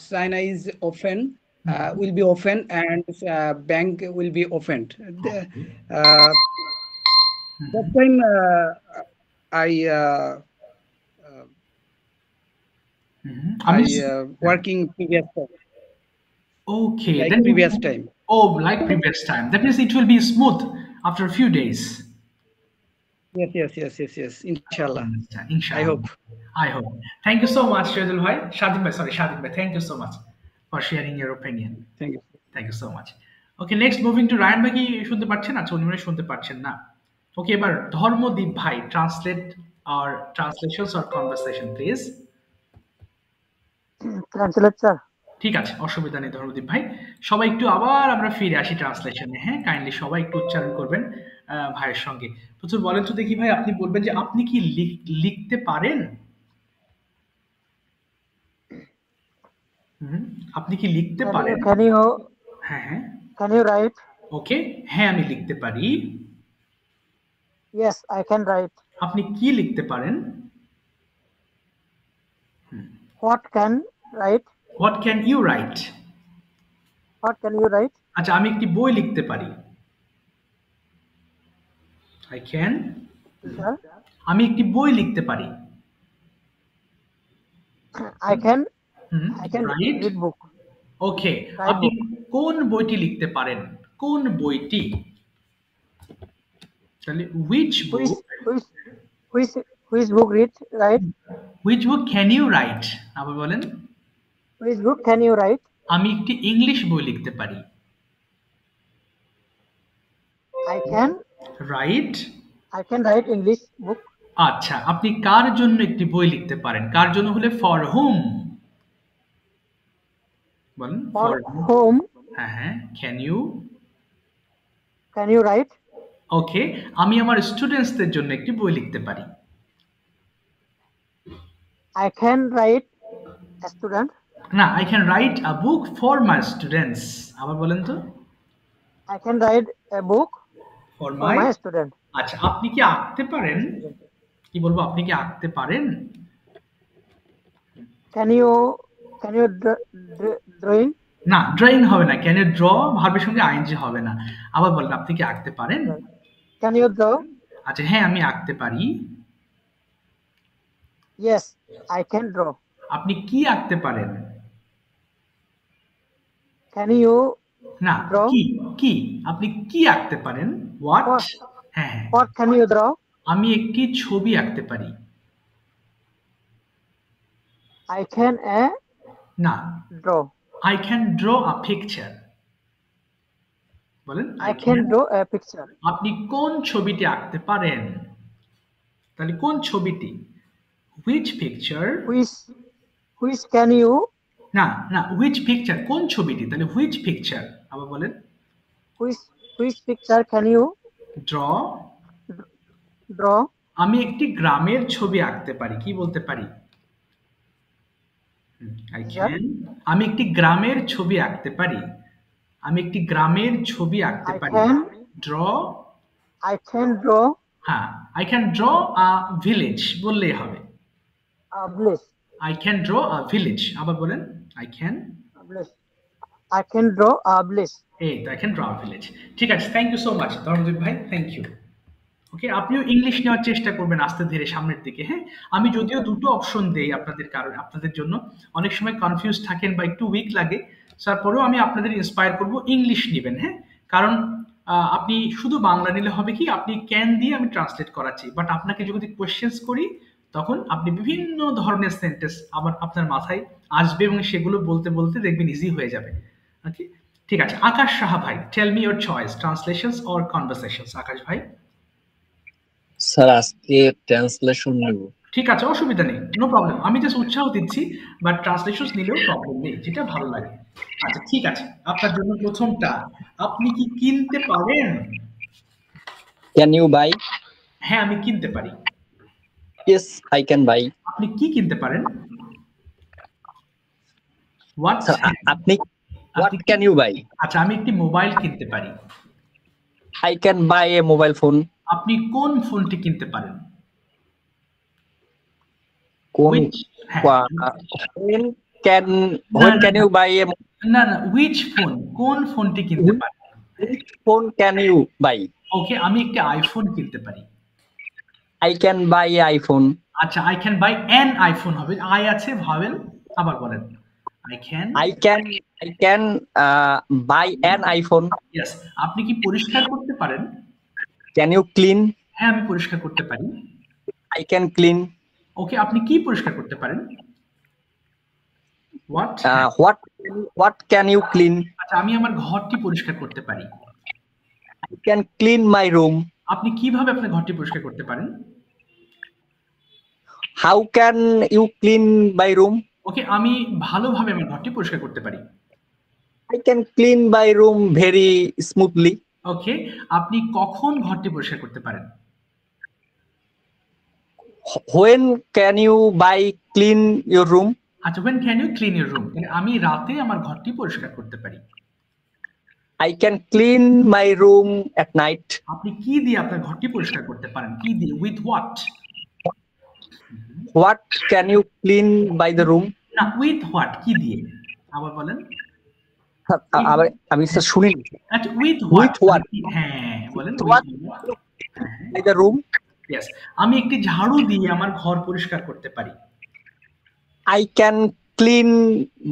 China is open, will be open, and bank will be opened. That time I working previous time. Okay, Like then previous time. Oh, like previous time. That means it will be smooth after a few days. Yes. Inshallah. Inshallah. I hope. Thank you so much, Shahidul Bhai. Shadin Bhai. Thank you so much for sharing your opinion. Thank you. Thank you so much. Okay, next moving to Ryan Bhai কি শুনতে পাচ্ছেন? আচ্ছা উনি শুনতে পাচ্ছেন না। ওকে, এবার ধর্মদীপ ভাই translate our translations or conversation please. Translate sir. ঠিক আছে, অসুবিধা নেই ধর্মদীপ ভাই। সবাই একটু আবার আমরা ফিরে আসি ট্রান্সলেশনে, হ্যাঁ? কাইন্ডলি সবাই একটু উচ্চারণ করবেন ভাইয়ের সঙ্গে। প্রচুর বলেন তো দেখি ভাই, আপনি বলবেন যে আপনি কি লিখতে পারেন? আপনি কি লিখতে পারেন? হ্যাঁ। Can you write? ওকে, হ্যাঁ আমি লিখতে পারি। Yes, I can write. আপনি কি লিখতে পারেন? What can write? What can you write? What can you write? আচ্ছা, আমি একটি বই লিখতে পারি। I can. আমি একটি বই লিখতে পারি। I can read book. Okay, আপনি কোন বইটি লিখতে পারেন? কোন বইটি? তাহলে which book? Which book write? Which book can you write? আবার বলেন। Which book can you write? আমি একটি ইংলিশ বই লিখতে পারি। I can write English book. আচ্ছা, আপনি কার জন্য একটি বই লিখতে পারেন? কার জন্য হলে for whom? বলেন। For whom? হ্যাঁ, can you write? ওকে, আমি আমার স্টুডেন্টসদের জন্য একটি বই লিখতে পারি। I can write a student. না, I can write a book for my students. আবার বলেন তো। I can write a book for my student. আচ্ছা, আপনি কি আঁকতে পারেন? কি বলবো, আপনি কি আঁকতে পারেন? Can you drawing? না, ড্রয়িং হবে না। Can you draw ভার্বের সঙ্গে ing হবে না। আবার বলেন, আপনি কি আঁকতে পারেন? Can you draw? আচ্ছা, হ্যাঁ আমি আঁকতে পারি। Yes, I can draw. আপনি কি আঁকতে পারেন? Can you না, draw? কি আপনি কি আঁকতে পারেন? What? হ্যাঁ। What can you draw? আমি একটি ছবি আঁকতে পারি। I can draw. I can draw a picture. বলেন। I can draw a picture. আপনি কোন ছবিটি আঁকতে পারেন? তাহলে কোন ছবিটি? Which picture? Which can you? না, which picture? কোন ছবিটি? তাহলে which picture? আবার বলেন। Which picture can you draw? আমি একটি গ্রামের ছবি আঁকতে পারি। কি বলতে পারি? আমি একটি গ্রামের ছবি আঁকতে পারি। আমি একটি গ্রামের ছবি আঁকতে পারি। Draw. I can draw. হ্যাঁ, I can draw a village বললেই হবে। A village. I can draw a village. আবার বলেন। I can draw a village. এই তো, I can draw a village. ঠিক আছে, থ্যাংক ইউ সো মাচ ধর্মদীপ ভাই, থ্যাংক ইউ। ওকে, আপনিও ইংলিশ নেওয়ার চেষ্টা করবেন আস্তে ধীরে সামনের দিকে, হ্যাঁ? আমি যদিও দুটো অপশন দেই আপনাদের জন্য, অনেক সময় কনফিউজ থাকেন বা একটু উইক লাগে, তারপরেও আমি আপনাদের ইন্সপায়ার করব ইংলিশ নেবেন, হ্যাঁ? কারণ আপনি শুধু বাংলা নিলে হবে কি, আপনি ক্যান দিয়ে আমি ট্রান্সলেট করাচ্ছি, বাট আপনাকে যদি কোয়েশ্চেন্স করি তখন আপনি বিভিন্ন ধরনের সেন্টেন্স আবার আপনার মাথায় আসবে এবং সেগুলো বলতে বলতে দেখবেন ইজি হয়ে যাবে। ওকে, ঠিক আছে। আকাশ সাহা ভাই, tell me your choice, translations or conversations. Akash ভাই। স্যার আজকে ট্রান্সলেশন নেব। ঠিক আছে, অসুবিধা নেই, নো প্রবলেম। আমি জাস্ট উৎসাহ দিচ্ছি, বাট ট্রান্সলেশন নিলেও প্রবলেম নেই, যেটা ভালো লাগে। আচ্ছা ঠিক আছে, আপনার জন্য প্রথমটা, আপনি কি কিনতে পারেন? Can you buy? হ্যাঁ আমি কিনতে পারি। Yes, I can buy. আপনি কি কিনতে পারেন? What? Sir, what can you buy? আচ্ছা আমি একটি মোবাইল কিনতে পারি। I can buy a mobile phone. আপনি কোন ফোনটি কিনতে পারেন? When can you buy a না না, which phone, কোন ফোনটি কিনতে পারেন? which phone can you buy? ওকে, আমি একটি আইফোন কিনতে পারি। I can buy a iPhone. আচ্ছা I can buy an iPhone হবে, আই আছে ভাওয়েল, আবার বলেন। I can buy an iPhone. Yes, আপনি কি পরিষ্কার করতে পারেন? Can you clean? হ্যাঁ আমি পরিষ্কার করতে পারি। I can clean. ওকে, আপনি কি পরিষ্কার করতে পারেন? What can you clean? আচ্ছা আমি আমার ঘরটি পরিষ্কার করতে পারি। I can clean my room. আপনি কিভাবে আপনার ঘরটি পরিষ্কার করতে পারেন? How can you clean my room? ওকে, আমি ভালোভাবে আমার ঘরটি পরিষ্কার করতে পারি। I can clean my room very smoothly. ওকে, আপনি কখন ঘরটি পরিষ্কার করতে পারেন? When can you clean your room? আচ্ছা when can you clean your room? আমি রাতে আমার ঘরটি পরিষ্কার করতে পারি। I can clean my room at night. আপনি কি দিয়ে আপনার ঘরটি পরিষ্কার করতে পারেন? কি দিয়ে? With what? What can you clean by the room? না, with what? কি দিয়ে? আবার বলেন। আমি স্যার শুনিনি। আচ্ছা with what? হ্যাঁ বলেন। By the room? Yes, আমি একটি ঝাড়ু দিয়ে আমার ঘর পরিষ্কার করতে পারি। I can clean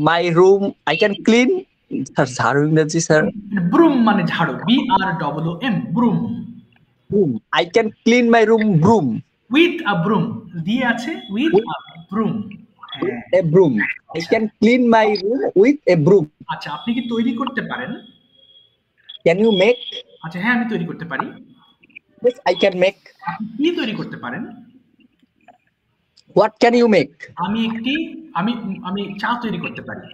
my room. I can clean sir ঝাড়ু ইংরেজি স্যার। ব্রুম মানে ঝাড়ু, BROOM, ব্রুম। Broom. I can clean my room. Broom. With a broom. দিয়ে আছে with a broom. A broom. I can clean my room with a broom. আচ্ছা আপনি কি তৈরি করতে পারেন? Can you make? আচ্ছা হ্যাঁ আমি তৈরি করতে পারি। Yes, I can make. আপনি কি তৈরি করতে পারেন? What can you make? আমি চা তৈরি করতে পারি।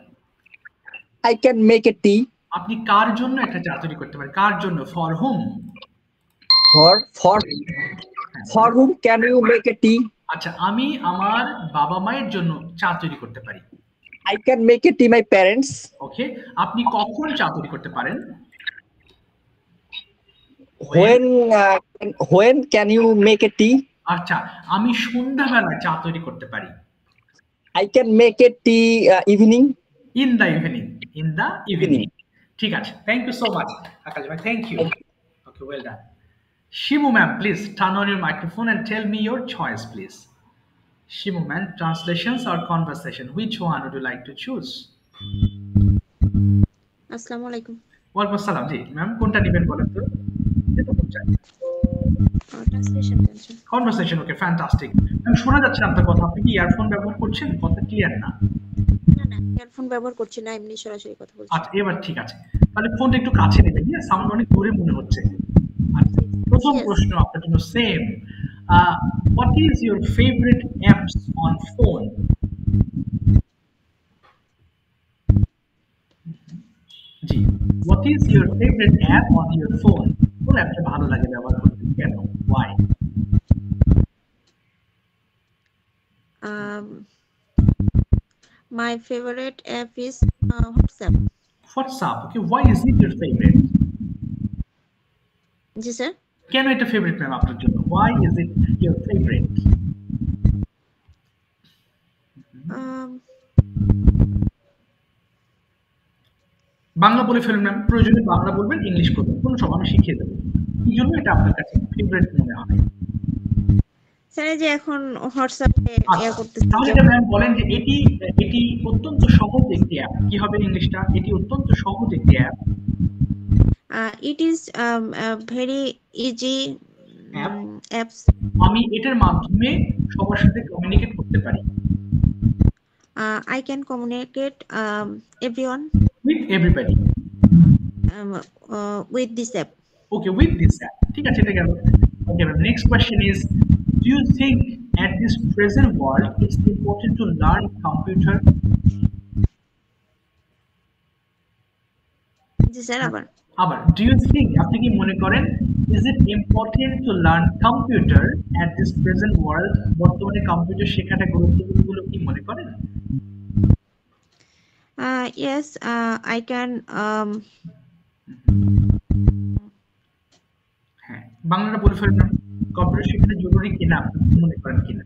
I can make a tea. আপনি কার জন্য একটা চা তৈরি করতে পারেন? কার জন্য? For whom? For whom can you make a tea? আচ্ছা আমি আমার বাবা মায়ের জন্য চা তৈরি করতে পারি। I can make a tea my parents. ওকে, আপনি কখন চা তৈরি করতে পারেন? When can you make a tea? আচ্ছা আমি সন্ধ্যাবেলায় চা তৈরি করতে পারি। I can make a tea evening. In the evening. ঠিক আছে, thank you so much আকাশ ভাই, thank you. Okay, well done. Shimu ma'am, please turn on your microphone and tell me your choice, please. Shimu ma'am, translations or conversation, which one would you like to choose? আসসালামু আলাইকুম। ওয়ালাইকুম আসসালাম। জি ম্যাম, কোনটা নেবেন বলেন তো? ট্রান্সলেশন। কনভারসেশন, ওকে ফ্যান্টাস্টিক। ম্যাম শোনা যাচ্ছে আপনার কথা, আপনি কি ইয়ারফোন ব্যবহার করছেন? কথা ক্লিয়ার না। না না, ইয়ারফোন ব্যবহার করছি না, এমনি সরাসরি কথা বলছি। আচ্ছা এবার ঠিক আছে, তাহলে ফোনটা একটু কাছে নেবেন, হ্যাঁ সাউন্ড অনেক দূরে মনে হচ্ছে। আচ্ছা প্রথম প্রশ্ন আপনার জন্য same. What is your favorite apps on phone? G, what is your favorite app on your phone? কোন অ্যাপটা ভালো লাগে ব্যবহার করতে, কেন, why? My favorite app is WhatsApp. WhatsApp, okay, why is it your favorite? G sir. কেন এটা ফেভারিট ম্যাম আপনার জন্য? Why is it your favorite? Bangla বলে ফেলুন ম্যাম, প্রয়োজনে বাংলা বলবেন, ইংলিশ করবেন, কোনো সময় আমি শিখিয়ে দেবো। এই জন্য এটা আপনার কাছে ফেভারিট মনে হয়। স্যার যে এখন হোয়াটসঅ্যাপে ইয়া করতেছি, তাহলে এটা ম্যাম বলেন যে এটি অত্যন্ত সহজ একটি অ্যাপ। কি হবে ইংলিশটা? এটি অত্যন্ত সহজ একটি app. It is very easy apps. আমি এটার মাধ্যমে সবার সাথে কমিউনিকেট করতে পারি। I can communicate everyone. With everybody. With this app. Okay, with this app. ঠিক আছে, এটা গেল। Okay, next question is, do you think at this present world it's important to learn computer? G sir আবার আবার do you think আপনি কি মনে করেন is it important to learn computer at this present world বর্তমানে কম্পিউটার শেখাটা গুরুত্বপূর্ণ বলে কি মনে করেন? yes I can হ্যাঁ বাংলাটা বলে ফেললাম কম্পিউটার শেখাটা জরুরি কিনা আপনি কি মনে করেন কিনা?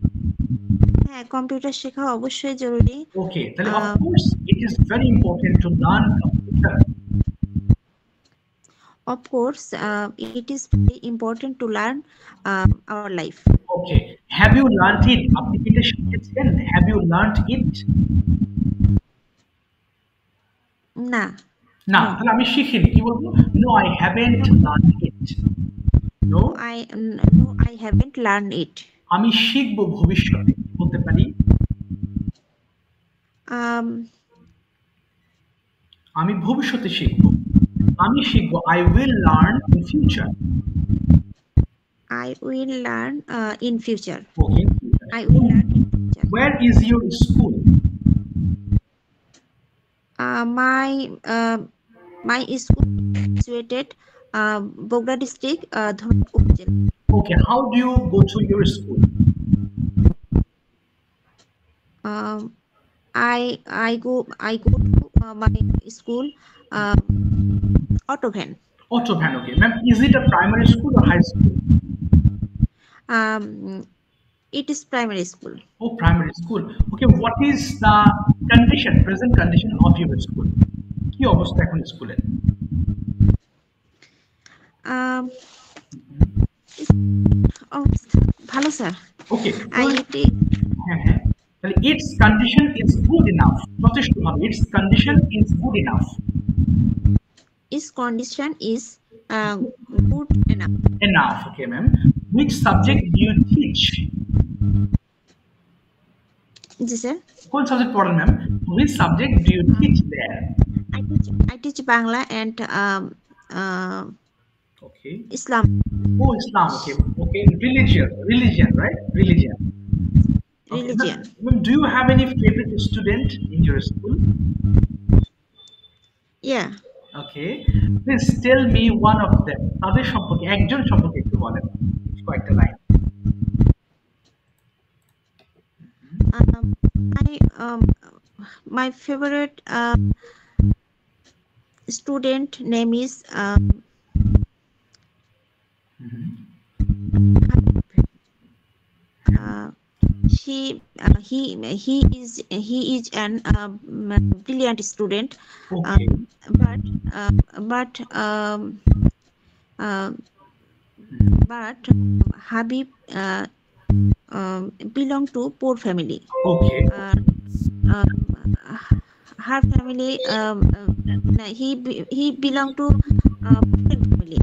হ্যাঁ কম্পিউটার শেখা অবশ্যই জরুরি ওকে তাহলে of course it is very important to learn computer. of course it is very important to learn our life. Okay, have you learned it? আপনি কি এটা শিখেছেন? Have you learned it? না না তাহলে আমি শিখিনি কি বলবো? No, I haven't learned it. No, I haven't learned it. আমি শিখবো ভবিষ্যতে কি বলতে পারি? আমি ভবিষ্যতে শিখবো আমি শিখবো I will learn in future. I will learn in future. Okay. I will learn in future. Where is your school? My school is situated Bogra district Dhonut Upazila. Okay, how do you go to your school? I go to my school auto van. Auto van, okay. Ma'am, is it a primary school or high school? It is primary school. Oh, primary school. Okay, what is the condition, present condition of your school? কি অবস্থা এখন স্কুলে? ভালো স্যার। Okay. হ্যাঁ তাহলে its condition is good enough. যথেষ্ট ভালো। Its condition is good enough. Its condition is good enough. Enough, okay, ma'am. Which subject do you teach? G sir. কোন সাবজেক্ট পড়ান ma'am? Which subject do you teach there? I teach Bangla and okay. Islam. Oh, Islam, okay. Okay, religion, right? Religion. Religion. Ma'am, do you have any favorite student in your school? Yeah. Okay. Please tell me one of them. তাদের সম্পর্কে একজন সম্পর্কে একটু বলেন। কয়েকটা line. My favorite student name is he is an brilliant student. Okay. But Habib belong to poor family. Okay. Her family he belong to poor family.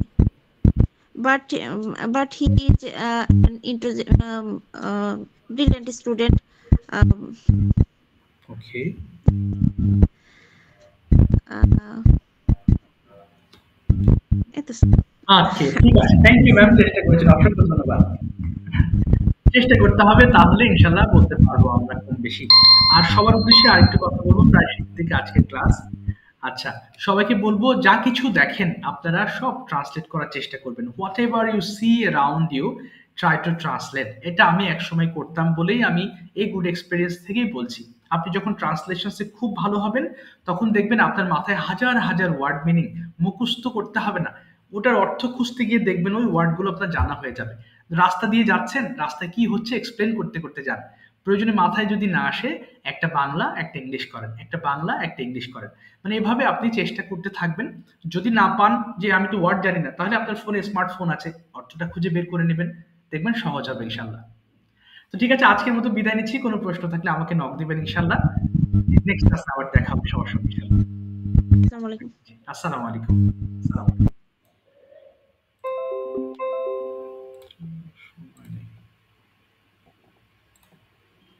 But he is an brilliant student. Okay. আচ্ছা ঠিক আছে থ্যাংক ইউ ম্যাম চেষ্টা করেছেন অসংখ্য ধন্যবাদ চেষ্টা করতে হবে তাহলে ইনশাআল্লাহ বলতে পারবো আমরা কম বেশি আর সবার উদ্দেশ্যে আরেকটু কথা বলবো প্রায় শেষ দিকে আজকের ক্লাস আচ্ছা সবাইকে বলবো যা কিছু দেখেন আপনারা সব ট্রান্সলেট করার চেষ্টা করবেন whatever you see around you try to translate এটা আমি একসময় করতাম বলেই আমি এই গুড এক্সপেরিয়েন্স থেকেই বলছি আপনি যখন ট্রান্সলেশনসে খুব ভালো হবেন তখন দেখবেন আপনার মাথায় হাজার হাজার ওয়ার্ড মিনিং মুখস্থ করতে হবে না ওটার অর্থ খুঁজতে গিয়ে দেখবেন ওই ওয়ার্ডগুলো আপনার জানা হয়ে যাবে রাস্তা দিয়ে যাচ্ছেন রাস্তায় কি হচ্ছে এক্সপ্লেন করতে করতে যান প্রয়োজনে মাথায় যদি না আসে একটা বাংলা একটা ইংলিশ করেন একটা বাংলা একটা ইংলিশ করেন মানে এভাবে আপনি চেষ্টা করতে থাকবেন যদি না পান যে আমি তো ওয়ার্ড জানি না তাহলে আপনার ফোনে স্মার্টফোন আছে অর্থটা খুঁজে বের করে নেবেন দেখবেন সহজ হবে ইনশাআল্লাহ তো ঠিক আছে আজকের মতো বিদায় নিচ্ছি কোনো প্রশ্ন থাকলে আমাকে নক দিবেন ইনশাআল্লাহ নেক্সট ক্লাসে আবার দেখা হবে সবার সঙ্গে ইনশাআল্লাহ আসসালামু আলাইকুম আসসালামু আলাইকুম